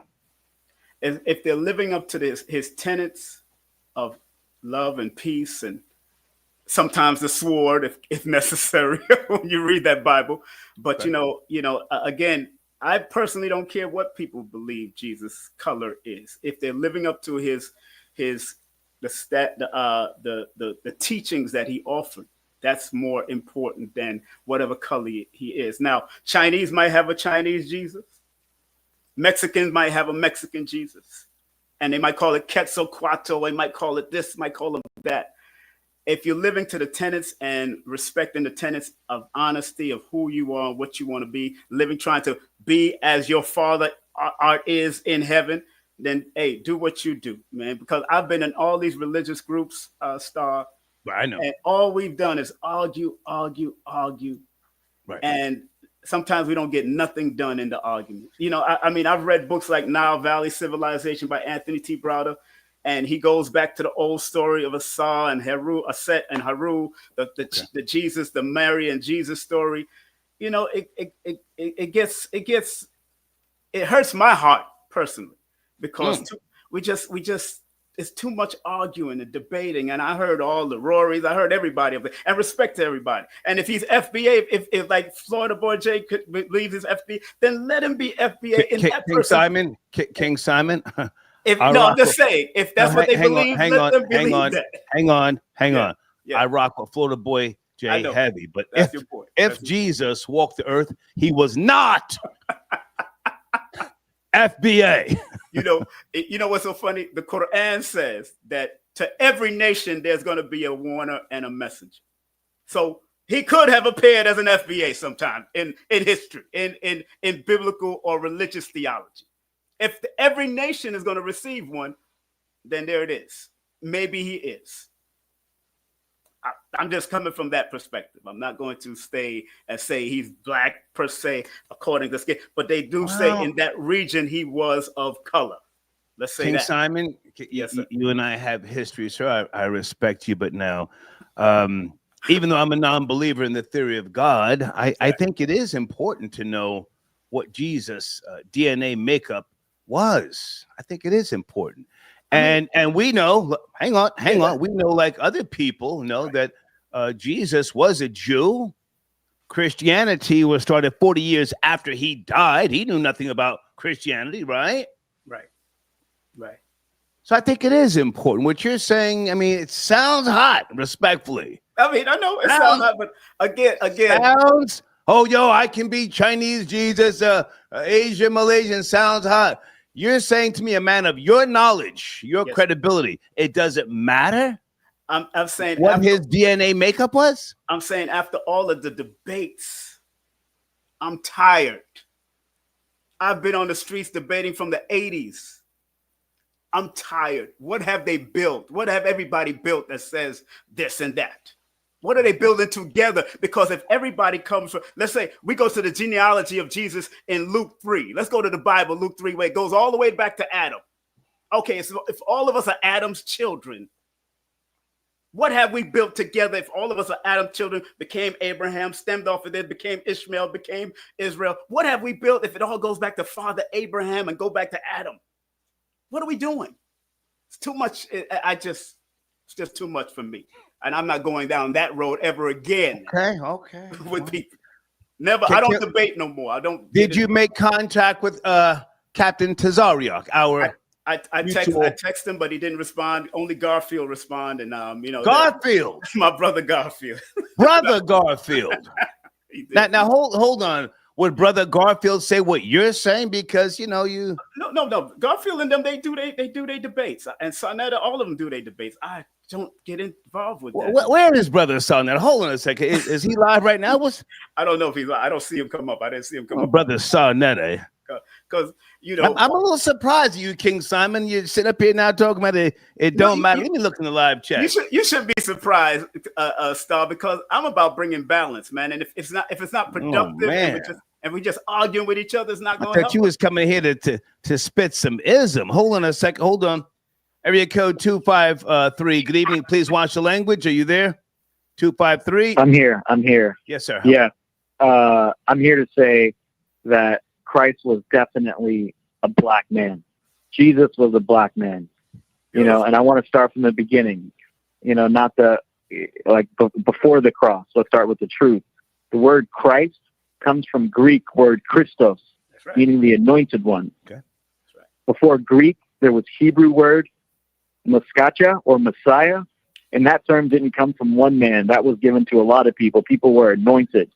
If they're living up to his tenets of love and peace, and sometimes the sword if necessary when you read that Bible. But again, I personally don't care what people believe Jesus' color is. If they're living up to the teachings that he offered, That's more important than whatever color he is. Now, Chinese might have a Chinese Jesus. Mexicans might have a Mexican Jesus. And they might call it Quetzalcoatl. They might call it this, might call it that. If you're living to the tenets and respecting the tenets of honesty of who you are, what you want to be, living, trying to be as your Father art is in heaven, then, hey, do what you do, man. Because I've been in all these religious groups, Star. I know. And all we've done is argue. Right. And sometimes we don't get nothing done in the argument. You know, I mean, I've read books like Nile Valley Civilization by Anthony T. Browder, and he goes back to the old story of Asa and Haru, the Jesus, the Mary and Jesus story. You know, it hurts my heart personally because we just it's too much arguing and debating. And I heard all the Rorys, I heard everybody of it, and respect to everybody. And if he's FBA, if like Florida Boy J could believe his FBA, then let him be FBA. King Simon. I'm just saying, if that's what they believe, let them believe that. Hang on. Yeah. I rock with Florida Boy J heavy, but if Jesus walked the earth, he was not FBA. You know what's so funny? The Quran says that to every nation there's going to be a warner and a messenger. So he could have appeared as an FBA sometime in history, in biblical or religious theology. If every nation is going to receive one, then there it is. Maybe he is. I'm just coming from that perspective. I'm not going to stay and say he's black per se, according to skin, but they do say in that region he was of color. Let's say King that. Simon, yes, sir. You and I have history, sir. I respect you, but now, even though I'm a non-believer in the theory of God, I think it is important to know what Jesus' DNA makeup was. I think it is important. And we know, hang on. We know, like other people know, that Jesus was a Jew. Christianity was started 40 years after he died. He knew nothing about Christianity, right? Right. So I think it is important. What you're saying, I mean, it sounds hot, respectfully. I mean, I know it sounds hot, but again. Sounds, I can be Chinese Jesus, Asian, Malaysian, sounds hot. You're saying to me, a man of your knowledge, your credibility, it doesn't matter? I'm saying what his DNA makeup was? I'm saying after all of the debates, I'm tired. I've been on the streets debating from the 80s. I'm tired. What have they built? What have everybody built that says this and that? What are they building together? Because if everybody comes from, let's say we go to the genealogy of Jesus in Luke 3. Let's go to the Bible, Luke 3, where it goes all the way back to Adam. Okay, so if all of us are Adam's children, what have we built together? If all of us are Adam's children, became Abraham, stemmed off of it, became Ishmael, became Israel. What have we built if it all goes back to Father Abraham and go back to Adam? What are we doing? It's too much. It's just too much for me. And I'm not going down that road ever again. Okay. With people. Never. I don't debate no more. I don't. Did you make contact with Captain Tazariak, our I text him, but he didn't respond. Only Garfield responded. And Garfield, my brother Garfield. Brother Garfield. Now hold on. Would Brother Garfield say what you're saying? Because you No. Garfield and them, they do their debates, and Sonetta, all of them do their debates. I don't get involved with that. Where is Brother Sonetta? Hold on a second. Is he live right now? I don't know if he's live. I don't see him come up. I didn't see him come up. Brother Sonetta. Because I'm a little surprised at you, King Simon. You sit up here now talking about it. It don't matter. Let me look in the live chat. You should be surprised, Star, because I'm about bringing balance, man. And if it's not productive, and we just arguing with each other, it's not going to help. You was coming here to spit some ism. Hold on a second. Hold on. Area code 253. Good evening. Please watch the language. Are you there? 253. I'm here. Yes, sir. Yeah. I'm here to say that Christ was definitely a black man. Jesus was a black man, and I want to start from the beginning, not before the cross. Let's start with the truth. The word Christ comes from Greek word Christos, meaning the anointed one. Okay. Before Greek, there was Hebrew word Messiah or Messiah, And that term didn't come from one man. That was given to a lot of people. People were anointed.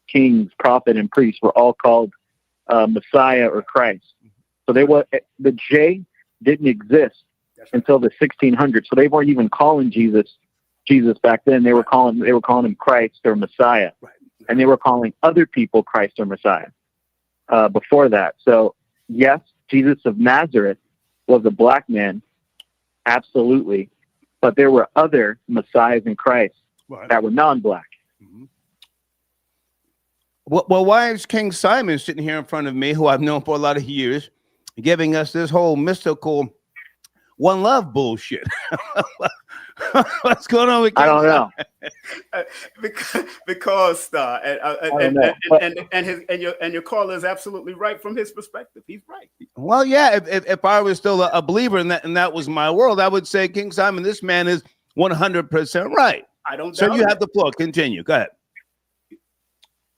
Kings, prophet, and priests were all called Messiah or Christ. So the J didn't exist until the 1600s. So they weren't even calling Jesus back then. They were calling him Christ or Messiah, and they were calling other people Christ or Messiah before that. So yes, Jesus of Nazareth was a black man, absolutely, but there were other Messiahs in Christ that were non-black. Well, why is King Simon sitting here in front of me, who I've known for a lot of years, giving us this whole mystical one love bullshit? What's going on with King I don't know. because Star and your caller is absolutely right from his perspective. He's right. Well, yeah. If I was still a believer in that, and that was my world, I would say, King Simon, this man is 100% right. I don't. So doubt you it. have the floor. Continue. Go ahead.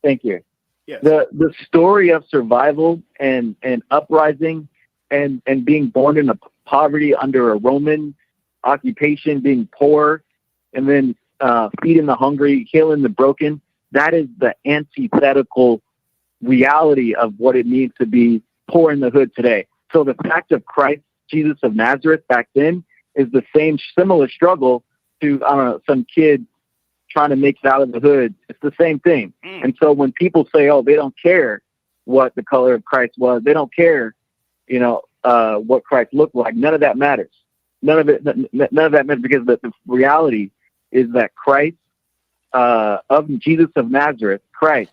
Thank you. Yes. The story of survival and uprising and being born in a poverty under a Roman occupation, being poor, and then feeding the hungry, healing the broken, that is the antithetical reality of what it means to be poor in the hood today. So the fact of Christ, Jesus of Nazareth back then, is the same similar struggle to, I don't know, some kid trying to make it out of the hood. It's the same thing. And so when people say, oh, they don't care what the color of Christ was, they don't care, what Christ looked like, none of that matters. None of that matters, because the reality is that Christ, of Jesus of Nazareth, Christ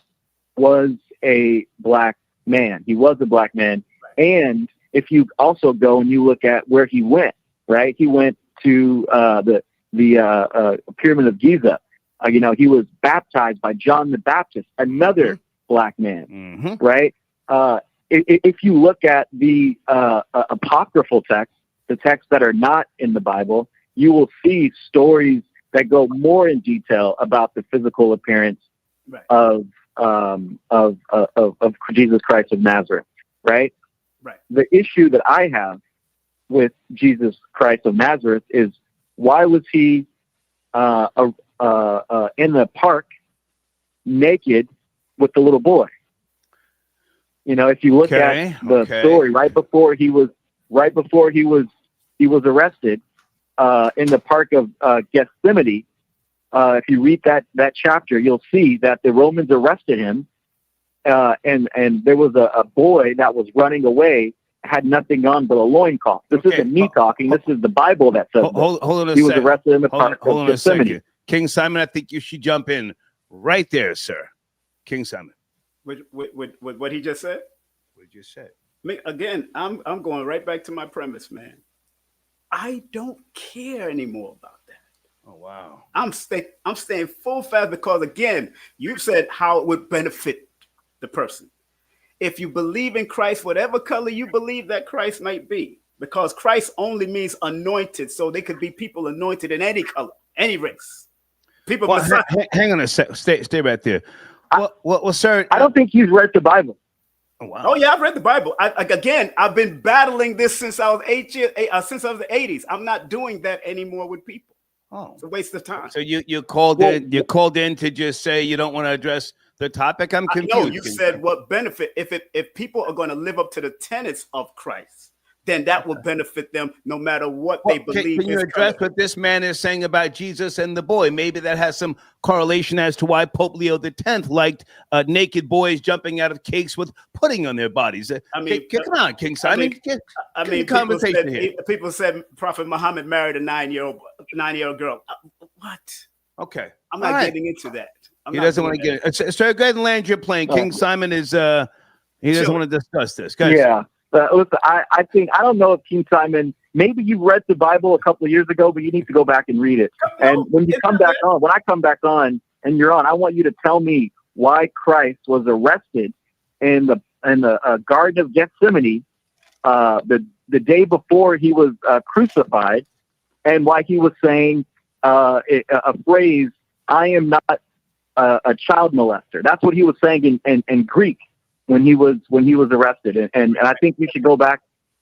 was a black man. He was a black man. And if you also go and you look at where he went, right? He went to the Pyramid of Giza. He was baptized by John the Baptist, another black man, right? If you look at the apocryphal texts, the texts that are not in the Bible, you will see stories that go more in detail about the physical appearance of Jesus Christ of Nazareth, right? Right. The issue that I have with Jesus Christ of Nazareth is, why was he in the park naked with the little boy? If you look at the story right before he was arrested in the park of Gethsemane, if you read that chapter, you'll see that the Romans arrested him, and there was a boy that was running away, had nothing on but a loincloth. This isn't me talking. This is the Bible that says Hold on a he was second. arrested in the park Hold of on a Gethsemane. second. King Simon, I think you should jump in right there, sir. King Simon. With what he just said? What you said? Again, I'm going right back to my premise, man. I don't care anymore about that. Oh wow. I'm staying full fast, because again, you said how it would benefit the person. If you believe in Christ, whatever color you believe that Christ might be, because Christ only means anointed, so they could be people anointed in any color, any race. People. Well, hang on a sec. Stay right there. Well, sir. I don't think you've read the Bible. Oh, wow. Oh yeah, I've read the Bible. I've been battling this since I was since I was the 80s. I'm not doing that anymore with people. Oh, it's a waste of time. So you called in. You called in to just say you don't want to address the topic. I'm confused. No, you said what benefit if people are going to live up to the tenets of Christ, then that will benefit them no matter what they believe. Can you address what this man is saying about Jesus and the boy? Maybe that has some correlation as to why Pope Leo X liked naked boys jumping out of cakes with pudding on their bodies. I mean, come on, King Simon. People said Prophet Muhammad married a 9-year-old girl. What? Okay, I'm not getting into that. He doesn't want to get it. So go ahead and land your plane. King Simon is he doesn't want to discuss this. Guys. Yeah. Listen, I think, I don't know if King Simon, maybe you read the Bible a couple of years ago, but you need to go back and read it. And when I come back on and you're on, I want you to tell me why Christ was arrested in the Garden of Gethsemane the day before he was crucified, and why he was saying a phrase, "I am not a child molester." That's what he was saying in Greek when he was arrested, and I think we should go back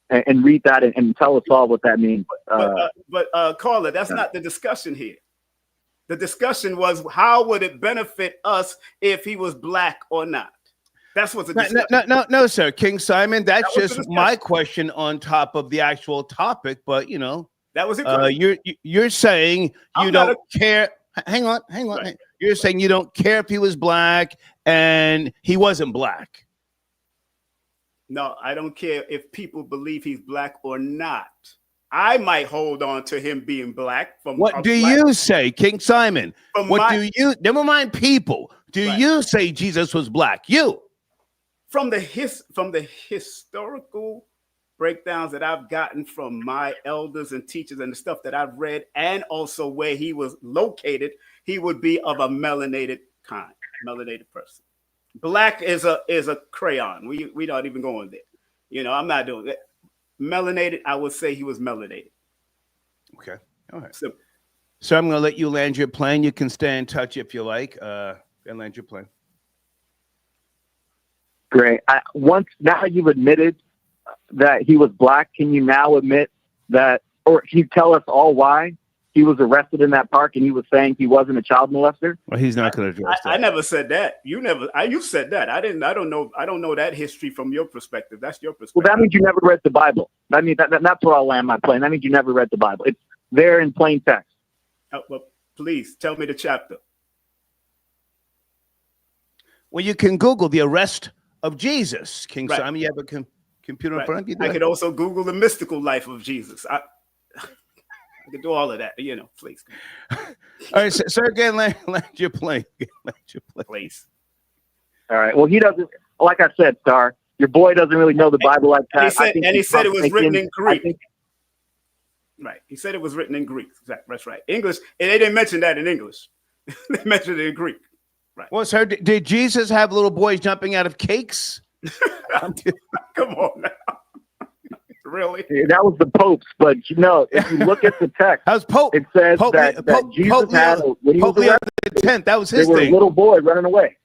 and read that and tell us all what that means. But Carla, that's not the discussion here. The discussion was, how would it benefit us if he was black or not? That's what the discussion. No, sir. King Simon, that's That was just my question on top of the actual topic. But, you know, that was it. You're saying you don't care. Hang on. Right. You're saying you don't care if he was black and he wasn't black. No, I don't care if people believe he's black or not. I might hold on to him being black. What do you say, King Simon? Do you, never mind people, do you say Jesus was black? You. From the historical breakdowns that I've gotten from my elders and teachers and the stuff that I've read, and also where he was located, he would be of a melanated kind, melanated person. Black is a crayon. We not even going there. You know, I'm not doing that. Melanated, I would say he was melanated. Okay. All right. So I'm going to let you land your plane. You can stay in touch if you like. And land your plane. Great. Now you've admitted that he was black, can you now admit that, or can you tell us all why he was arrested in that park and he was saying he wasn't a child molester? Well, he's not going to address that. I never said that. You said that. I don't know that history from your perspective. That's your perspective. Well, that means you never read the Bible. I mean, that's where I'll land my plane. That means you never read the Bible. It's there in plain text. Well, please tell me the chapter. Well, you can Google the arrest of Jesus, King Right. Simon. You have a computer in front of you? I could also Google the mystical life of Jesus. I could do all of that, you know, please. All right, sir, again, land your plane. Please. All right. Well, he doesn't, like I said, Star, your boy doesn't really know the Bible like that. He said it was written in Greek. Right. He said it was written in Greek. That's right. English, and they didn't mention that in English. They mentioned it in Greek. Right. Well, sir, did Jesus have little boys jumping out of cakes? Come on now. Really? That was the Pope's, but you know, if you look at the text, it says that Jesus had, when he was arrested, that was his thing. There were a little boy running away.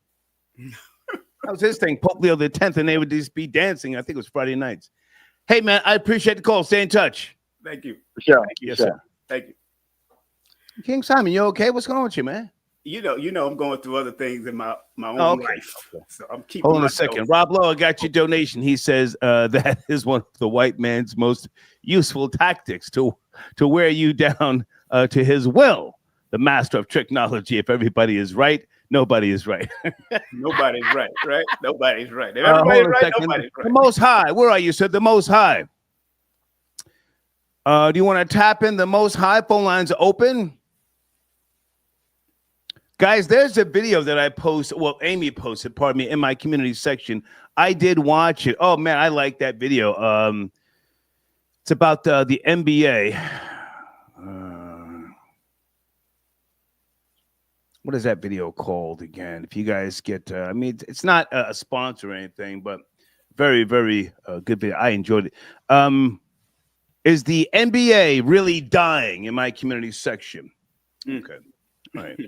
That was his thing, Pope Leo X, and they would just be dancing. I think it was Friday nights. Hey, man, I appreciate the call. Stay in touch. Thank you. For sure. Thank you. Yes, sir. Thank you. King Simon, you okay? What's going on with you, man? You know, I'm going through other things in my own life. So I'm keeping. Hold on a second. Rob Lowe, I got your donation. He says that is one of the white man's most useful tactics to wear you down to his will. The master of tricknology. If everybody is right, nobody is right. Nobody's right, right? Nobody's right. If everybody's right, nobody's right. The Most High. Where are you, sir? The Most High. Do you want to tap in the Most High? Phone lines are open. Guys, there's a video that I Amy posted, pardon me, in my community section. I did watch it. Oh, man, I like that video. It's about the NBA. What is that video called again? If you guys get, I mean, it's not a sponsor or anything, but very, very good video. I enjoyed it. Is the NBA really dying in my community section? Okay. All right.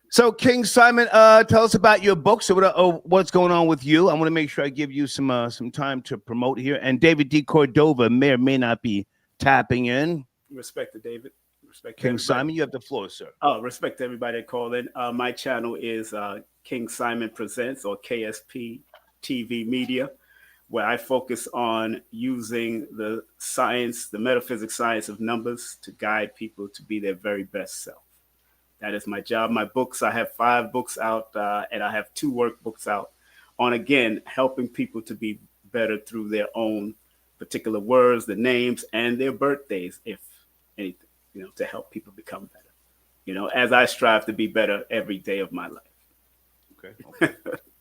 So, King Simon, tell us about your book. So, what's going on with you? I want to make sure I give you some time to promote here. And David D. Cordova may or may not be tapping in. Respect to David. Respect to King everybody. Simon, you have the floor, sir. Oh, respect to everybody that called in. My channel is King Simon Presents, or KSP TV Media, where I focus on using the science, the metaphysics science of numbers to guide people to be their very best self. That is my job. My books, I have 5 books out, and I have 2 workbooks out on, again, helping people to be better through their own particular words, the names, and their birthdays, if anything, you know, to help people become better, you know, as I strive to be better every day of my life. Okay.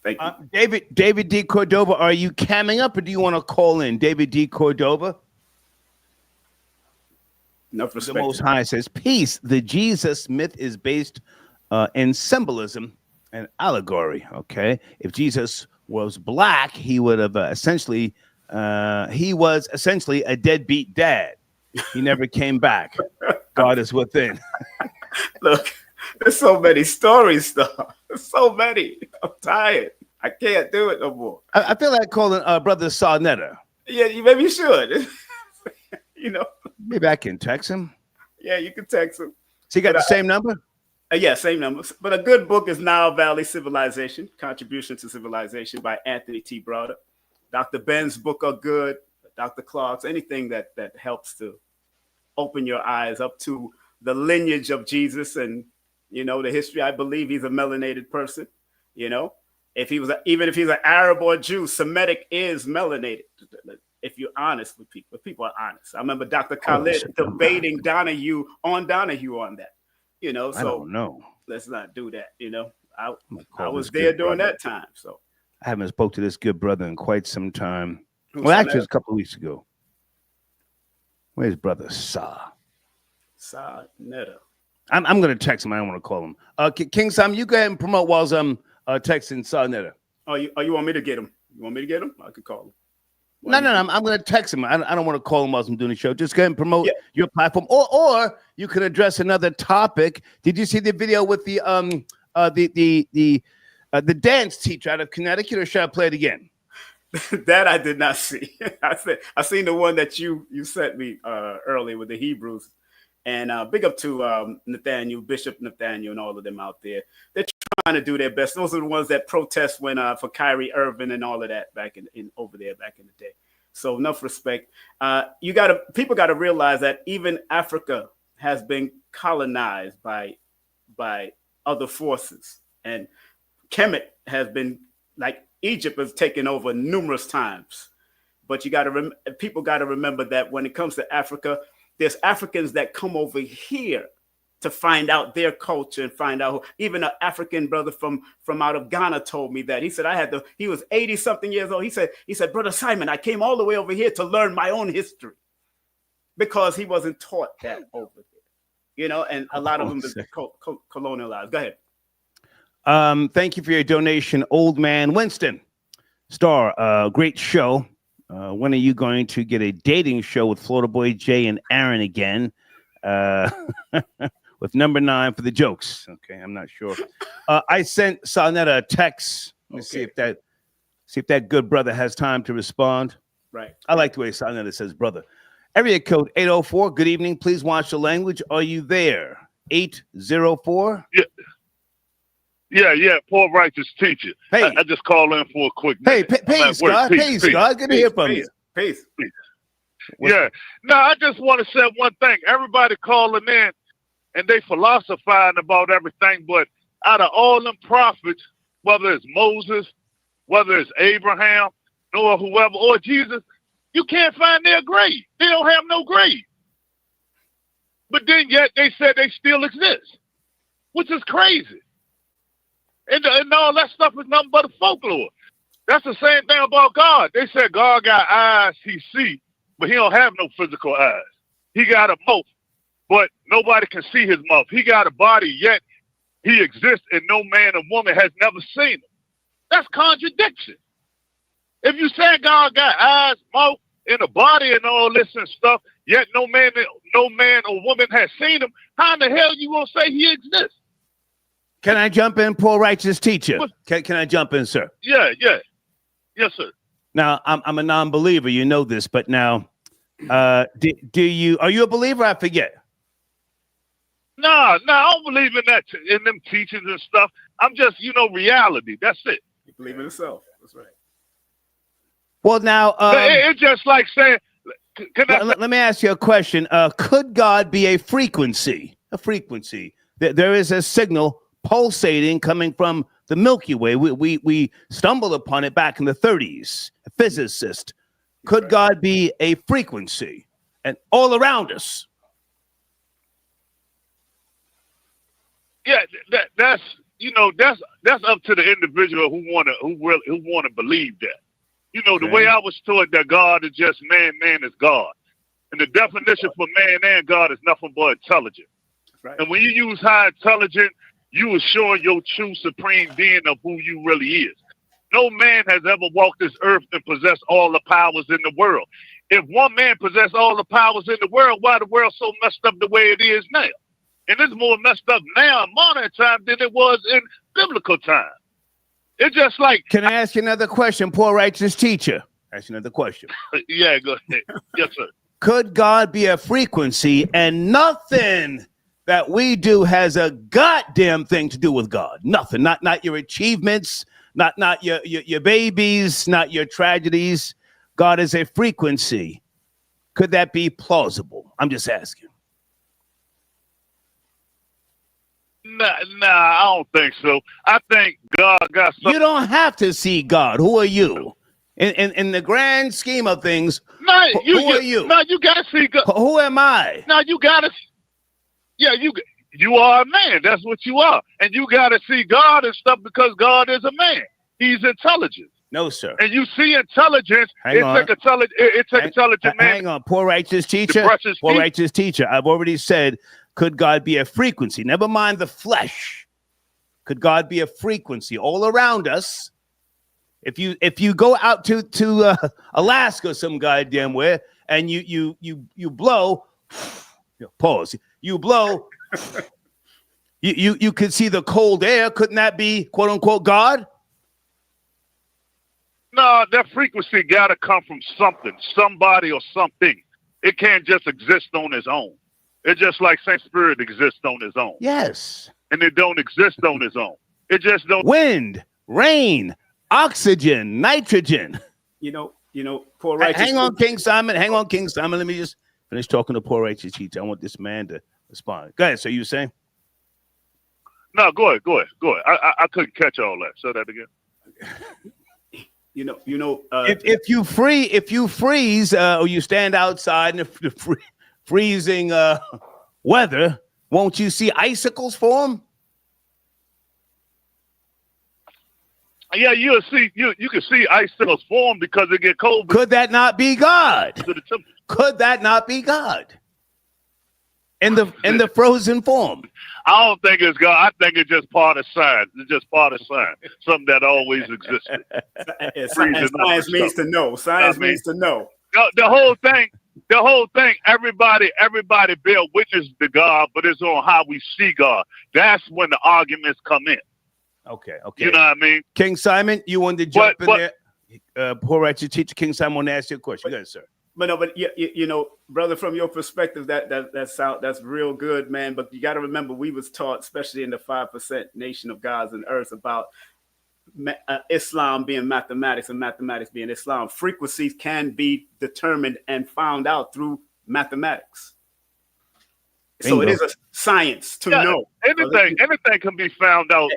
Thank you. David D. Cordova, are you camming up or do you want to call in? David D. Cordova? No The Most High says, peace. The Jesus myth is based in symbolism and allegory. Okay. If Jesus was black, he would have he was essentially a deadbeat dad. He never came back. God is within. Look, there's so many stories, though. There's so many. I'm tired. I can't do it no more. I feel like calling Brother Sarnetta. Yeah, maybe you should. You know. Maybe I can text him. Yeah, you can text him. So you got the same number? Yeah, same numbers. But a good book is Nile Valley Civilization, Contribution to Civilization by Anthony T. Browder. Dr. Ben's book are good. Dr. Clark's, anything that helps to open your eyes up to the lineage of Jesus and, the history. I believe he's a melanated person. If he was, even if he's an Arab or a Jew, Semitic is melanated. If you're honest with people are honest. I remember Dr. Khalid debating Donahue on that. So I don't know. Let's not do that. I was there during that time. So I haven't spoke to this good brother in quite some time. Who's Well, actually, that? it's a couple of weeks ago. Where's brother Sa? Sa Netta. I'm going to text him. I don't want to call him. King Sam, you go ahead and promote while I'm texting Sa Netta. Oh, you want me to get him? You want me to get him? I could call him. No, I'm going to text him. I don't want to call him while I'm doing the show. Just go ahead and promote your platform, or you can address another topic. Did you see the video with the dance teacher out of Connecticut, or should I play it again? That I did not see. I seen the one that you sent me earlier with the Hebrews, and big up to Nathaniel, Bishop Nathaniel, and all of them out there. They're trying to do their best. Those are the ones that protest when for Kyrie Irving and all of that back in over there back in the day. So enough respect. People got to realize that even Africa has been colonized by other forces, and Kemet has been like. Egypt has taken over numerous times, but people got to remember that when it comes to Africa, there's Africans that come over here to find out their culture and find out. Even an African brother from out of Ghana told me that. He said he was 80 something years old. He said, Brother Simon, I came all the way over here to learn my own history because he wasn't taught that over there, and a lot of them is colonialized. Go ahead. Thank you for your donation, Old Man Winston. Star, great show. When are you going to get a dating show with Florida Boy Jay and Aaron again? With number 9 for the jokes. Okay, I'm not sure. I sent Sonetta a text. Let me see if that good brother has time to respond. Right. I like the way Sonetta says brother. Area code 804. Good evening. Please watch the language. Are you there? 804. Yeah, poor righteous teacher. Hey, I just call in for a quick minute. Hey, peace, God. Peace, God. Good to hear from you. Peace. Yeah. No, I just want to say one thing. Everybody calling in and they philosophizing about everything, but out of all them prophets, whether it's Moses, whether it's Abraham, Noah, whoever, or Jesus, you can't find their grave. They don't have no grave. But then yet they said they still exist, which is crazy. And all that stuff is nothing but a folklore. That's the same thing about God. They said God got eyes he see, but he don't have no physical eyes. He got a mouth, but nobody can see his mouth. He got a body, yet he exists, and no man or woman has never seen him. That's contradiction. If you say God got eyes, mouth, and a body and all this and stuff, yet no man or woman has seen him, how in the hell you gonna say he exists? Can I jump in, poor righteous teacher? Can I jump in, sir? Yeah. Yes, sir. Now, I'm a non-believer. You know this, but now, are you a believer? I forget. No, I don't believe in that, in them teachings and stuff. I'm just, reality. That's it. You believe in yourself. That's right. Well, now, it's just like saying. Let me ask you a question. Could God be a frequency? A frequency. There is a signal pulsating coming from the Milky Way. We stumbled upon it back in the 30s. A physicist. Could God be a frequency and all around us? Yeah, that's up to the individual who wanna believe that. The way I was taught that God is just man is God. And the definition for man and God is nothing but intelligent. Right. And when you use high intelligent, you are showing your true supreme being of who you really is. No man has ever walked this earth and possessed all the powers in the world. If one man possessed all the powers in the world, why the world so messed up the way it is now? And it's more messed up now in modern time than it was in biblical time. It's just like... Can I ask you another question, poor righteous teacher? Ask you another question. Yeah, go ahead. Yes, sir. Could God be a frequency and nothing that we do has a goddamn thing to do with God. Nothing. Not your achievements, not your babies, not your tragedies. God is a frequency. Could that be plausible? I'm just asking. Nah, I don't think so. I think God got something. You don't have to see God. Who are you? In the grand scheme of things, who are you? No, you gotta see God. Who am I? No, you gotta. Yeah, you are a man. That's what you are, and you gotta see God and stuff because God is a man. He's intelligent. No, sir. And you see intelligence. It takes intelligent man. Hang on, poor righteous teacher. Poor righteous teacher. I've already said, could God be a frequency? Never mind the flesh. Could God be a frequency all around us? If you go out to Alaska some goddamn where and you blow, pause. You blow, you could see the cold air. Couldn't that be quote unquote God? No, that frequency got to come from something, somebody or something. It can't just exist on its own. It's just like Saint Spirit exists on its own. Yes. And it don't exist on its own. It just don't. Wind, rain, oxygen, nitrogen. You know, poor righteous. Hang on, King Simon. Hang on, King Simon. Let me just finish talking to poor righteous teacher. I want this man to respond. Go ahead. So you saying? No, go ahead. I couldn't catch all that. Say that again. If you freeze or you stand outside in the freezing weather, won't you see icicles form? Yeah, you can see icicles form because it get cold. Could that not be God? Could that not be God? In the frozen form. I don't think it's God. I think it's just part of science. It's just part of science. Something that always existed. Science means to know. Science means to know. The whole thing. Everybody bear witness to God, but it's on how we see God. That's when the arguments come in. Okay. You know what I mean? King Simon, you wanted to jump in there. Poor righteous teacher, King Simon, want to ask you a question. Go ahead, sir. But you know, brother, from your perspective, that's real good, man. But you got to remember, we was taught, especially in the 5% nation of gods and earth, about Islam being mathematics and mathematics being Islam. Frequencies can be determined and found out through mathematics. Bingo. So it is a science to know. Anything can be found out.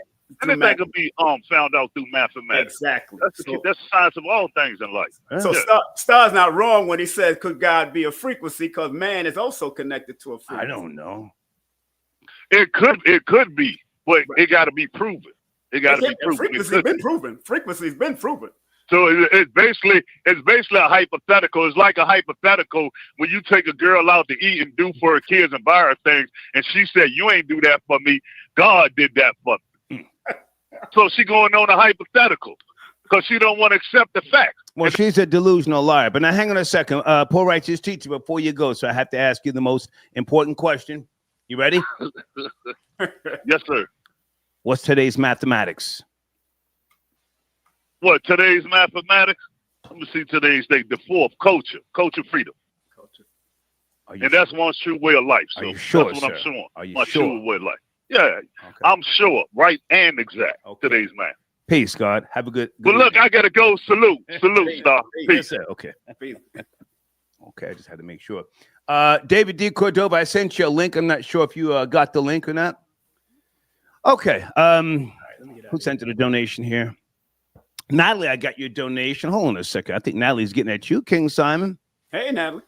Anything can be found out through mathematics. Exactly. That's the science of all things in life. So Star's not wrong when he says, could God be a frequency? Because man is also connected to a frequency. I don't know. It could be, but it got to be proven. It got to be proven. Frequency's been proven. Frequency's been proven. So it's basically a hypothetical. It's like a hypothetical when you take a girl out to eat and do for her kids and buy her things, and she said, "You ain't do that for me. God did that for me." So she going on a hypothetical because she don't want to accept the facts. Well, she's a delusional liar. But now hang on a second. Poor righteous teacher, before you go, so I have to ask you the most important question. You ready? Yes, sir. What's today's mathematics? What, today's mathematics? Let me see today's date. The fourth, culture freedom. And that's one true way of life. So are you sure, that's what I'm sir? showing. Are you my sure? true way of life. Yeah, okay. I'm sure, right and exact. Okay. Today's man. Peace, God. Have a good. But look, I gotta go. Salute, Star. Peace. Yes, sir. Okay. Okay, I just had to make sure. David D. Cordova, I sent you a link. I'm not sure if you got the link or not. Okay. Who sent you the donation here? Natalie, I got your donation. Hold on a second. I think Natalie's getting at you, King Simon. Hey, Natalie.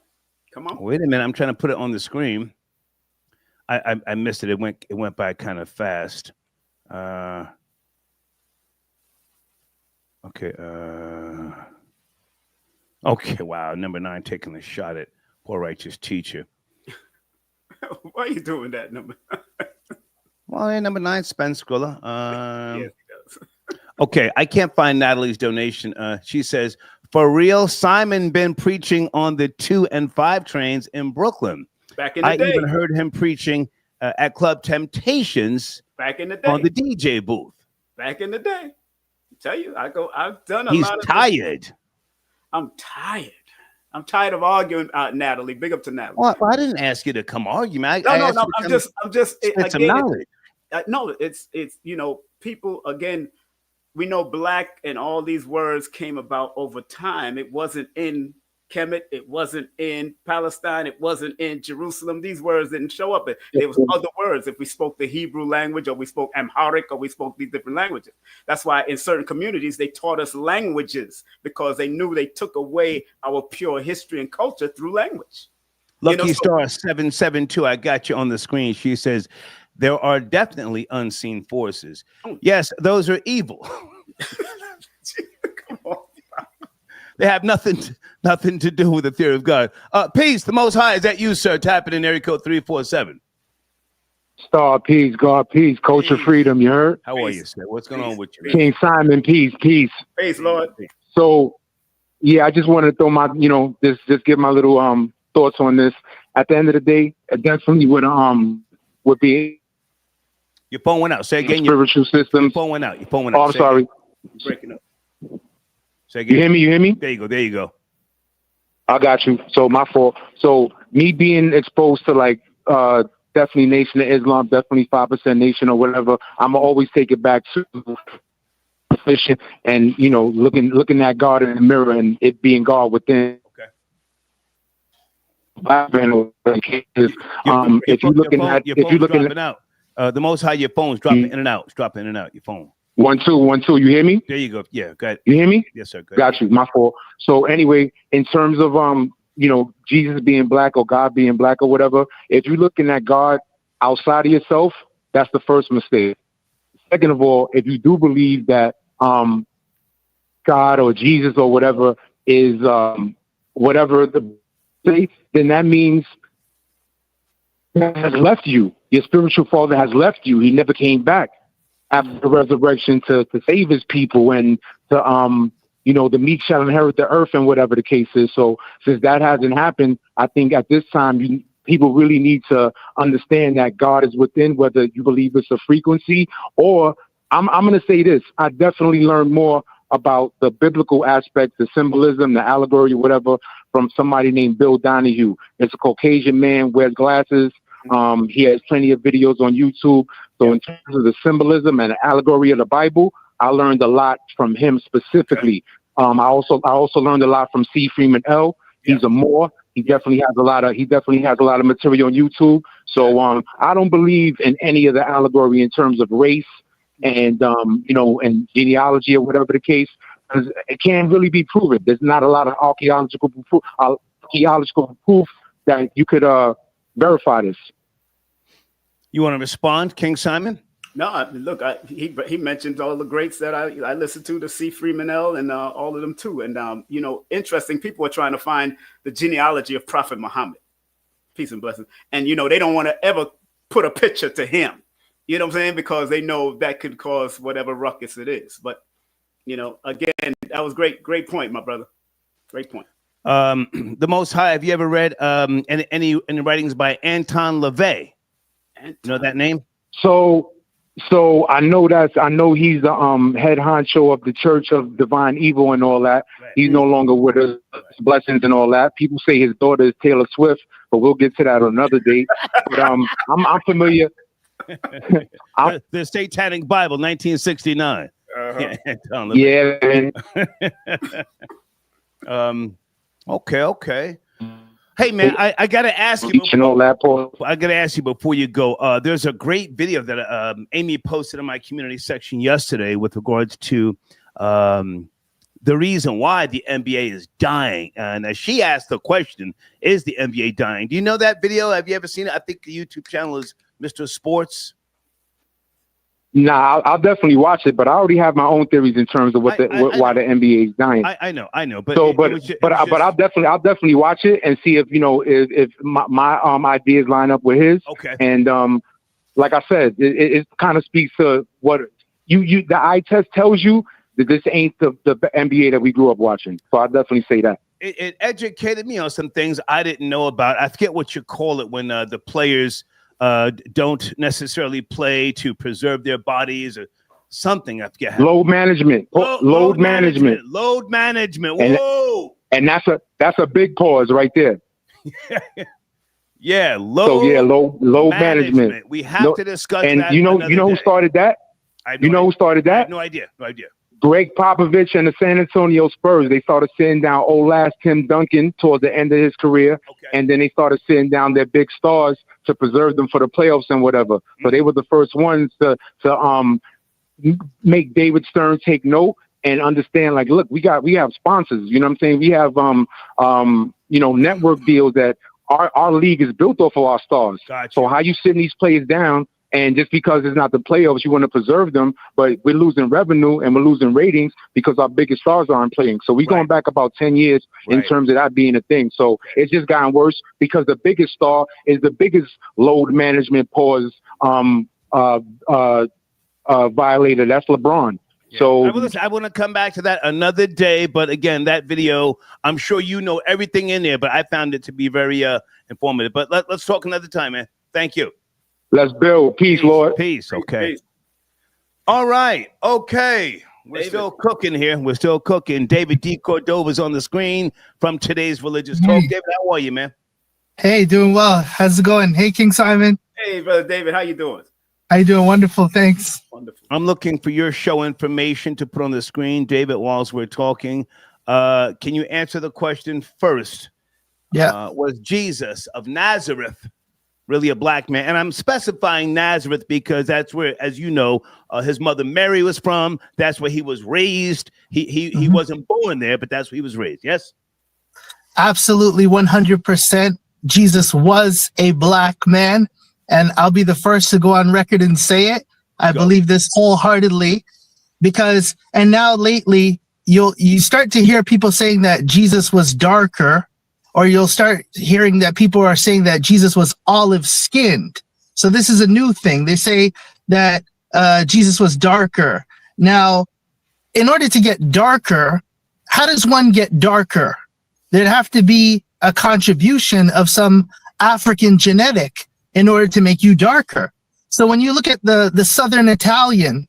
Come on. Wait a minute. I'm trying to put it on the screen. I missed it. It went by kind of fast. Okay. Okay. Wow. Number 9 taking a shot at poor righteous teacher. Why are you doing that, number? Well, number 9, Spence Skrilla. Yes, he does. Okay. I can't find Natalie's donation. She says, for real, Simon been preaching on the 2 and 5 trains in Brooklyn. Back in the day. I even heard him preaching at Club Temptations. Back in the day. On the DJ booth. Back in the day. I tell you, I've done a He's lot of tired. I'm tired. I'm tired of arguing, Natalie. Big up to Natalie. Well, I didn't ask you to come argue, man. No. I'm just spit some again. knowledge. No, it's people again. We know black and all these words came about over time. It wasn't in Kemet. It wasn't in Palestine. It wasn't in Jerusalem. These words didn't show up. There was other words. If we spoke the Hebrew language, or we spoke Amharic, or we spoke these different languages. That's why in certain communities they taught us languages, because they knew they took away our pure history and culture through language. Lucky Star 772. I got you on the screen. She says there are definitely unseen forces. Yes, those are evil. Come on. They have nothing to do with the theory of God. Peace, the Most High. Is that you, sir? Type it in area code 347. Star, peace, God, peace, culture, freedom. You heard? How are you, sir? What's going on with you? King Simon, peace. Peace, Lord. So, yeah, I just wanted to throw my, just give my little thoughts on this. At the end of the day, it definitely would be. Your phone went out. Say again. Spiritual systems. Your phone went out. Oh, I'm sorry. You're breaking up. Say again. You hear me? There you go. I got you. So my fault. So me being exposed to definitely Nation of Islam, definitely 5% Nation or whatever, I'm gonna always take it back to sufficient and looking at God in the mirror and it being God within. Okay. If you're looking at out. The Most High, your phone's dropping in and out. It's dropping in and out. Your phone. 1 2 1 2. You hear me? There you go. Yeah, go ahead. You hear me? Yes, sir. Go ahead. Got you. My fault. So anyway, in terms of Jesus being black or God being black or whatever, if you're looking at God outside of yourself, that's the first mistake. Second of all, if you do believe that God or Jesus or whatever is whatever the say, then that means God has left you. Your spiritual father has left you. He never came back after the resurrection to save his people and to the meek shall inherit the earth and whatever the case is. So since that hasn't happened, I think at this time people really need to understand that God is within, whether you believe it's a frequency or I'm going to say this. I definitely learned more about the biblical aspects, the symbolism, the allegory, whatever, from somebody named Bill Donahue. It's a Caucasian man, wears glasses. He has plenty of videos on YouTube. So in terms of the symbolism and the allegory of the Bible, I learned a lot from him specifically. I also learned a lot from C. Freeman L. He's a Moor. He definitely has a lot of material on YouTube. So I don't believe in any of the allegory in terms of race and and genealogy or whatever the case, because it can't really be proven. There's not a lot of archaeological proof that you could verify this. You want to respond, King Simon? No, look, he mentioned all the greats that I listened to C. Freeman L. and all of them too. And interesting, people are trying to find the genealogy of Prophet Muhammad, peace and blessings. And they don't want to ever put a picture to him. You know what I'm saying? Because they know that could cause whatever ruckus it is. But again, that was great point, my brother. Great point. The Most High. Have you ever read any writings by Anton LaVey? You know that name? So I know he's the head honcho of the Church of Divine Evil and all that. Right. He's no longer with us, blessings and all that. People say his daughter is Taylor Swift, but we'll get to that on another day. But I'm familiar. The Satanic Bible, 1969. Yeah. Okay. Hey man, I gotta ask you. I gotta ask you before you go. There's a great video that Amy posted in my community section yesterday with regards to the reason why the NBA is dying. And she asked the question: is the NBA dying? Do you know that video? Have you ever seen it? I think the YouTube channel is Mr. Sports. Nah, I'll definitely watch it, but I already have my own theories in terms of why the NBA is dying. I know, but I'll definitely watch it and see if my ideas line up with his. Okay. And like I said, it kind of speaks to what the eye test tells you that this ain't the NBA that we grew up watching. So I definitely say that. It educated me on some things I didn't know about. I forget what you call it when the players don't necessarily play to preserve their bodies or something. I forget. Load management. Load management. Load management. Whoa. And that's a big pause right there. Yeah, low management. We have to discuss and that. You know who day. started that? Who started that? I have no idea. No idea. Greg Popovich and the San Antonio Spurs. They started sitting down old ass Tim Duncan toward the end of his career, and then they started sitting down their big stars to preserve them for the playoffs and whatever. So they were the first ones to make David Stern take note and understand, like, look, we have sponsors. You know what I'm saying? We have network deals that our league is built off of our stars. Gotcha. So how you sitting these players down? And just because it's not the playoffs, you want to preserve them, but we're losing revenue and we're losing ratings because our biggest stars aren't playing. So we're going back about 10 years in terms of that being a thing. So it's just gotten worse because the biggest star is the biggest load management pause violator. That's LeBron. Yeah. So I want to come back to that another day. But again, that video, I'm sure you know everything in there, but I found it to be very informative. But let's talk another time, man. Thank you. Let's build. Peace, Lord. Peace. Okay. Peace. All right. Okay. We're still cooking here. We're still cooking. David D. Cordova's on the screen from Today's Religious Talk. David, how are you, man? Hey, doing well. How's it going? Hey, King Simon. Hey, Brother David. How you doing? How you doing? Wonderful. Thanks. Wonderful. I'm looking for your show information to put on the screen, David, whilst we're talking. Can you answer the question first? Yeah. Was Jesus of Nazareth really a black man? And I'm specifying Nazareth because that's where, as you know, his mother Mary was from. That's where he was raised. He wasn't born there, but that's where he was raised. Yes? Absolutely, 100%. Jesus was a black man. And I'll be the first to go on record and say it. I believe this wholeheartedly because, and now lately, you start to hear people saying that Jesus was darker, or you'll start hearing that people are saying that Jesus was olive-skinned. So this is a new thing. They say that Jesus was darker. Now, in order to get darker, how does one get darker? There'd have to be a contribution of some African genetic in order to make you darker. So when you look at the Southern Italian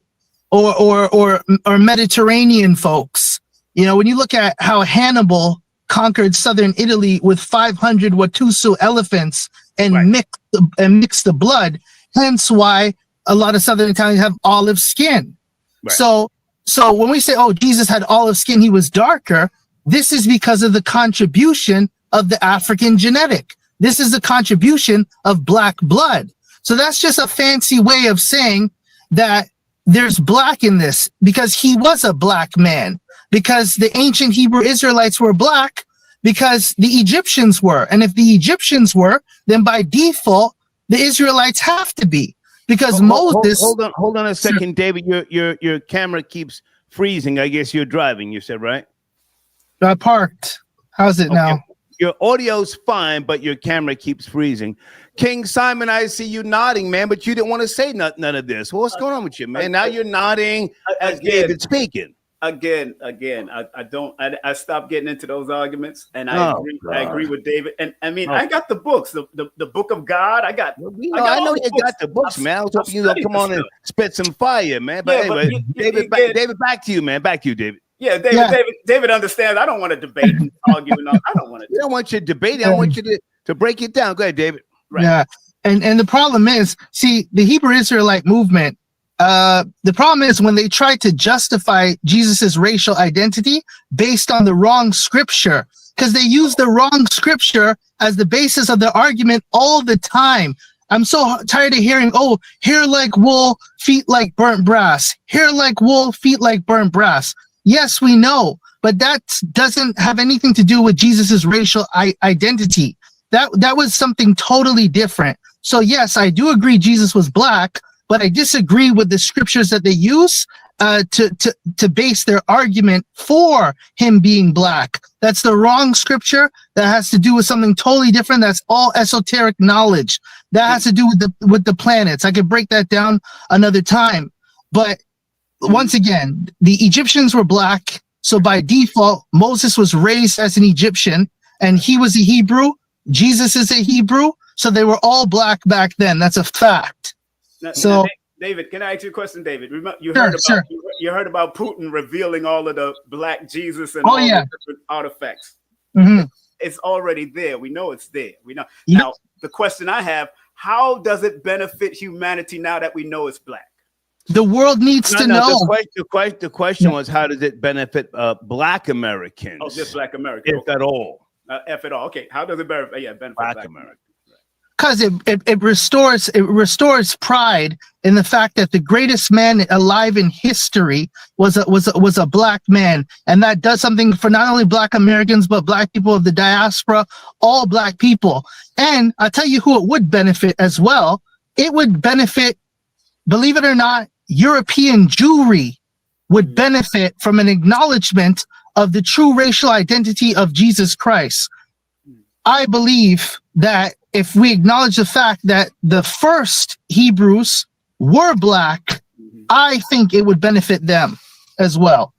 or Mediterranean folks, you know, when you look at how Hannibal conquered southern Italy with 500 Watusu elephants and mixed the blood, hence why a lot of Southern Italians have olive skin. Right. So when we say, oh, Jesus had olive skin, he was darker, this is because of the contribution of the African genetic. This is the contribution of black blood. So that's just a fancy way of saying that there's black in this because he was a black man, because the ancient Hebrew Israelites were black because the Egyptians were. And if the Egyptians were, then by default, the Israelites have to be, because Moses. Hold on a second, David. Your camera keeps freezing. I guess you're driving, you said, right? I parked. How's it now? Your audio's fine, but your camera keeps freezing. King Simon, I see you nodding, man, but you didn't want to say none of this. What's going on with you, man? Now you're nodding as David speaking. Again, I stopped getting into those arguments, and I agree with David. And I mean, I got the books, the book of God. I know you got the books, man. I was hoping you would come on and spit some fire, man. But anyway, David, back to you, man. Back to you, David. Yeah, David understands. I don't want to debate and argue. I don't want to. You don't want you to debate. I want you to break it down. Go ahead, David. Right. Yeah, and the problem is, see, the Hebrew Israelite movement. The problem is when they try to justify Jesus's racial identity based on the wrong scripture, because they use the wrong scripture as the basis of the argument all the time. I'm so tired of hearing, oh, hair like wool, feet like burnt brass. Hair like wool, feet like burnt brass. Yes, we know, but that doesn't have anything to do with Jesus's racial identity. That was something totally different. So yes, I do agree Jesus was black, but I disagree with the scriptures that they use to base their argument for him being black. That's the wrong scripture. That has to do with something totally different. That's all esoteric knowledge. That has to do with the planets. I could break that down another time. But once again, the Egyptians were black. So by default, Moses was raised as an Egyptian and he was a Hebrew. Jesus is a Hebrew. So they were all black back then. That's a fact. Now, David, can I ask you a question, David? Remember, you heard about Putin revealing all of the black Jesus and all the different artifacts. Mm-hmm. It's already there. We know it's there. We know. Now, the question I have, how does it benefit humanity now that we know it's black? The world needs to know. The question was, how does it benefit black Americans? Oh, just black Americans. If at all. If at all. Okay. How does it benefit black Americans? Because it restores pride in the fact that the greatest man alive in history was a black man, and that does something for not only black Americans but black people of the diaspora, all black people. And I'll tell you who it would benefit as well. It would benefit, believe it or not, European Jewry would benefit from an acknowledgement of the true racial identity of Jesus Christ. I believe that if we acknowledge the fact that the first Hebrews were black, I think it would benefit them as well.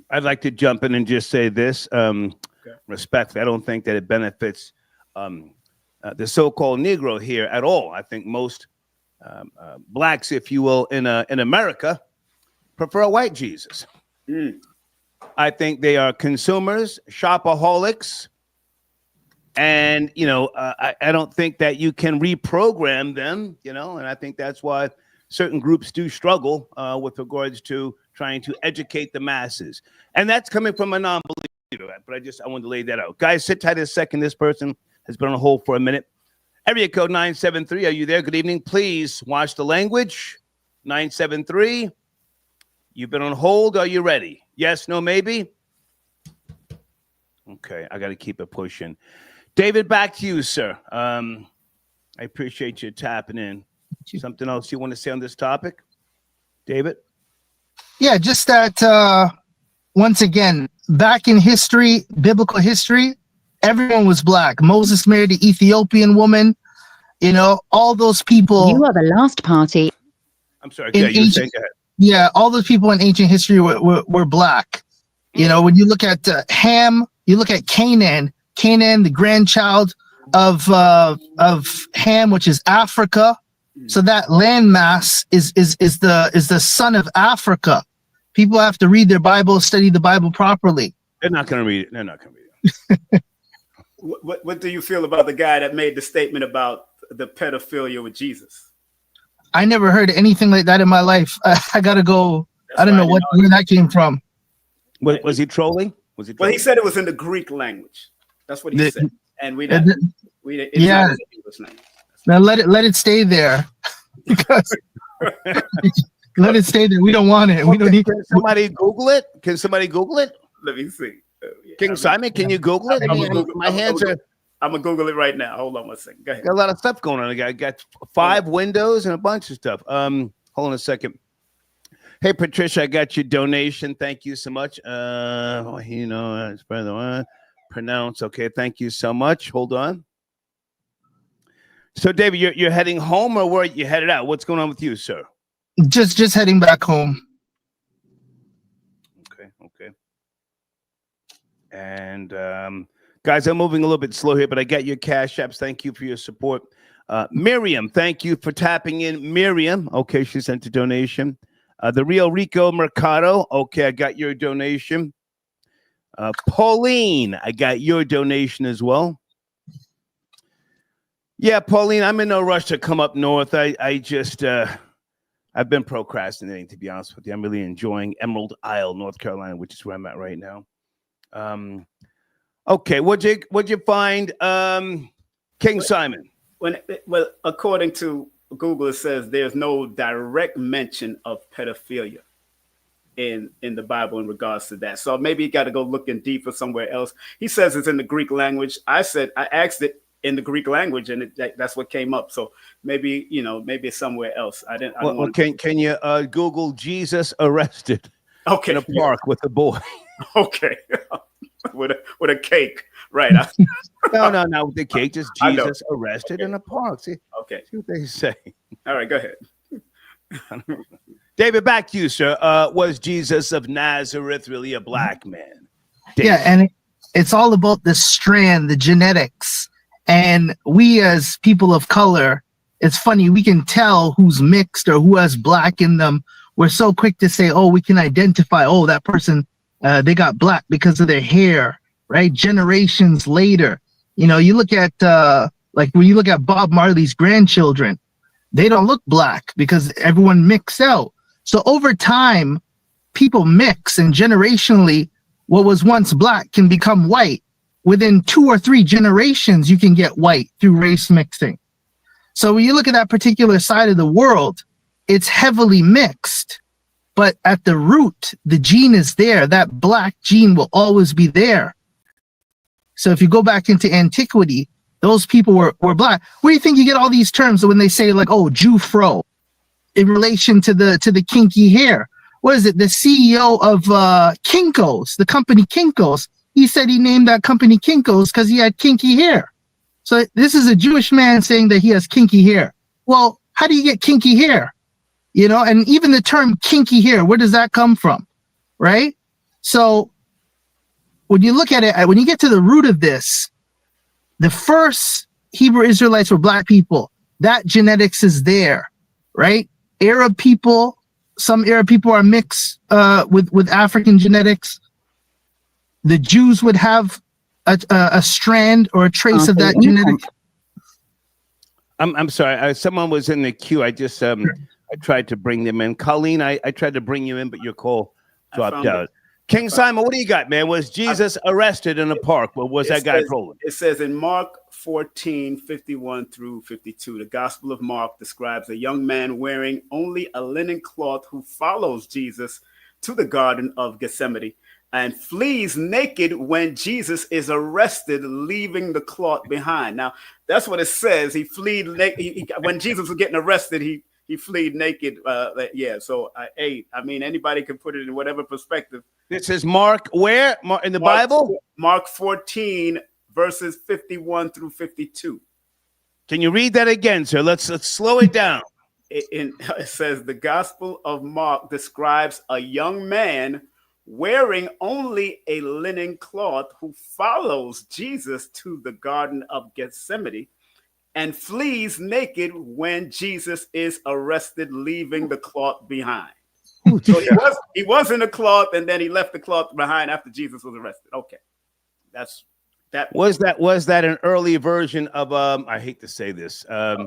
I'd like to jump in and just say this, respectfully. I don't think that it benefits the so-called Negro here at all. I think most blacks, if you will, in America, prefer a white Jesus. I think they are consumers, shopaholics, and I don't think that you can reprogram them. And I think that's why certain groups do struggle with regards to trying to educate the masses, and that's coming from a non-believer. But I wanted to lay that out, guys. Sit tight a second. This person has been on hold for a minute. Area code 973. Are you there? Good evening. Please watch the language. 973. You've been on hold. Are you ready? Yes, no, maybe? Okay, I got to keep it pushing. David, back to you, sir. I appreciate you tapping in. Something else you want to say on this topic, David? Yeah, just that, once again, back in history, biblical history, everyone was black. Moses married the Ethiopian woman. All those people. You are the last party. I'm sorry. Yeah, you were saying, go ahead. Yeah, all those people in ancient history were black. When you look at Ham, you look at Canaan, the grandchild of Ham, which is Africa. So that landmass is the son of Africa. People have to read their Bible, study the Bible properly. They're not going to read it. They're not going to read it. What do you feel about the guy that made the statement about the pedophilia with Jesus? I never heard anything like that in my life. I gotta go. I don't know where that came from. Was he trolling? Well, he said it was in the Greek language. That's what he said, and it's not in the English language. Now let it stay there, because let it stay there. We don't want it. We don't need. Can somebody Google it? Can somebody Google it? Let me see. King Simon, can you Google it? My hands are. I'm gonna Google it right now. Hold on one second. Go ahead. Got a lot of stuff going on. I got 5 windows and a bunch of stuff. Hold on a second. Hey, Patricia, I got your donation. Thank you so much. It's by the one pronounce. Okay, thank you so much. Hold on. So, David, you're heading home, or where you headed out? What's going on with you, sir? Just heading back home. Okay. And guys, I'm moving a little bit slow here, but I got your cash apps. Thank you for your support. Miriam, thank you for tapping in. Miriam, okay, she sent a donation. The Real Rico Mercado, okay, I got your donation. Pauline, I got your donation as well. Yeah, Pauline, I'm in no rush to come up north. I've been procrastinating, to be honest with you. I'm really enjoying Emerald Isle, North Carolina, which is where I'm at right now. Okay, what'd you find, King Simon? Well, according to Google, it says there's no direct mention of pedophilia in the Bible in regards to that. So maybe you got to go looking deeper somewhere else. He says it's in the Greek language. I asked it in the Greek language, and that's what came up. So maybe it's somewhere else. Can you Google Jesus arrested? Okay, in a park with a boy. Okay, with a cake, right? No, with the cake. Just Jesus arrested in a park. See what they say. All right, go ahead. David, back to you, sir. Was Jesus of Nazareth really a black man? David. Yeah, and it's all about the strand, the genetics. And we as people of color, it's funny, we can tell who's mixed or who has black in them. We're so quick to say, we can identify, that person, they got black because of their hair. right? Generations later. You know, you look at like when you look at Bob Marley's grandchildren, they don't look black because everyone mixed out. So over time, people mix, and generationally, what was once black can become white. Within 2 or 3 generations, you can get white through race mixing. So when you look at that particular side of the world, it's heavily mixed, but at the root, the gene is there. That black gene will always be there. So if you go back into antiquity, those people were black. Where do you think you get all these terms when they say like, oh, Jew-fro, in relation to the kinky hair? What is it? The CEO of Kinko's, the company Kinko's, he said he named that company Kinko's because he had kinky hair. So this is a Jewish man saying that he has kinky hair. Well, how do you get kinky hair? You know, and even the term kinky hair, where does that come from? Right? So when you look at it, when you get to the root of this, the first Hebrew Israelites were black people. That genetics is there, right? Arab people, some Arab people are mixed with African genetics. The Jews would have a strand or a trace of that genetic. I'm sorry. Someone was in the queue. I just I tried to bring them in. Colleen, I tried to bring you in, but your call dropped out. King Simon, what do you got, man? Was Jesus arrested in a park? What was that guy trolling? It says in Mark 14:51 through 52, the Gospel of Mark describes a young man wearing only a linen cloth who follows Jesus to the Garden of Gethsemane and flees naked when Jesus is arrested, leaving the cloth behind. Now, that's what it says. He fled naked. When Jesus was getting arrested, he fled naked. Yeah, so I mean, anybody can put it in whatever perspective. This is Mark where? In the Bible? Mark 14, verses 51 through 52. Can you read that again, sir? Let's slow it down. It says the Gospel of Mark describes a young man wearing only a linen cloth who follows Jesus to the Garden of Gethsemane and flees naked when Jesus is arrested, leaving the cloth behind. So he was in the cloth, and then he left the cloth behind after Jesus was arrested. Okay, that's that. Was that an early version of I hate to say this. Let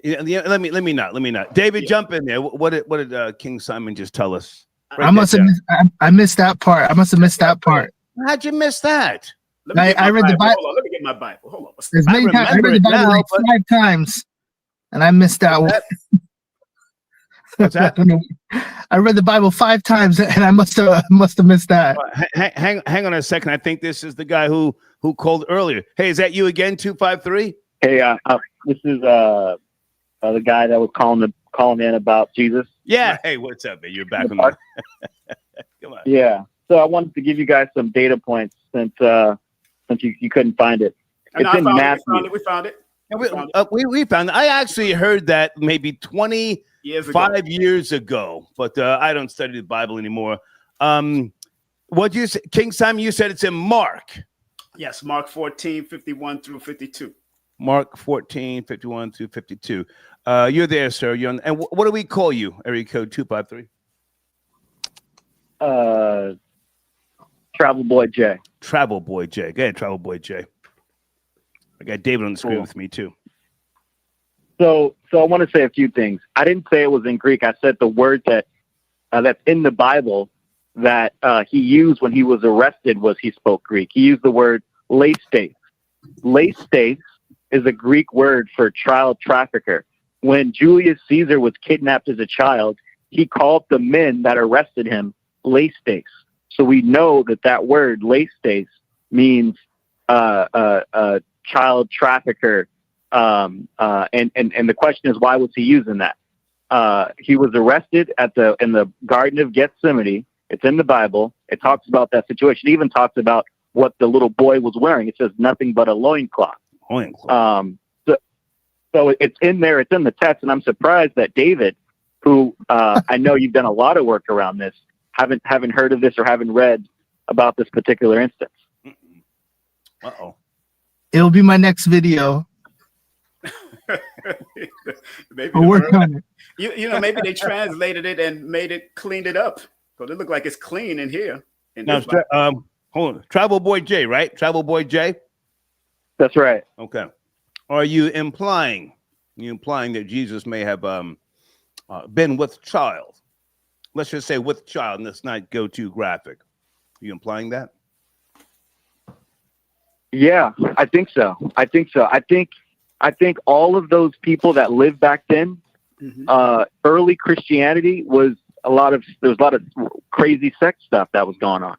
me not. David, jump in there. What did King Simon just tell us? I must have missed that part. I must have missed that part. How'd you miss that? I read the Bible. Hold on, let me get my Bible. Hold on. I read the Bible like 5 times, and I missed that one. What's that? I read the Bible 5 times, and I must have missed that. Hang on a second. I think this is the guy who called earlier. Hey, is that you again? 253. Hey, this is the guy that was calling in about Jesus. Yeah. Hey, what's up, man? You're back on the. Come on. Yeah. So I wanted to give you guys some data points since you couldn't find it. It's in Matthew. We found it. We found it. I actually heard that maybe 25 years ago, but I don't study the Bible anymore. What you say, King Simon? You said it's in Mark. Yes, Mark 14:51 through 52. Mark 14:51 through 52. You're there, sir. You're on, and what do we call you? Area code 253. Travel Boy J. Travel Boy J. Go ahead, Travel Boy J. I got David on the screen with me too. So I want to say a few things. I didn't say it was in Greek. I said the word that's in the Bible that he used when he was arrested was he spoke Greek. He used the word leistes. Leistes is a Greek word for child trafficker. When Julius Caesar was kidnapped as a child, he called the men that arrested him leistes. So we know that word leistes means child trafficker. And the question is, why was he using that? He was arrested in the Garden of Gethsemane. It's in the Bible. It talks about that situation. It even talks about what the little boy was wearing. It says nothing but a loincloth. So it's in there. It's in the text, and I'm surprised that David, who I know you've done a lot of work around this, haven't heard of this or haven't read about this particular instance. Uh-oh. It'll be my next video. I'll work on it. You know, maybe they translated it and cleaned it up. So it looked like it's clean in here. Now, Hold on. Travel Boy J, right? Travel Boy J? That's right. Okay. Are you implying that Jesus may have been with child? Let's just say with child, and let's not go too graphic. Are you implying that? Yeah, I think so. I think all of those people that lived back then, early Christianity was there was a lot of crazy sex stuff that was going on.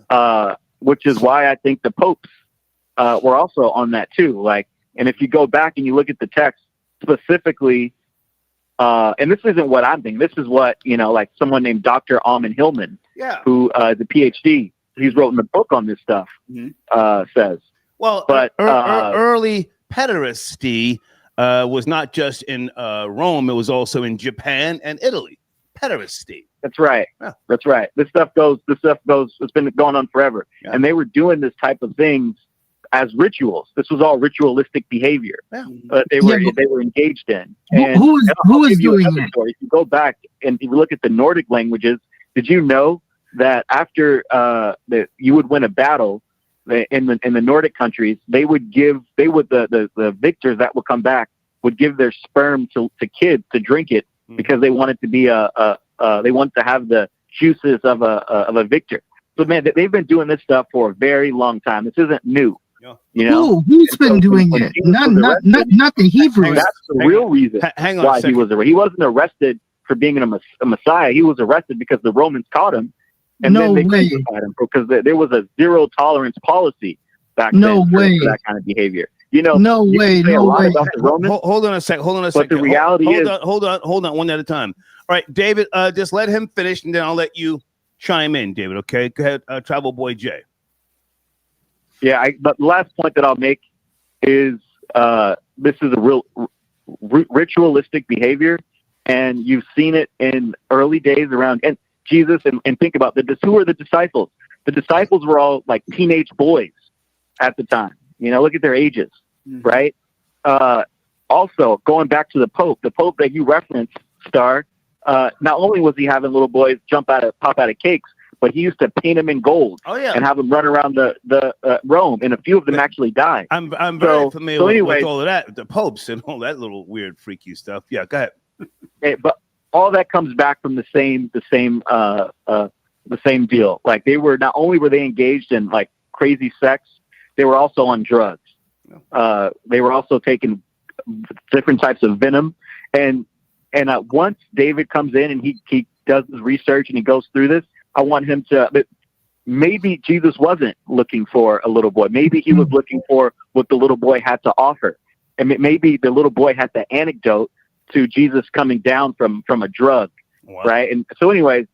Yeah. Which is why I think the popes were also on that too. Like, and if you go back and you look at the text specifically, and this isn't what I'm thinking. This is what, like someone named Dr. Alman Hillman, who the PhD, he's written a book on this stuff, says. Well, but early pederasty was not just in Rome; it was also in Japan and Italy. Pederasty. That's right. Yeah. That's right. This stuff goes. It's been going on forever, and they were doing this type of things as rituals. This was all ritualistic behavior. Yeah. They were engaged in. And who is doing it? If you go back and you look at the Nordic languages, did you know that after you would win a battle in the Nordic countries, the victors that would come back would give their sperm to kids to drink it because they wanted to be they want to have the juices of a victor. So man, they've been doing this stuff for a very long time. This isn't new. Who's been doing it? Not the Hebrews. That's the real reason why he was arrested. He wasn't arrested for being a Messiah. He was arrested because the Romans caught him, and then they crucified him because there was a zero tolerance policy back then for that kind of behavior. No way. Hold on a sec. But the reality is, hold on, one at a time. All right, David, just let him finish, and then I'll let you chime in, David. Okay, go ahead, Travel Boy J. Yeah, but the last point that I'll make is this is a real ritualistic behavior, and you've seen it in early days around and Jesus. And think about this: who are the disciples? The disciples were all like teenage boys at the time. Look at their ages, right? Also, going back to the Pope that you referenced, Star. Not only was he having little boys pop out of cakes, but he used to paint them in gold and have them run around the Rome, and a few of them actually died. I'm very familiar with all of that, the popes and all that little weird freaky stuff. Yeah, go ahead. But all that comes back from the same deal. Like they were not only were they engaged in like crazy sex, they were also on drugs. They were also taking different types of venom, and once David comes in and he does his research and he goes through this, I want him to, maybe Jesus wasn't looking for a little boy. Maybe he was looking for what the little boy had to offer. And maybe the little boy had the antidote to Jesus coming down from a drug. Wow. Right. And so anyways,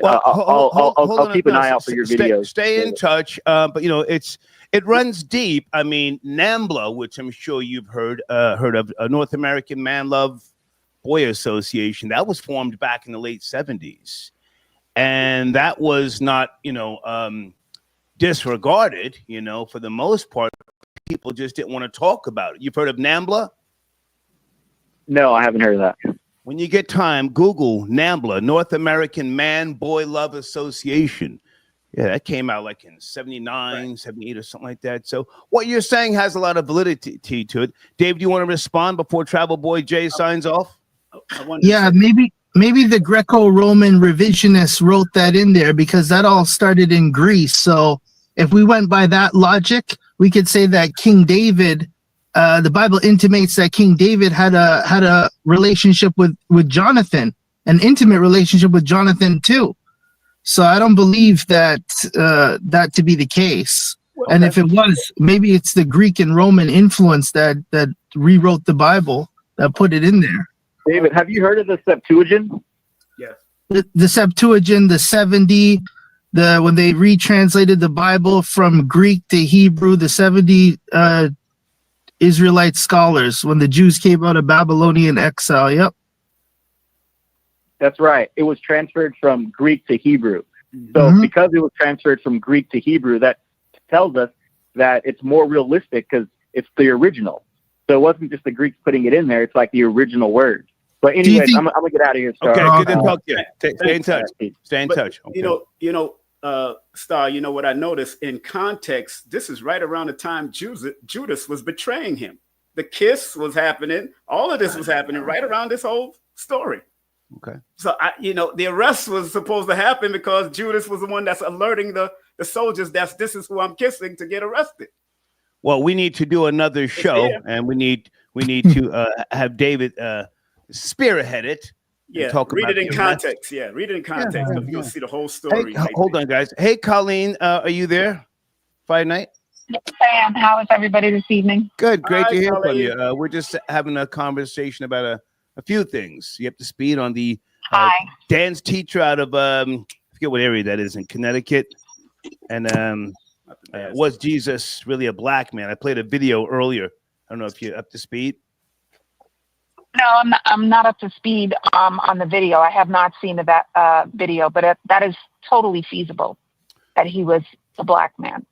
I'll keep an eye out for your videos. Stay in touch. But it runs deep. I mean, NAMBLA, which I'm sure you've heard of, a North American Man Love Boy Association, that was formed back in the late 70s. And that was not, disregarded, for the most part. People just didn't want to talk about it. You've heard of NAMBLA? No, I haven't heard of that. When you get time, Google NAMBLA, North American Man Boy Love Association. Yeah, that came out like in 79, 78 or something like that. So what you're saying has a lot of validity to it. Dave, do you want to respond before Travel Boy Jay signs off? Yeah, maybe the Greco-Roman revisionists wrote that in there because that all started in Greece. So if we went by that logic, we could say that King David, the Bible intimates that King David had a relationship with Jonathan, an intimate relationship with Jonathan too. So I don't believe that to be the case. Well, and if it was, maybe it's the Greek and Roman influence that rewrote the Bible that put it in there. David, have you heard of the Septuagint? Yes. The Septuagint, the 70, when they retranslated the Bible from Greek to Hebrew, the 70 Israelite scholars when the Jews came out of Babylonian exile. Yep. That's right. It was transferred from Greek to Hebrew. So because it was transferred from Greek to Hebrew, that tells us that it's more realistic because it's the original. So it wasn't just the Greeks putting it in there. It's like the original word. But anyways, I'm going to get out of here. Star. Okay, good to talk to you. Stay in touch. Stay in touch. Okay. Star, you know what I noticed in context, this is right around the time Judas was betraying him. The kiss was happening. All of this was happening right around this whole story. Okay. So, the arrest was supposed to happen because Judas was the one that's alerting the soldiers that this is who I'm kissing to get arrested. Well, we need to do another show, and we need to have David spearhead it. Yeah, talk read about it in the arrest. context. Yeah, read it in context. You'll see the whole story. Hey, hold on, guys. Hey, Colleen, are you there? Friday night? Sam, how is everybody this evening? Good, great Hi, to hear Colleen. from you. We're just having a conversation about a few things. You up to speed on the dance teacher out of I forget what area that is in Connecticut, and was Jesus really a black man? I played a video earlier. I don't know if you're up to speed. No, I'm not up to speed on the video. I have not seen the video, but that is totally feasible that he was a black man.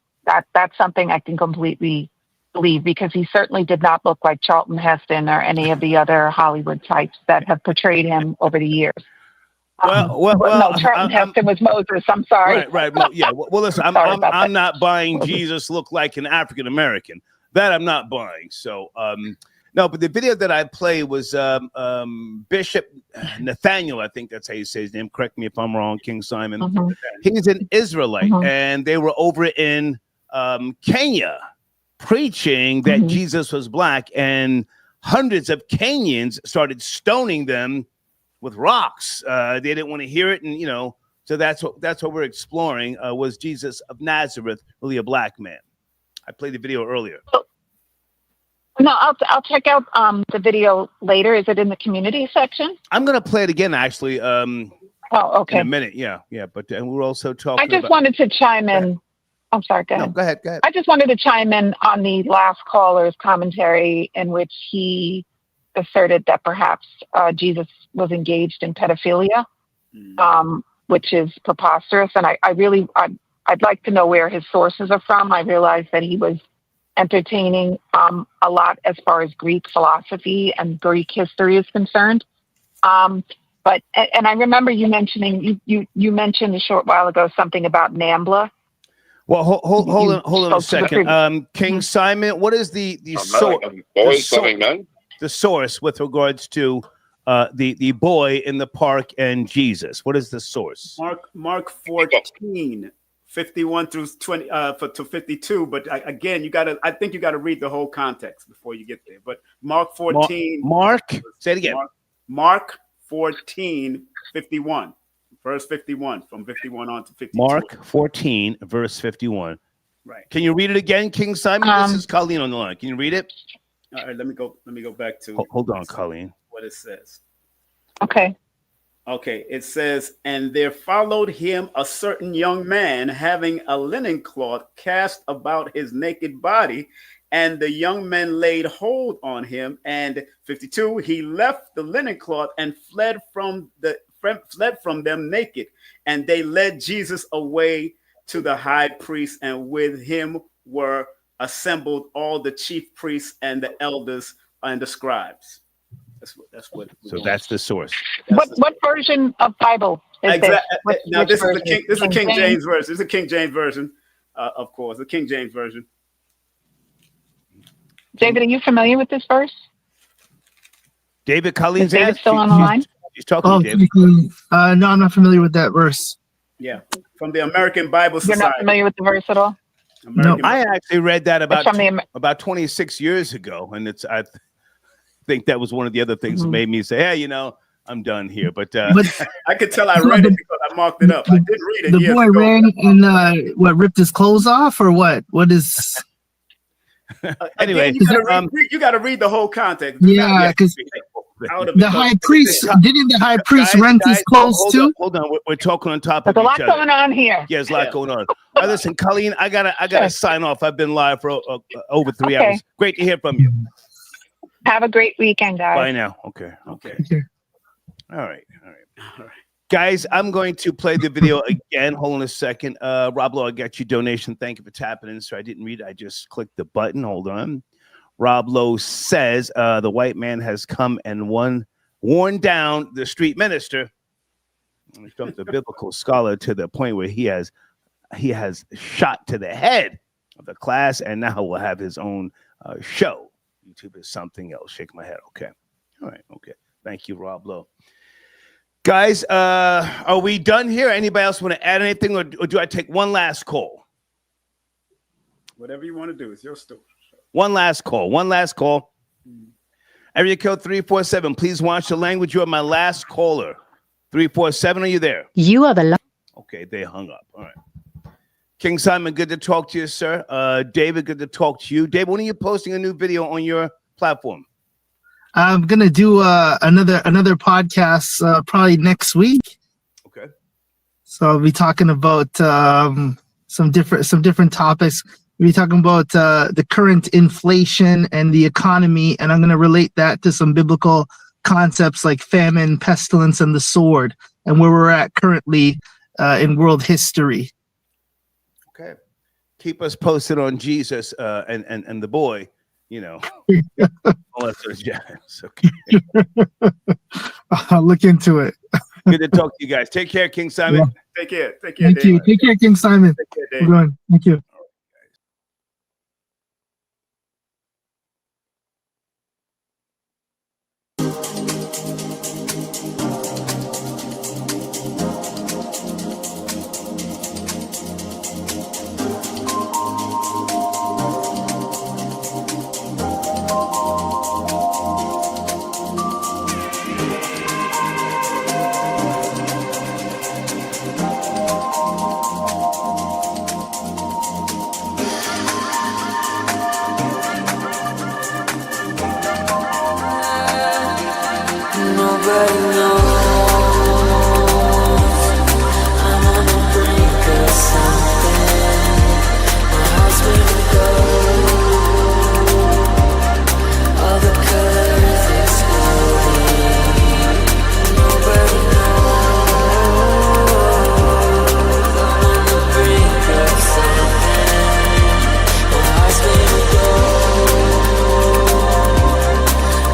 That's something I can completely believe, because he certainly did not look like Charlton Heston or any of the other Hollywood types that have portrayed him over the years. No, Charlton Heston was Moses. I'm sorry. Right. Yeah. Well, listen, I'm not buying Jesus look like an African American. That I'm not buying. So, no, but the video that I played was Bishop Nathaniel. I think that's how you say his name. Correct me if I'm wrong, King Simon. He's an Israelite, and they were over in Kenya preaching that Jesus was black, and hundreds of Kenyans started stoning them with rocks. They didn't want to hear it, and so that's what we're exploring. Was Jesus of Nazareth really a black man? I played the video earlier. No, I'll check out the video later. Is it in the community section? I'm gonna play it again, actually. Okay. In a minute, yeah. But we're also talking. I just wanted to chime in. I'm sorry. Go ahead. No, go ahead. I just wanted to chime in on the last caller's commentary, in which he asserted that perhaps Jesus was engaged in pedophilia, which is preposterous. And I'd like to know where his sources are from. I realize that he was entertaining a lot as far as Greek philosophy and Greek history is concerned. But I remember you mentioning you mentioned a short while ago something about NAMBLA. Well, hold on a second. King Simon, what is the source with regards to the boy in the park and Jesus? What is the source? Mark 14, 51 through 20 to 52. But again, I think you gotta read the whole context before you get there. But Mark 14. Say it again. Mark 14, 51. Verse 51, from 51 on to 52. Mark 14, verse 51. Right. Can you read it again, King Simon? This is Colleen on the line. Can you read it? All right, let me go back to hold on, Colleen. What it says. Okay. Okay, it says, and there followed him a certain young man having a linen cloth cast about his naked body, and the young men laid hold on him. And 52, he left the linen cloth and fled from them naked, and they led Jesus away to the high priest, and with him were assembled all the chief priests and the elders and the scribes. That's what. So that's the source. What version of Bible is this? Now this is the King James version. This is the King James version, of course, the King James version. David, are you familiar with this verse? David, Colleen's still on the line? She's talking, David. No, I'm not familiar with that verse. Yeah, from the American Bible Society. You're not familiar with the verse at all? No, I actually read that about 26 years ago, and I think that was one of the other things that made me say, "Hey, I'm done here." But I could tell I read it because I marked it up. I did read it. The boy ran and ripped his clothes off, or what? What is? Anyway, you got to read the whole context. Yeah, because the high priest didn't the high priest rent his clothes too? Hold on, we're talking on top There's of a each lot other. going on here. Yeah, there's a lot going on. All right, listen, Colleen, I gotta sign off. I've been live for over 3 hours. Great to hear from you. Have a great weekend, guys. Bye now. Okay. All right. Guys, I'm going to play the video again. Hold on a second. Rob Lowe, I got your donation. Thank you for tapping in. So I didn't read it. I just clicked the button. Hold on. Rob Lowe says the white man has come and worn down the street minister. He's from the biblical scholar to the point where he has he has shot to the head of the class, and now will have his own show. YouTube is something else. Shake my head. Okay. All right. Okay. Thank you, Rob Lowe. Guys, are we done here? Anybody else want to add anything, or do I take one last call? Whatever you want to do. It's your story. One last call. Area code 347. Please watch the language. You are my last caller. 347, are you there? You are the Okay, they hung up. All right. King Simon, good to talk to you, sir. David, good to talk to you. Dave, when are you posting a new video on your platform? I'm gonna do another podcast probably next week. Okay. So I'll be talking about some different topics. We'll be talking about the current inflation and the economy, and I'm gonna relate that to some biblical concepts like famine, pestilence, and the sword, and where we're at currently in world history. Okay. Keep us posted on Jesus and the boy, you know. All that sort of jazz. Okay. I'll look into it. Good to talk to you guys. Take care, King Simon. Yeah. Take care. Thank you. Take care, King Simon. Take care, Dave. Everyone. Thank you. Nobody knows I'm on the brink of something. My heart's gonna go. All the colors exploding. Nobody knows I'm on the brink of something. My heart's gonna go.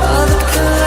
All the colors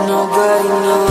nobody knows.